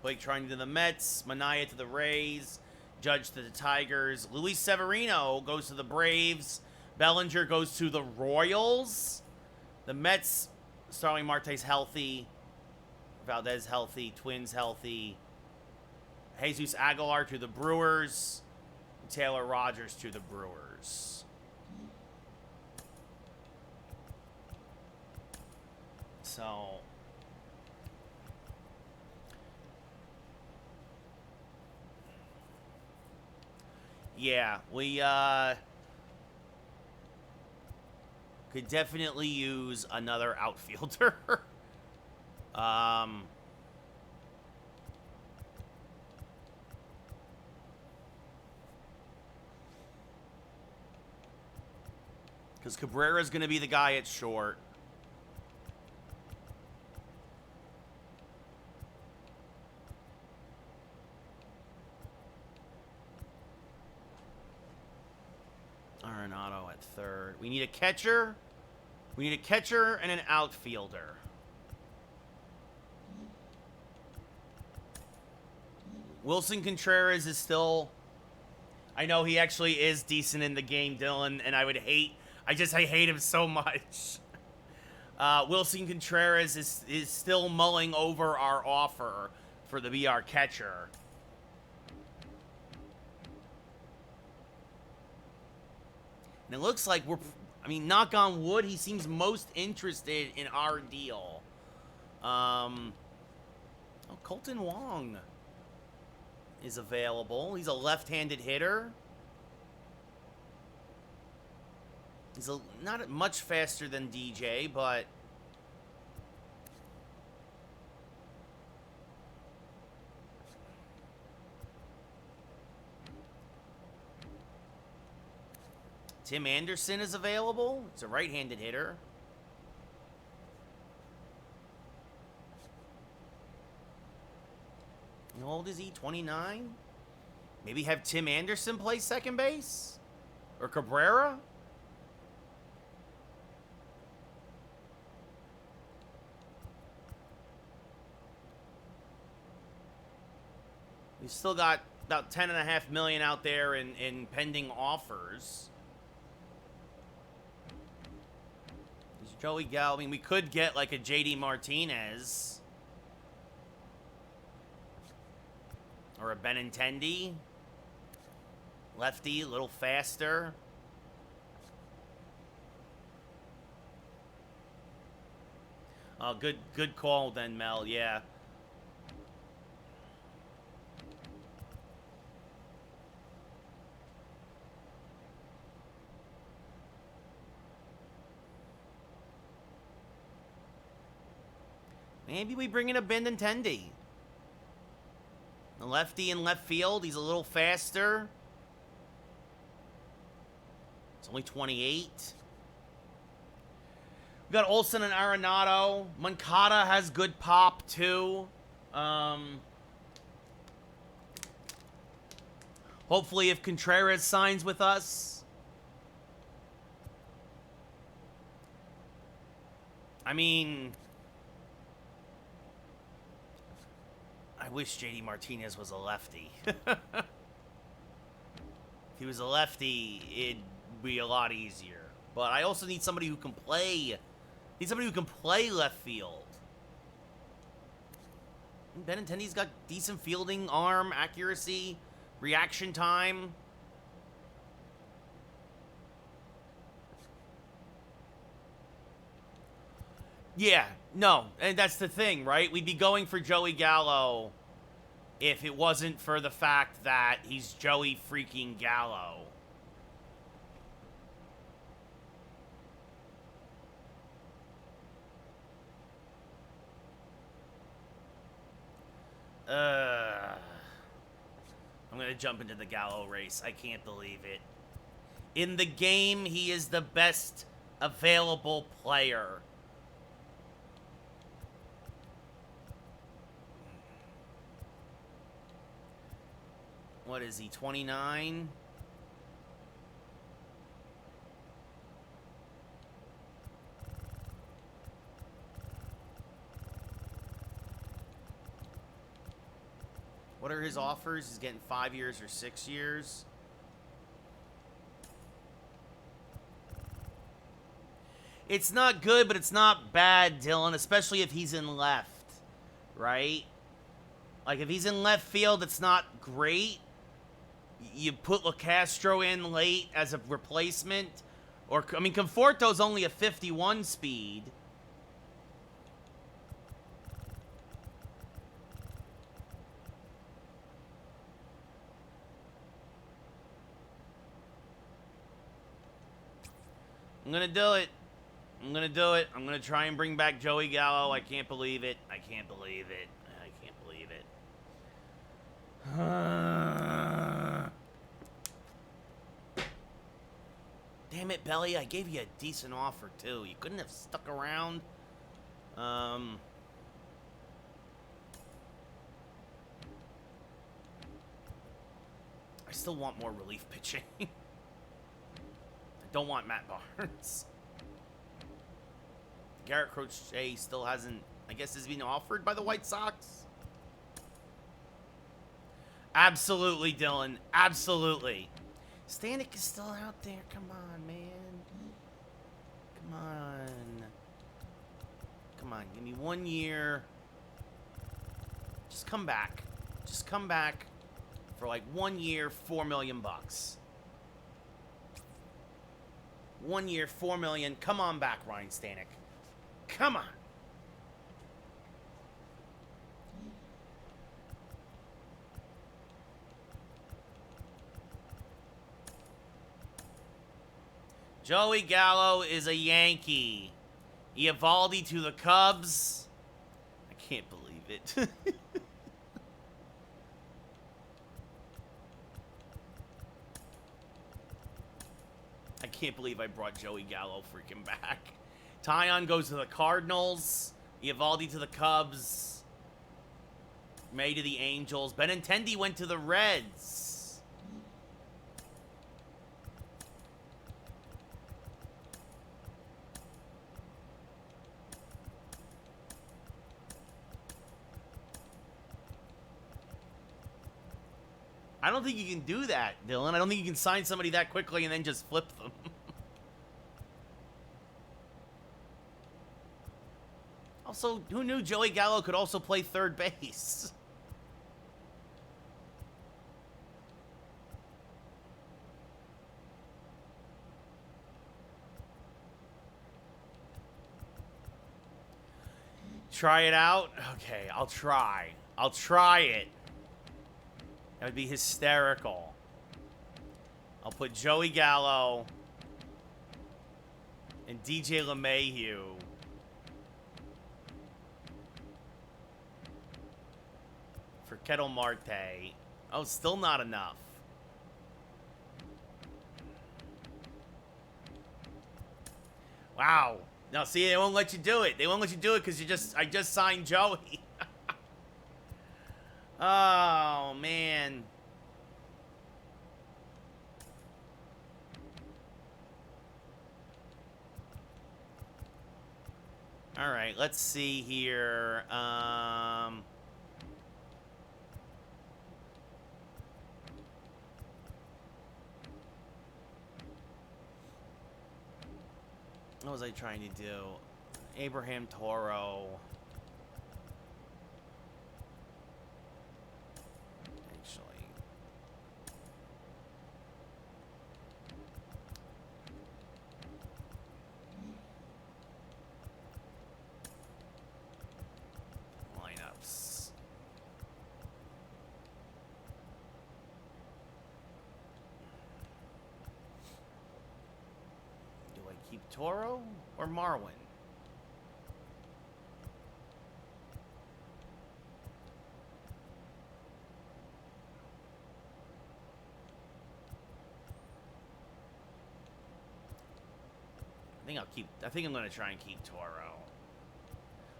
Blake trying to the Mets, Manaea to the Rays, Judge to the Tigers, Luis Severino goes to the Braves, Bellinger goes to the Royals, the Mets, Starling Marte's healthy, Valdez healthy, Twins healthy, Jesus Aguilar to the Brewers, Taylor Rogers to the Brewers. So yeah, we could definitely use another outfielder. Because Cabrera's going to be the guy at short. Arenado at third. We need a catcher. We need a catcher and an outfielder. Wilson Contreras is still... I know he actually is decent in the game, Dylan, and I hate him so much. Wilson Contreras is still mulling over our offer for to be our catcher. And it looks like knock on wood, he seems most interested in our deal. Colton Wong is available. He's a left-handed hitter. He's not much faster than DJ, but Tim Anderson is available. It's a right-handed hitter. How old is he? 29? Maybe have Tim Anderson play second base? Or Cabrera? He's still got about $10.5 million out there in pending offers. He's Joey Gallo. I mean, we could get like a JD Martinez. Or a Benintendi. Lefty, a little faster. Oh, good call then, Mel. Yeah. Maybe we bring in a Benintendi. A lefty in left field. He's a little faster. It's only 28. We got Olsen and Arenado. Moncada has good pop, too. Hopefully, if Contreras signs with us. I mean, I wish JD Martinez was a lefty. If he was a lefty, it'd be a lot easier. But I also need somebody who can play. Need somebody who can play left field. Benintendi's got decent fielding, arm, accuracy, reaction time. Yeah, no, and that's the thing, right? We'd be going for Joey Gallo if it wasn't for the fact that he's Joey freaking Gallo. I'm gonna jump into the Gallo race. I can't believe it. In the game, he is the best available player. What is he, 29? What are his offers? He's getting 5 years or 6 years. It's not good, but it's not bad, Dylan, especially if he's in left, right? Like, if he's in left field, it's not great. You put LeCastro in late as a replacement. Or, I mean, Conforto's only a 51 speed. I'm gonna do it. I'm gonna do it. I'm gonna try and bring back Joey Gallo. I can't believe it. I can't believe it. I can't believe it. Damn it, Belly. I gave you a decent offer, too. You couldn't have stuck around. I still want more relief pitching. I don't want Matt Barnes. Garrett Crochet still hasn't, I guess, is being offered by the White Sox. Absolutely, Dylan. Absolutely. Stanek is still out there. Come on, man. Come on. Come on. Give me 1 year. Just come back. Just come back for like 1 year, $4 million. 1 year, $4 million. Come on back, Ryan Stanek. Come on. Joey Gallo is a Yankee. Eovaldi to the Cubs. I can't believe it. I can't believe I brought Joey Gallo freaking back. Tyon goes to the Cardinals. Eovaldi to the Cubs. May to the Angels. Benintendi went to the Reds. I don't think you can do that, Dylan. I don't think you can sign somebody that quickly and then just flip them. Also, who knew Joey Gallo could also play third base? Try it out? Okay, I'll try. I'll try it. That would be hysterical. I'll put Joey Gallo and DJ LeMahieu. For Ketel Marte. Oh, still not enough. Wow. Now, see, they won't let you do it. They won't let you do it because I just signed Joey. Oh, man. All right, let's see here. What was I trying to do? Abraham Toro. Actually. Lineups. Do I keep Toro or Marwin? I think I'm gonna try and keep Toro.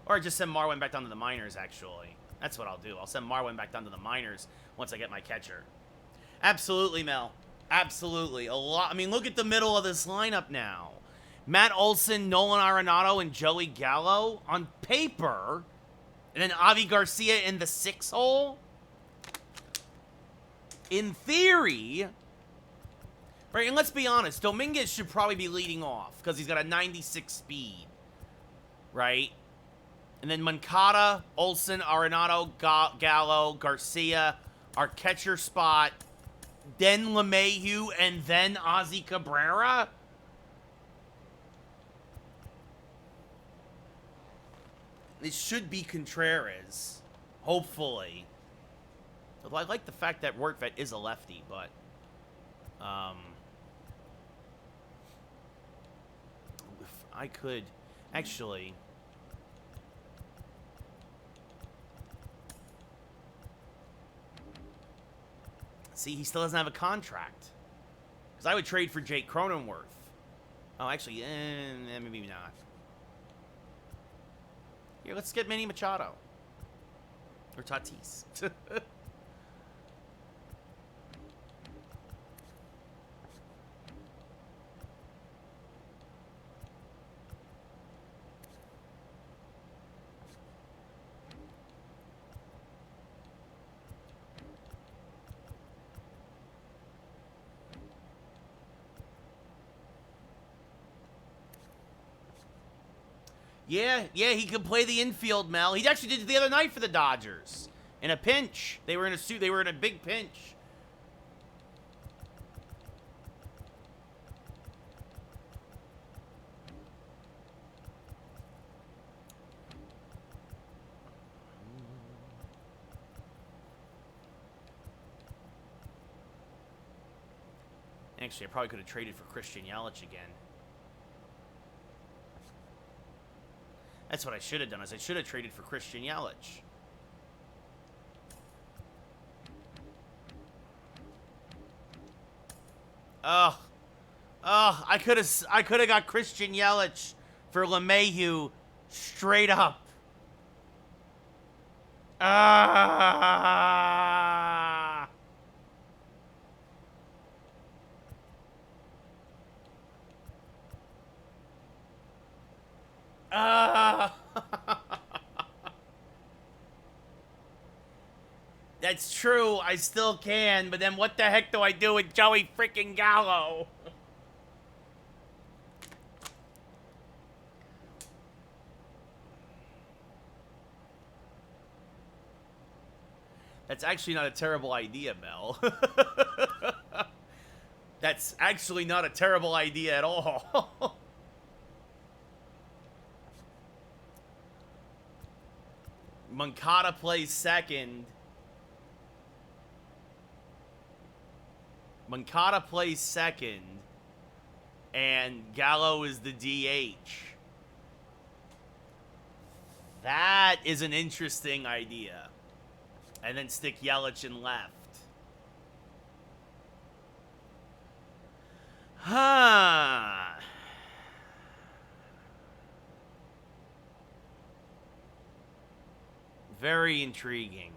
Or just send Marwin back down to the minors, actually. That's what I'll do. I'll send Marwin back down to the minors once I get my catcher. Absolutely, Mel. Absolutely. A lot. I mean, look at the middle of this lineup now. Matt Olson, Nolan Arenado, and Joey Gallo on paper. And then Avi Garcia in the 6 hole. In theory. Right, and let's be honest. Dominguez should probably be leading off because he's got a 96 speed. Right? And then Moncada, Olson, Arenado, Gallo, Garcia, our catcher spot. Then LeMahieu, and then Ozzy Cabrera. It should be Contreras, hopefully. Although I like the fact that Workvet is a lefty, but if I could actually. See, he still doesn't have a contract. Because I would trade for Jake Cronenworth. Oh, actually, maybe not. Here, let's get Manny Machado. Or Tatis. Yeah, he could play the infield, Mel. He actually did it the other night for the Dodgers. In a pinch. They were in a big pinch. Actually, I probably could have traded for Christian Yelich again. That's what I should have done, is I should have traded for Christian Yelich. I could have got Christian Yelich for LeMahieu straight up. Ah. That's true. I still can, but then what the heck do I do with Joey freaking Gallo? That's actually not a terrible idea, Mel. That's actually not a terrible idea at all. Moncada plays second. Moncada plays second. And Gallo is the DH. That is an interesting idea. And then stick Yelich in left. Huh. Very intriguing.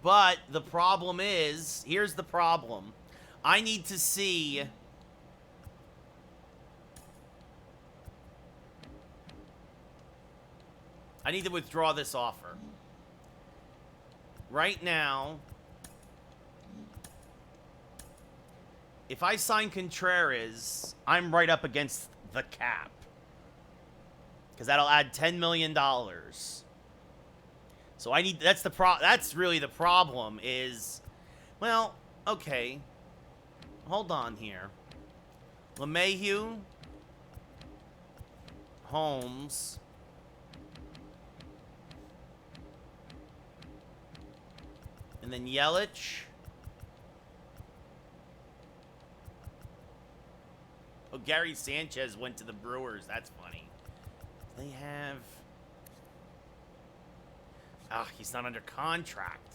But the problem is, here's the problem. I need to see... I need to withdraw this offer. Right now, if I sign Contreras, I'm right up against the cap. Because that'll add $10 million. So I need, that's really the problem is, well, okay. Hold on here. LeMahieu, Holmes, and then Yelich. Oh, Gary Sanchez went to the Brewers. That's funny. They have... Ah, he's not under contract.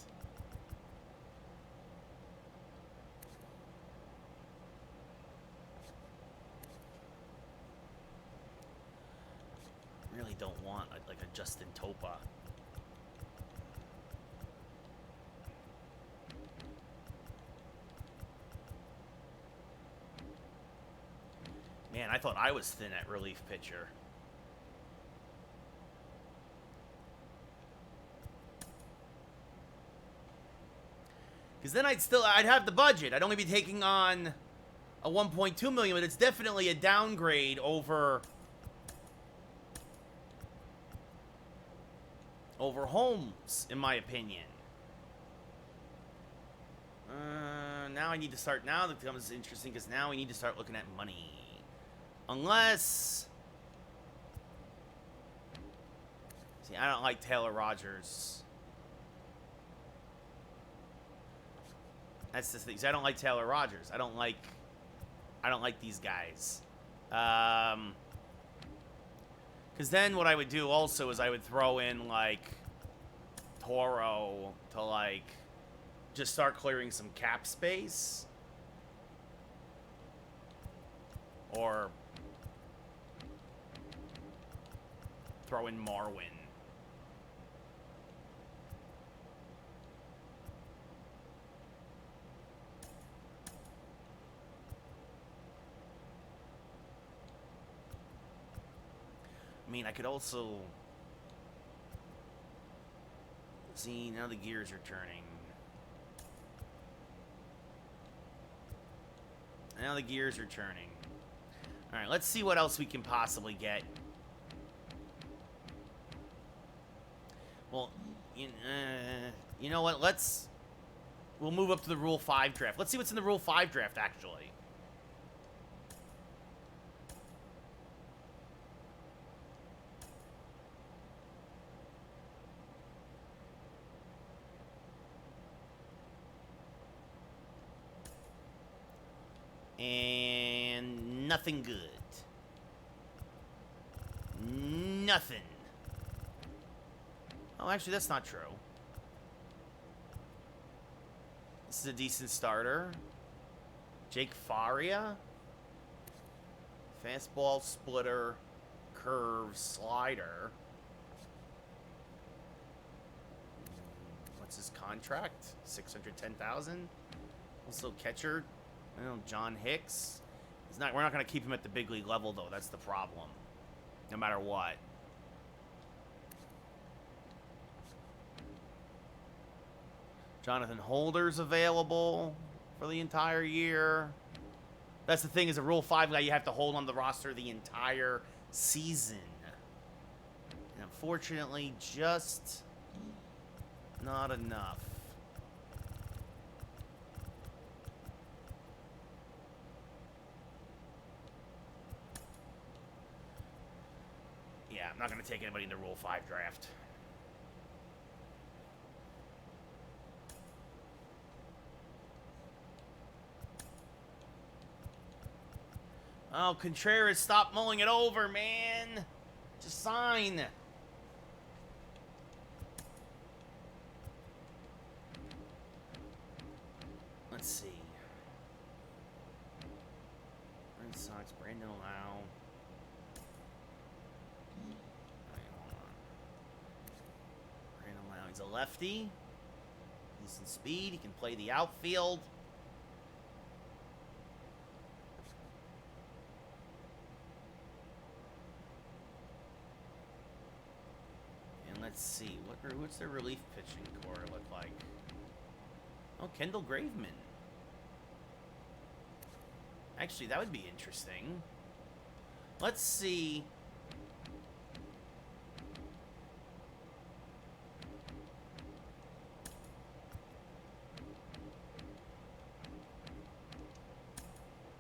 Really don't want like a Justin Topa. Man, I thought I was thin at relief pitcher. Because then I'd have the budget. I'd only be taking on a 1.2 million, but it's definitely a downgrade over Holmes, in my opinion. Now I need to start. Now that becomes interesting because now we need to start looking at money. Unless, see, I don't like Taylor Rogers. That's the thing. I don't like Taylor Rogers. I don't like these guys. Because then what I would do also is I would throw in like Toro to like just start clearing some cap space, or throw in Marwin. I mean, I could also... See, now the gears are turning. Now the gears are turning. Alright, let's see what else we can possibly get. Well, you know what? We'll move up to the Rule 5 draft. Let's see what's in the Rule 5 draft, actually. And nothing good. Nothing. Oh, actually, that's not true. This is a decent starter. Jake Faria. Fastball, splitter, curve, slider. What's his contract? $610,000. Also catcher. I don't know, John Hicks. We're not going to keep him at the big league level, though. That's the problem. No matter what. Jonathan Holder's available for the entire year. That's the thing, is a Rule 5 guy you have to hold on the roster the entire season. unfortunately just not enough. Yeah, I'm not going to take anybody in the Rule 5 draft. Oh, Contreras, stop mulling it over, man. Just sign. Let's see. Red Sox, Brandon Lau. Hold on. Brandon Lau, he's a lefty. Decent speed. He can play the outfield. Let's see, what's their relief pitching core look like? Oh, Kendall Graveman. Actually, that would be interesting. Let's see.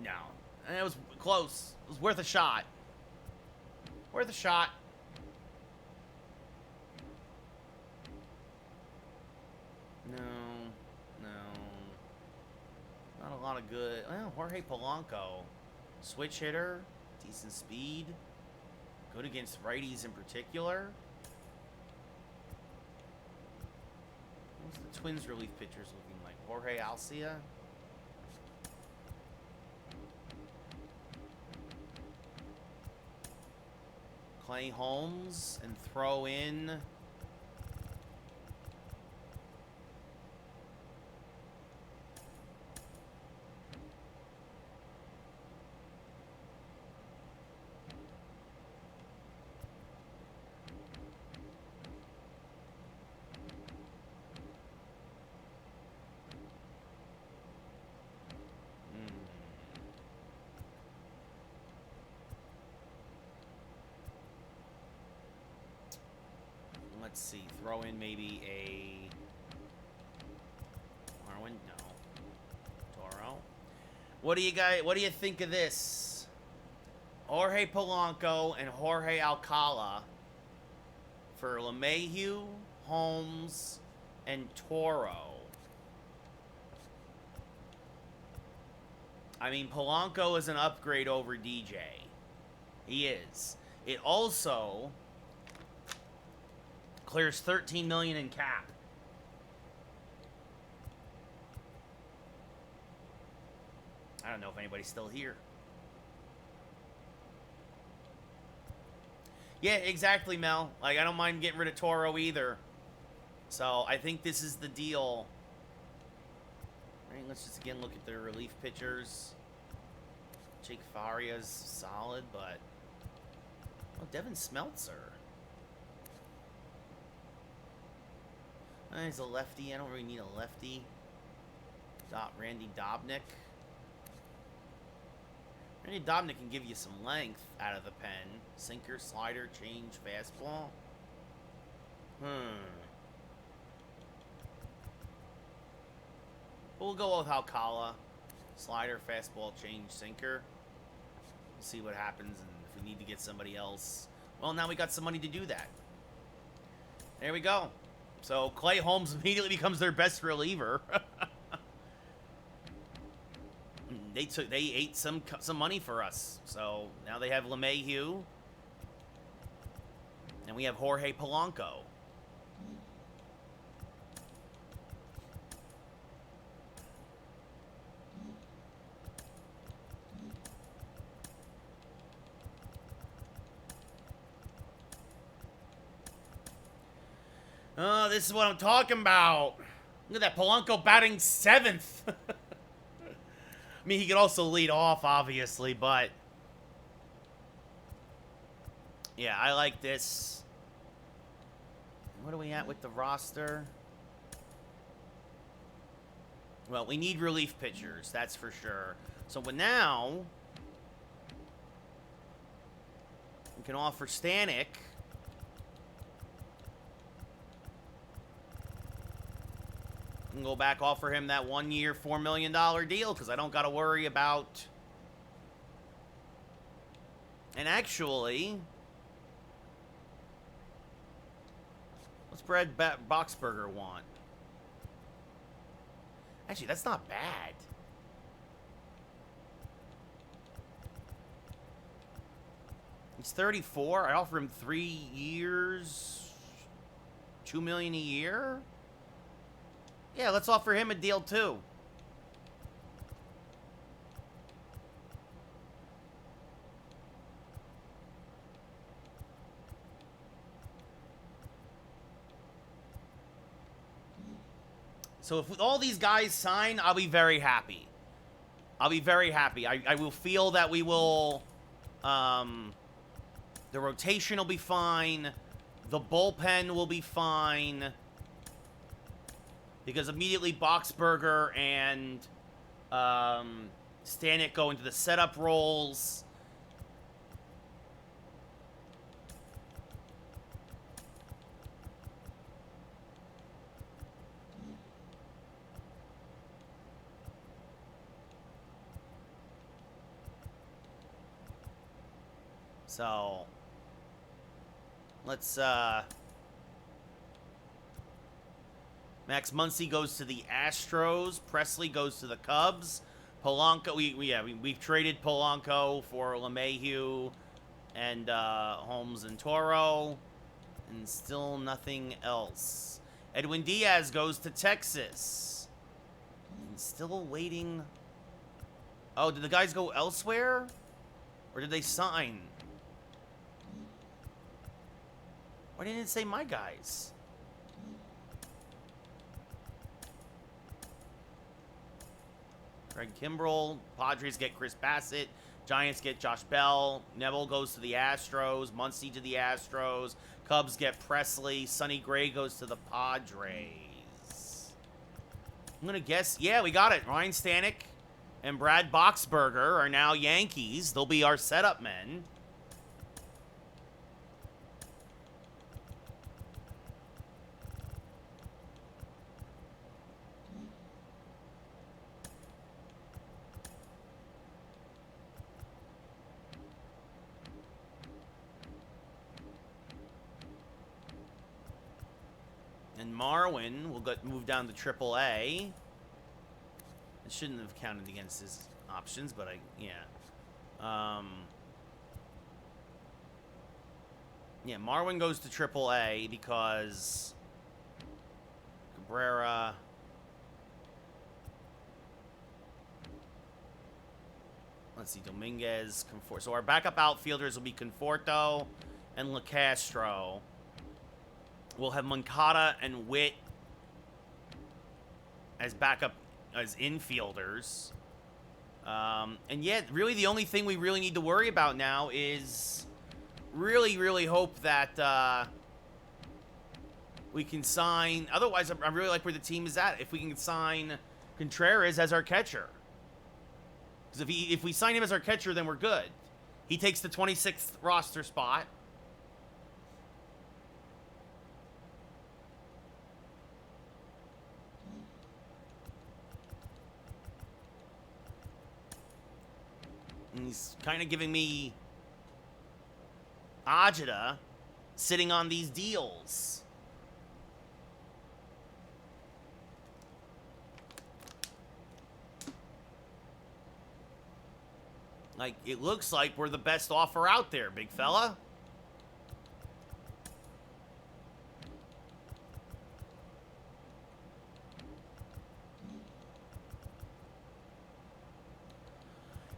No, it was close. It was worth a shot. Worth a shot. No. Not a lot of good. Well, Jorge Polanco. Switch hitter. Decent speed. Good against righties in particular. What's the Twins relief pitchers looking like? Jorge Alcia? Clay Holmes. And throw in... Let's see. Throw in maybe a Marwin? No. Toro. What do you think of this? Jorge Polanco and Jorge Alcala for LeMahieu, Holmes, and Toro. I mean, Polanco is an upgrade over DJ. He is. It also clears $13 million in cap. I don't know if anybody's still here. Yeah, exactly, Mel. Like, I don't mind getting rid of Toro either. So, I think this is the deal. All right, let's just again look at their relief pitchers. Jake Faria's solid, but... Oh, Devin Smeltzer. He's a lefty. I don't really need a lefty. Randy Dobnik. Randy Dobnik can give you some length out of the pen. Sinker, slider, change, fastball. We'll go with Alcala. Slider, fastball, change, sinker. We'll see what happens, and if we need to get somebody else. Well, now we got some money to do that. There we go. So Clay Holmes immediately becomes their best reliever. They ate some money for us. So now they have LeMahieu, and we have Jorge Polanco. Oh, this is what I'm talking about. Look at that, Polanco batting 7th. I mean, he could also lead off, obviously, but... Yeah, I like this. What are we at with the roster? Well, we need relief pitchers, that's for sure. So now... we can offer Stanek. And go back, offer him that 1 year, $4 million deal, because I don't got to worry about... And actually... What's Brad Boxberger want? Actually, that's not bad. He's 34. I offer him 3 years, $2 million a year. Yeah, let's offer him a deal too. So if all these guys sign, I'll be very happy. I'll be very happy. I will feel that we will... the rotation will be fine. The bullpen will be fine. Because immediately Boxberger and Stanek go into the setup roles. So, let's, Max Muncy goes to the Astros. Presley goes to the Cubs. Polanco, we've traded Polanco for LeMahieu and, Holmes and Toro. And still nothing else. Edwin Diaz goes to Texas. And still waiting. Oh, did the guys go elsewhere? Or did they sign? Why didn't it say my guys? Greg Kimbrell. Padres get Chris Bassett. Giants get Josh Bell. Neville goes to the Astros. Muncy to the Astros. Cubs get Presley. Sonny Gray goes to the Padres. I'm going to guess. Yeah, we got it. Ryan Stanek and Brad Boxberger are now Yankees. They'll be our setup men. And Marwin will move down to AAA. It shouldn't have counted against his options, but yeah, Marwin goes to AAA because Cabrera. Let's see, Dominguez, Conforto. So our backup outfielders will be Conforto and LeCastro. We'll have Moncada and Witt as backup, as infielders. And yet, really the only thing we really need to worry about now is really hope that we can sign... Otherwise, I really like where the team is at. If we can sign Contreras as our catcher. Because if we sign him as our catcher, then we're good. He takes the 26th roster spot. And he's kind of giving me Ajita sitting on these deals. Like, it looks like we're the best offer out there, big fella.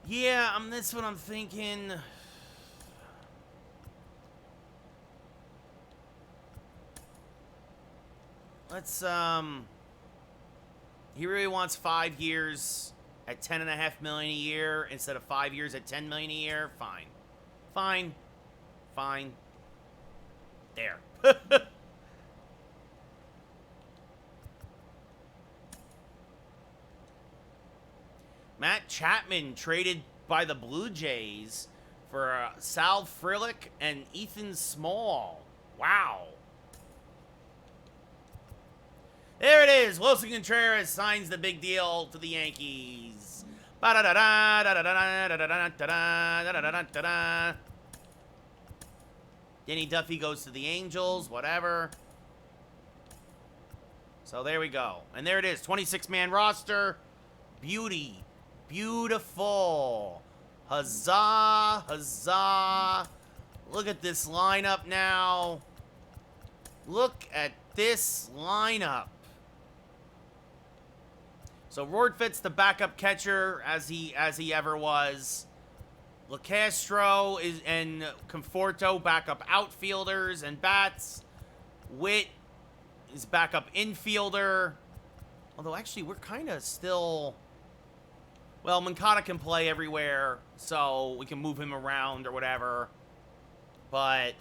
Yeah, that's what I'm thinking. Let's, he really wants 5 years at $10.5 million a year instead of 5 years at $10 million a year. Fine. Fine. Fine. There. Matt Chapman traded by the Blue Jays for Sal Frelick and Ethan Small. Wow. There it is. Wilson Contreras signs the big deal to the Yankees. Ba-da-da-da-da-da-da-da-da-da-da-da-da-da-da-da. Danny Duffy goes to the Angels, whatever. So there we go. And there it is, 26-man roster. Beauty. Beautiful. Huzzah, huzzah. Look at this lineup now. Look at this lineup. So Rortvett's the backup catcher as he ever was. LeCastro and Conforto backup outfielders and bats. Witt is backup infielder. Although actually we're kind of still... Well, Moncada can play everywhere, so we can move him around or whatever. But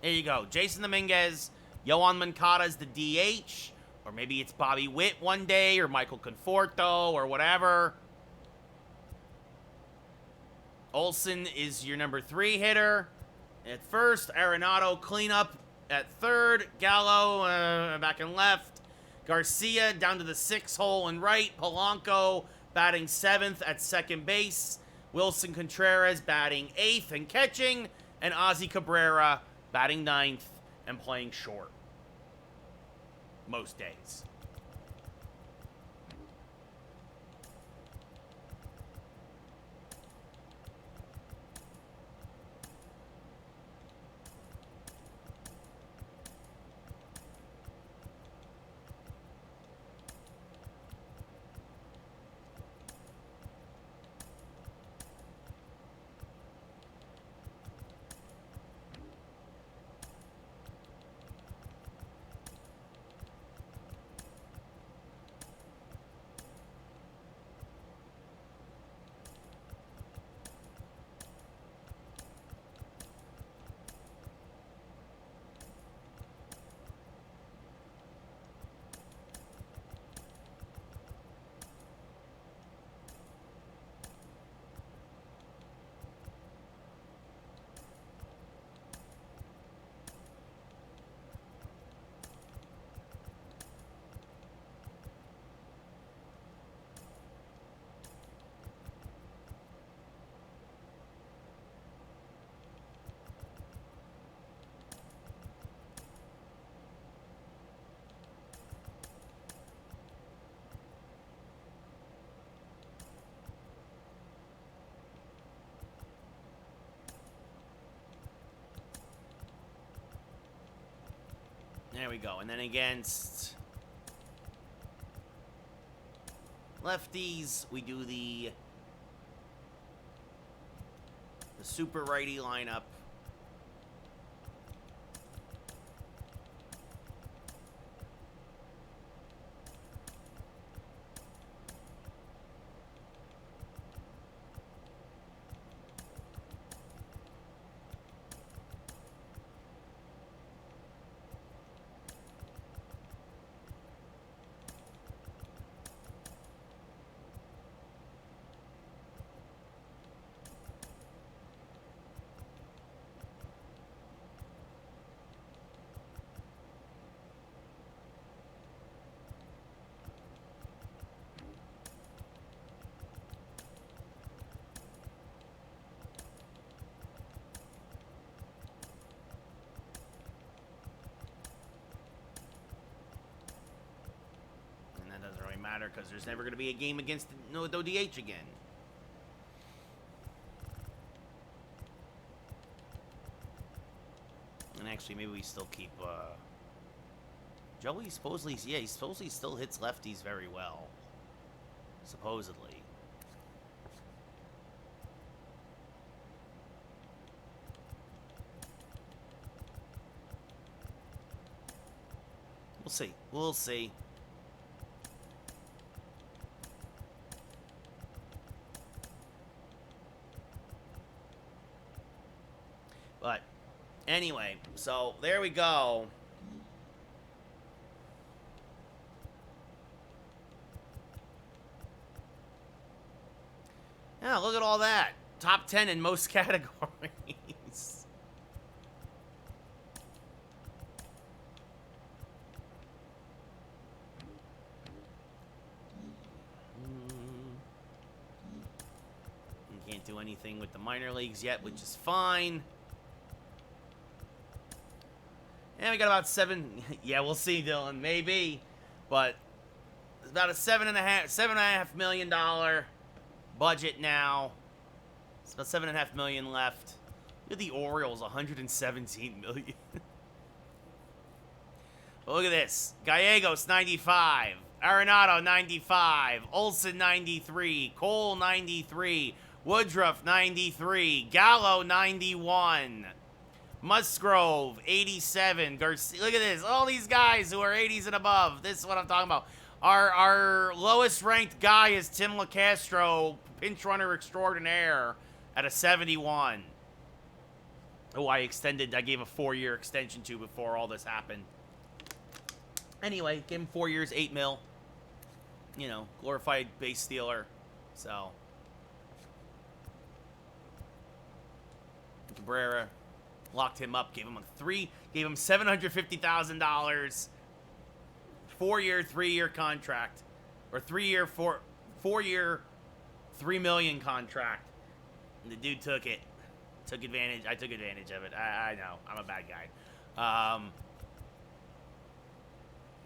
there you go. Jason Dominguez, Yohan Moncada is the DH. Or maybe it's Bobby Witt one day, or Michael Conforto, or whatever. Olsen is your number 3 hitter. At first, Arenado cleanup at third. Gallo back and left. Garcia down to the 6 hole and right. Polanco batting 7th at second base. Wilson Contreras batting 8th and catching. And Ozzy Cabrera batting 9th and playing short. Most days. There we go. And then against lefties, we do the super righty lineup. Matter because there's never going to be a game against no DH again. And actually, maybe we still keep Joey. Supposedly, yeah, he supposedly still hits lefties very well. Supposedly. We'll see. We'll see. But anyway, so there we go. Yeah, look at all that. Top 10 in most categories. do anything with the minor leagues yet, which is fine. And we got about 7. Yeah, we'll see, Dylan. Maybe. But it's about a $7.5 million budget now. It's about $7.5 million left. Look at the Orioles, $117 million. Look at this. Gallegos, 95. Arenado, 95. Olsen, 93. Cole, 93. Woodruff, 93. Gallo, 91. Musgrove, 87. Garcia, look at this. All these guys who are 80s and above. This is what I'm talking about. Our lowest ranked guy is Tim LaCastro, pinch runner extraordinaire, at a 71. Oh, I gave a 4-year extension to before all this happened. Anyway, gave him 4 years, $8 million. You know, glorified base stealer. So. Cabrera locked him up, gave him $750,000. 4-year, 3-year contract. Or 4-year, $3 million contract. And the dude took it. Took advantage. I took advantage of it. I know. I'm a bad guy.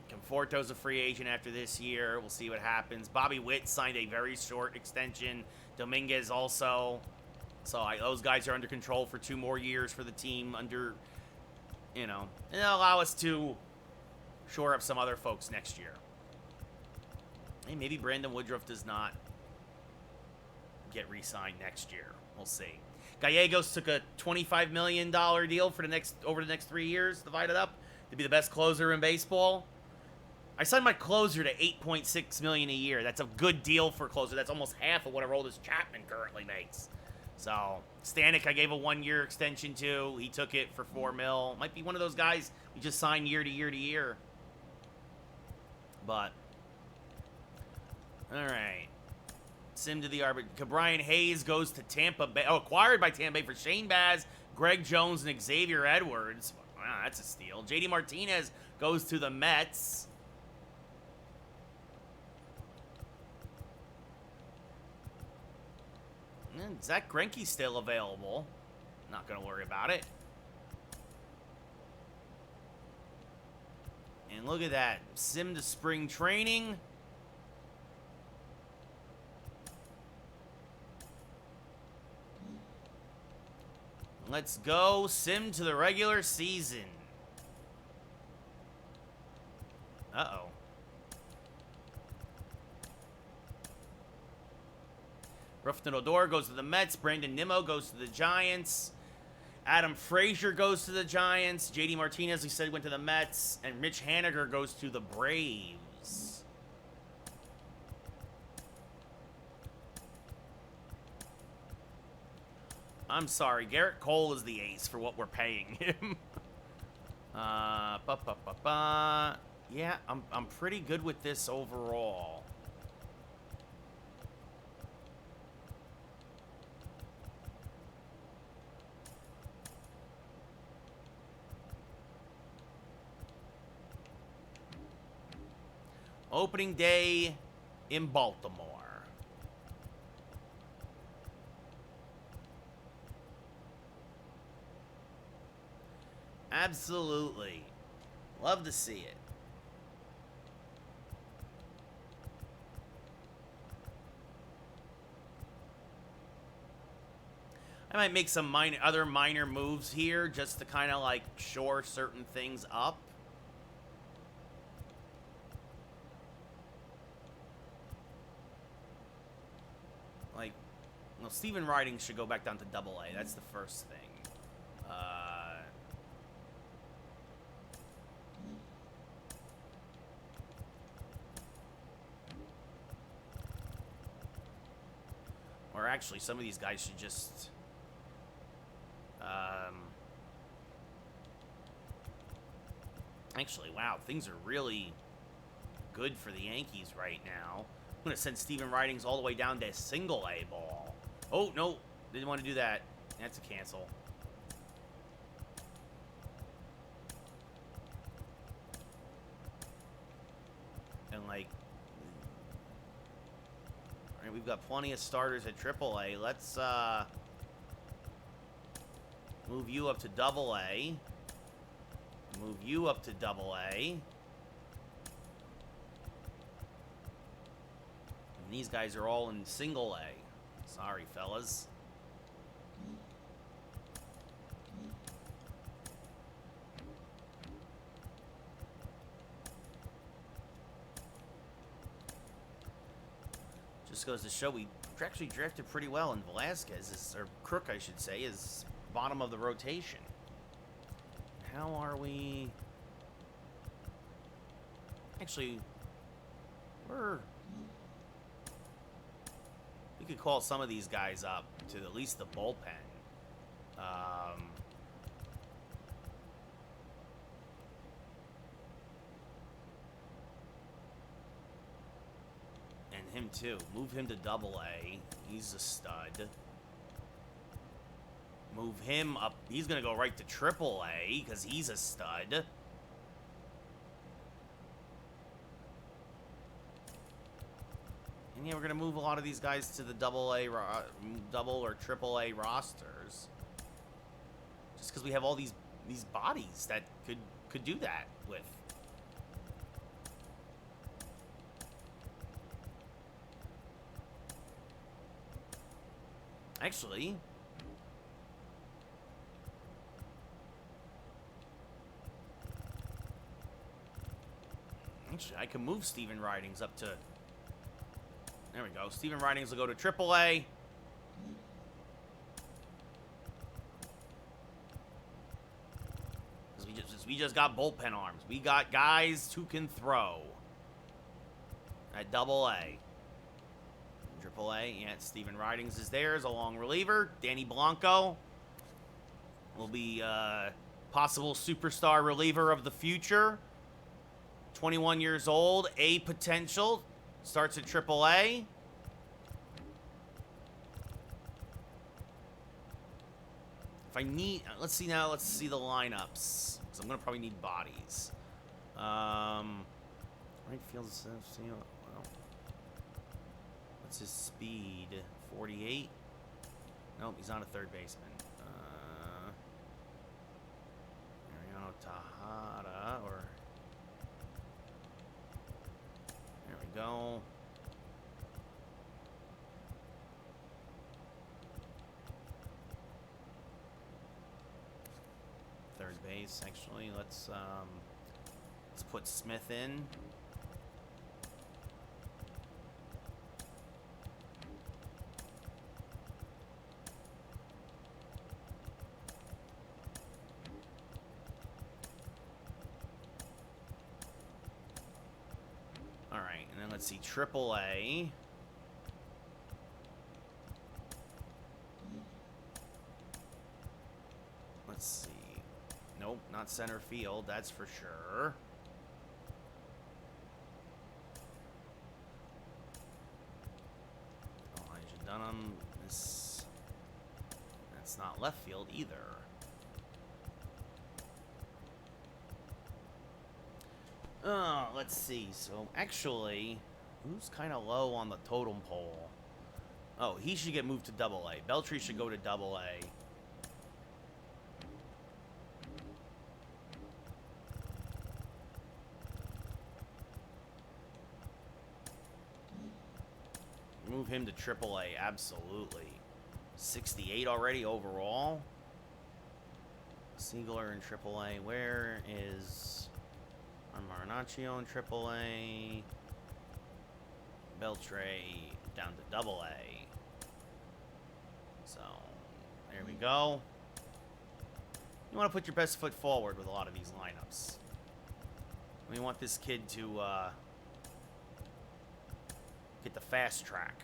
Conforto's a free agent after this year. We'll see what happens. Bobby Witt signed a very short extension. Dominguez also. So those guys are under control for 2 more years for the team under, you know, and it'll allow us to shore up some other folks next year. Hey, maybe Brandon Woodruff does not get re-signed next year. We'll see. Gallegos took a $25 million deal for over the next 3 years, divided up, to be the best closer in baseball. I signed my closer to $8.6 million a year. That's a good deal for a closer. That's almost half of what Aroldis Chapman currently makes. So, Stanek, I gave a 1-year extension to. He took it for $4 million. Might be one of those guys we just sign year to year to year. But, all right. Sim to the arbiter. Brian Hayes goes to Tampa Bay. Oh, acquired by Tampa Bay for Shane Baz, Greg Jones, and Xavier Edwards. Wow, that's a steal. JD Martinez goes to the Mets. And Zach Greinke's still available. Not going to worry about it. And look at that. Sim to spring training. Let's go. Sim to the regular season. Uh-oh. Rufton Odor goes to the Mets. Brandon Nimmo goes to the Giants. Adam Frazier goes to the Giants. JD Martinez, we said, went to the Mets. And Mitch Haniger goes to the Braves. I'm sorry. Garrett Cole is the ace for what we're paying him. Yeah, I'm pretty good with this overall. Opening day in Baltimore. Absolutely. Love to see it. I might make some other minor moves here just to kind of like shore certain things up. Like, well, Steven Riding should go back down to AA. That's the first thing. Or actually, some of these guys should just... Actually, wow, things are really good for the Yankees right now. I'm going to send Steven Ridings all the way down to single A ball. Oh, no, didn't want to do that. That's a cancel. And, like, Alright, we've got plenty of starters at AAA. Let's, move you up to AA. Move you up to AA. And these guys are all in single A. Sorry, fellas. Just goes to show we actually drafted pretty well, and Velasquez, or Crook, I should say, is bottom of the rotation. How are we? Actually, we could call some of these guys up to at least the bullpen. And him too. Move him to AA. He's a stud. Move him up. He's going to go right to AAA because he's a stud. And yeah, we're going to move a lot of these guys to the double or AAA rosters. Just because we have all these bodies that could do that with. Actually, I can move Steven Ridings up to... There we go. Steven Ridings will go to AAA. We just got bullpen arms. We got guys who can throw. At AA. AAA, yeah, Steven Ridings is there as a long reliever. Danny Blanco will be possible superstar reliever of the future. 21 years old, A potential. Starts at AAA. If I need, let's see the lineups. Because I'm going to probably need bodies. Right field, well, what's his speed? 48? Nope, he's not a third baseman. Mariano Tejada, or... There we go. Third base, actually. Let's put Smith in. All right, and then let's see, AAA. Let's see. Nope, not center field, that's for sure. Elijah Dunham. That's not left field either. Let's see. So, actually, who's kind of low on the totem pole? Oh, he should get moved to AA. Beltry should go to AA. Move him to AAA, absolutely. 68 already overall. Siegler in AAA. Where is Marinaccio in AAA? Beltray down to AA. So, there we go. You want to put your best foot forward with a lot of these lineups. We want this kid to get the fast track.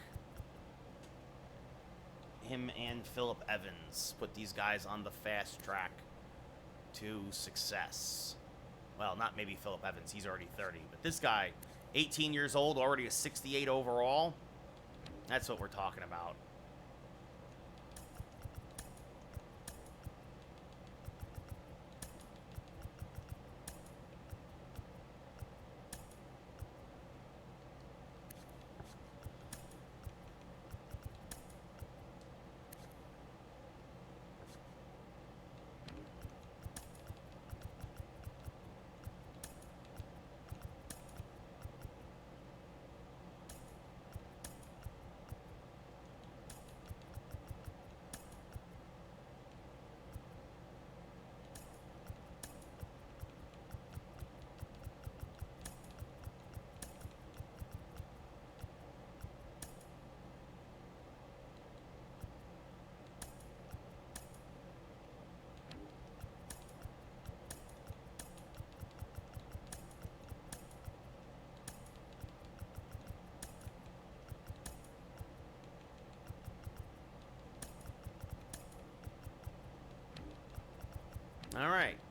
Him and Phillip Evans put these guys on the fast track to success. Well, not maybe Phillip Evans. He's already 30. But this guy, 18 years old, already a 68 overall. That's what we're talking about.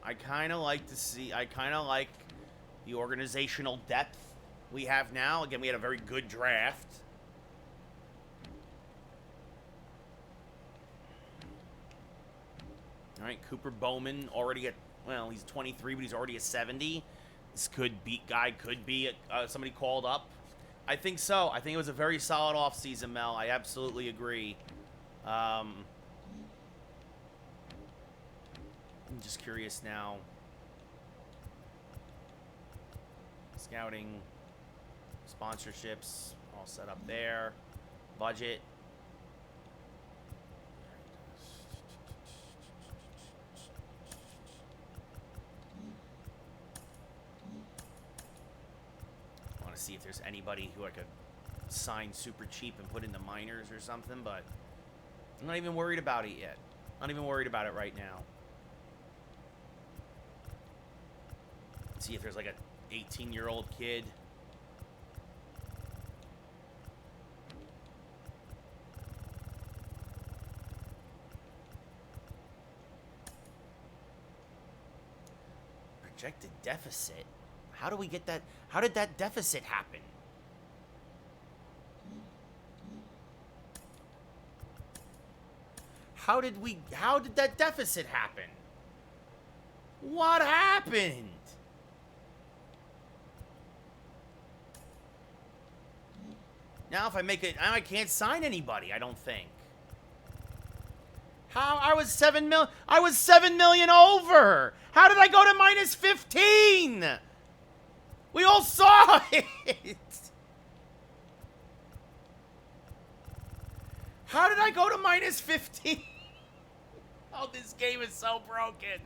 I kind of like the organizational depth we have now. Again, we had a very good draft. All right, Cooper Bowman already at, well, he's 23, but he's already at 70. This could be somebody called up. I think so. I think it was a very solid offseason, Mel. I absolutely agree. I'm just curious now. Scouting, sponsorships, all set up there. Budget. I want to see if there's anybody who I could sign super cheap and put into minors or something, but I'm not even worried about it yet. Not even worried about it right now. See if there's like a 18-year-old kid. Projected deficit? How do we get that? How did that deficit happen? How did that deficit happen? What happened? Now if I make it, I can't sign anybody, I don't think. How? I was 7 million over. How did I go to minus 15? We all saw it. How did I go to minus 15? Oh, this game is so broken.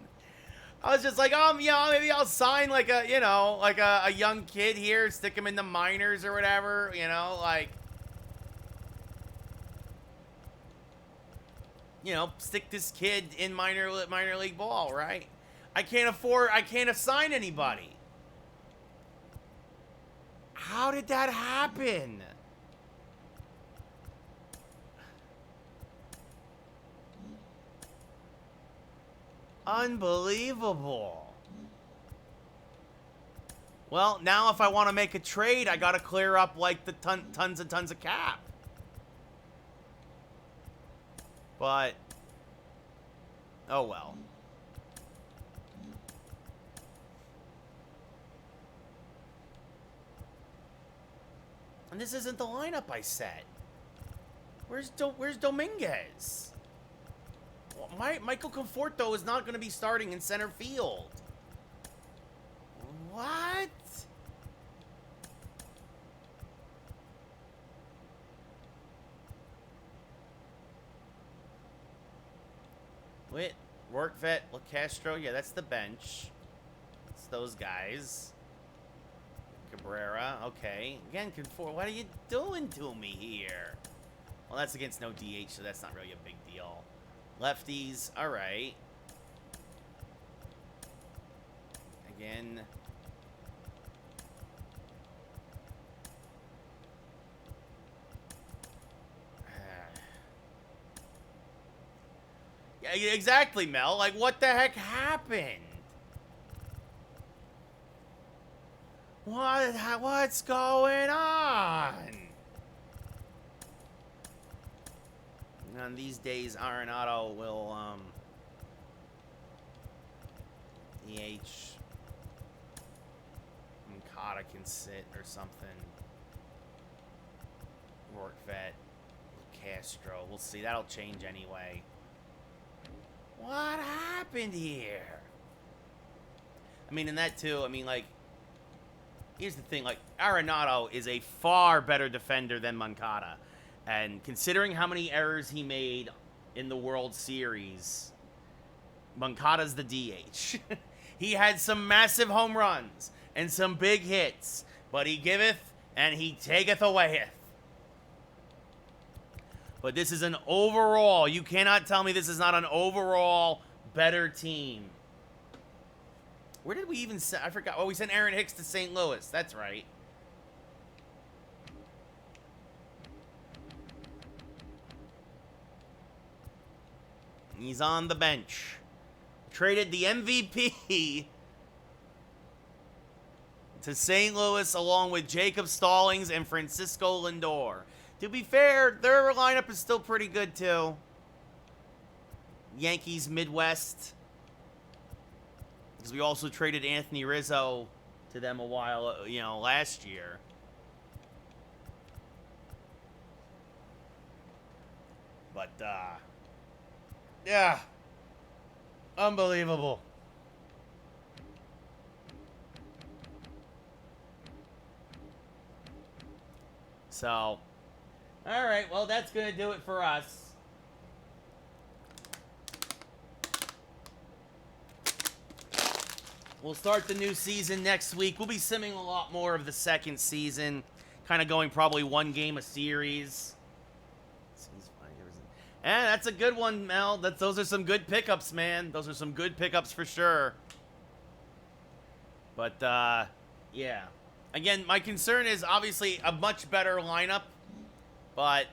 I was just like, yeah, maybe I'll sign like a, like a young kid here, stick him in the minors or whatever, like, stick this kid in minor league ball, right? I can't assign anybody. How did that happen? Unbelievable. Well, now if I want to make a trade, I got to clear up like the tons and tons of cap. But, oh well. And this isn't the lineup I set. Where's Dominguez? Michael Conforto is not going to be starting in center field. What? Wait, work vet, Castro. Yeah, that's the bench. It's those guys. Cabrera. Okay. Again, Conforto. What are you doing to me here? Well, that's against no DH, so that's not really a big deal. Lefties, all right. Again. Yeah, exactly, Mel. Like, what the heck happened? What's going on? And these days, Arenado will, EH. Moncada can sit or something. Work vet. Castro. We'll see. That'll change anyway. What happened here? I mean, and that too, I mean, like, here's the thing. Like, Arenado is a far better defender than Moncada. And considering how many errors he made in the World Series, Moncada's the DH. He had some massive home runs and some big hits, but he giveth and he taketh awayeth. But this is an overall, you cannot tell me this is not an overall better team. Where did we even send? I forgot. Oh, we sent Aaron Hicks to St. Louis. That's right. He's on the bench. traded the MVP to St. Louis along with Jacob Stallings and Francisco Lindor. To be fair, their lineup is still pretty good too. Yankees Midwest. Because we also traded Anthony Rizzo to them a while, last year. But, yeah. Unbelievable. So, all right, well, that's going to do it for us. We'll start the new season next week. We'll be simming a lot more of the second season, kind of going probably one game a series. And that's a good one, Mel. Those are some good pickups, man. Those are some good pickups for sure. But, yeah. Again, my concern is obviously a much better lineup, but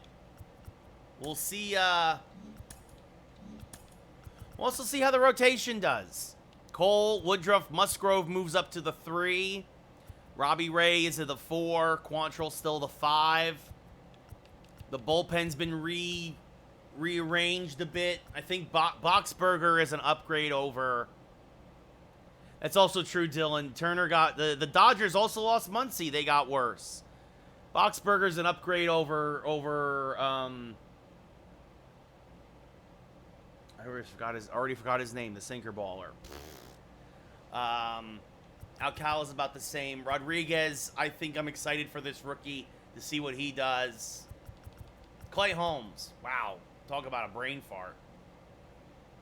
we'll see, we'll also see how the rotation does. Cole, Woodruff, Musgrove moves up to the 3. Robbie Ray is at the 4. Quantrill still the 5. The bullpen's been rearranged a bit. I think Boxberger is an upgrade over. That's also true, Dylan. Turner got... The Dodgers also lost Muncy. They got worse. Boxberger's an upgrade over I already forgot his name, the sinker baller. Alcala's about the same. Rodriguez, I think I'm excited for this rookie to see what he does. Clay Holmes. Wow. Talk about a brain fart.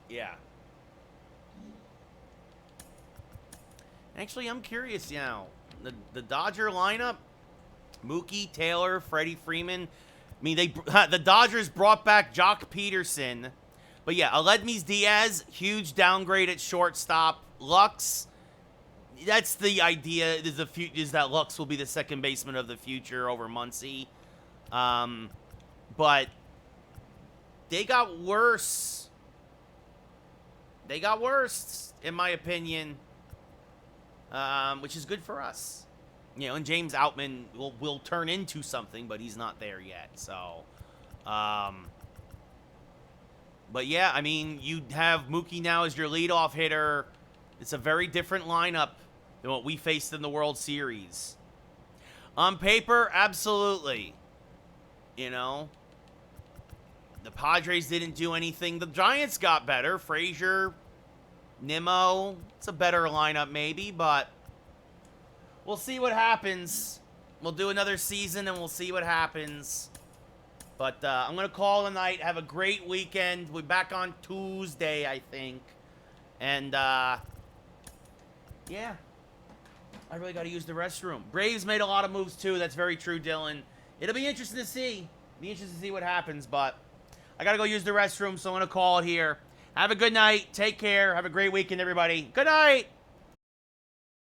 Yeah. Actually, I'm curious now. The Dodger lineup, Mookie, Taylor, Freddie Freeman. I mean, the Dodgers brought back Jock Peterson. But yeah, Aledmys Diaz, huge downgrade at shortstop. Lux, that's the idea, is that Lux will be the second baseman of the future over Muncy. But they got worse. They got worse, in my opinion. Which is good for us. And James Outman will turn into something, but he's not there yet. So, but yeah, I mean, you have Mookie now as your leadoff hitter. It's a very different lineup than what we faced in the World Series. On paper, absolutely. The Padres didn't do anything. The Giants got better. Frazier, Nimmo. It's a better lineup maybe, but we'll see what happens. We'll do another season and we'll see what happens. But I'm going to call it a night. Have a great weekend. We'll be back on Tuesday, I think. And, yeah. I really got to use the restroom. Braves made a lot of moves, too. That's very true, Dylan. It'll be interesting to see. What happens, but I got to go use the restroom, so I'm going to call it here. Have a good night. Take care. Have a great weekend, everybody. Good night.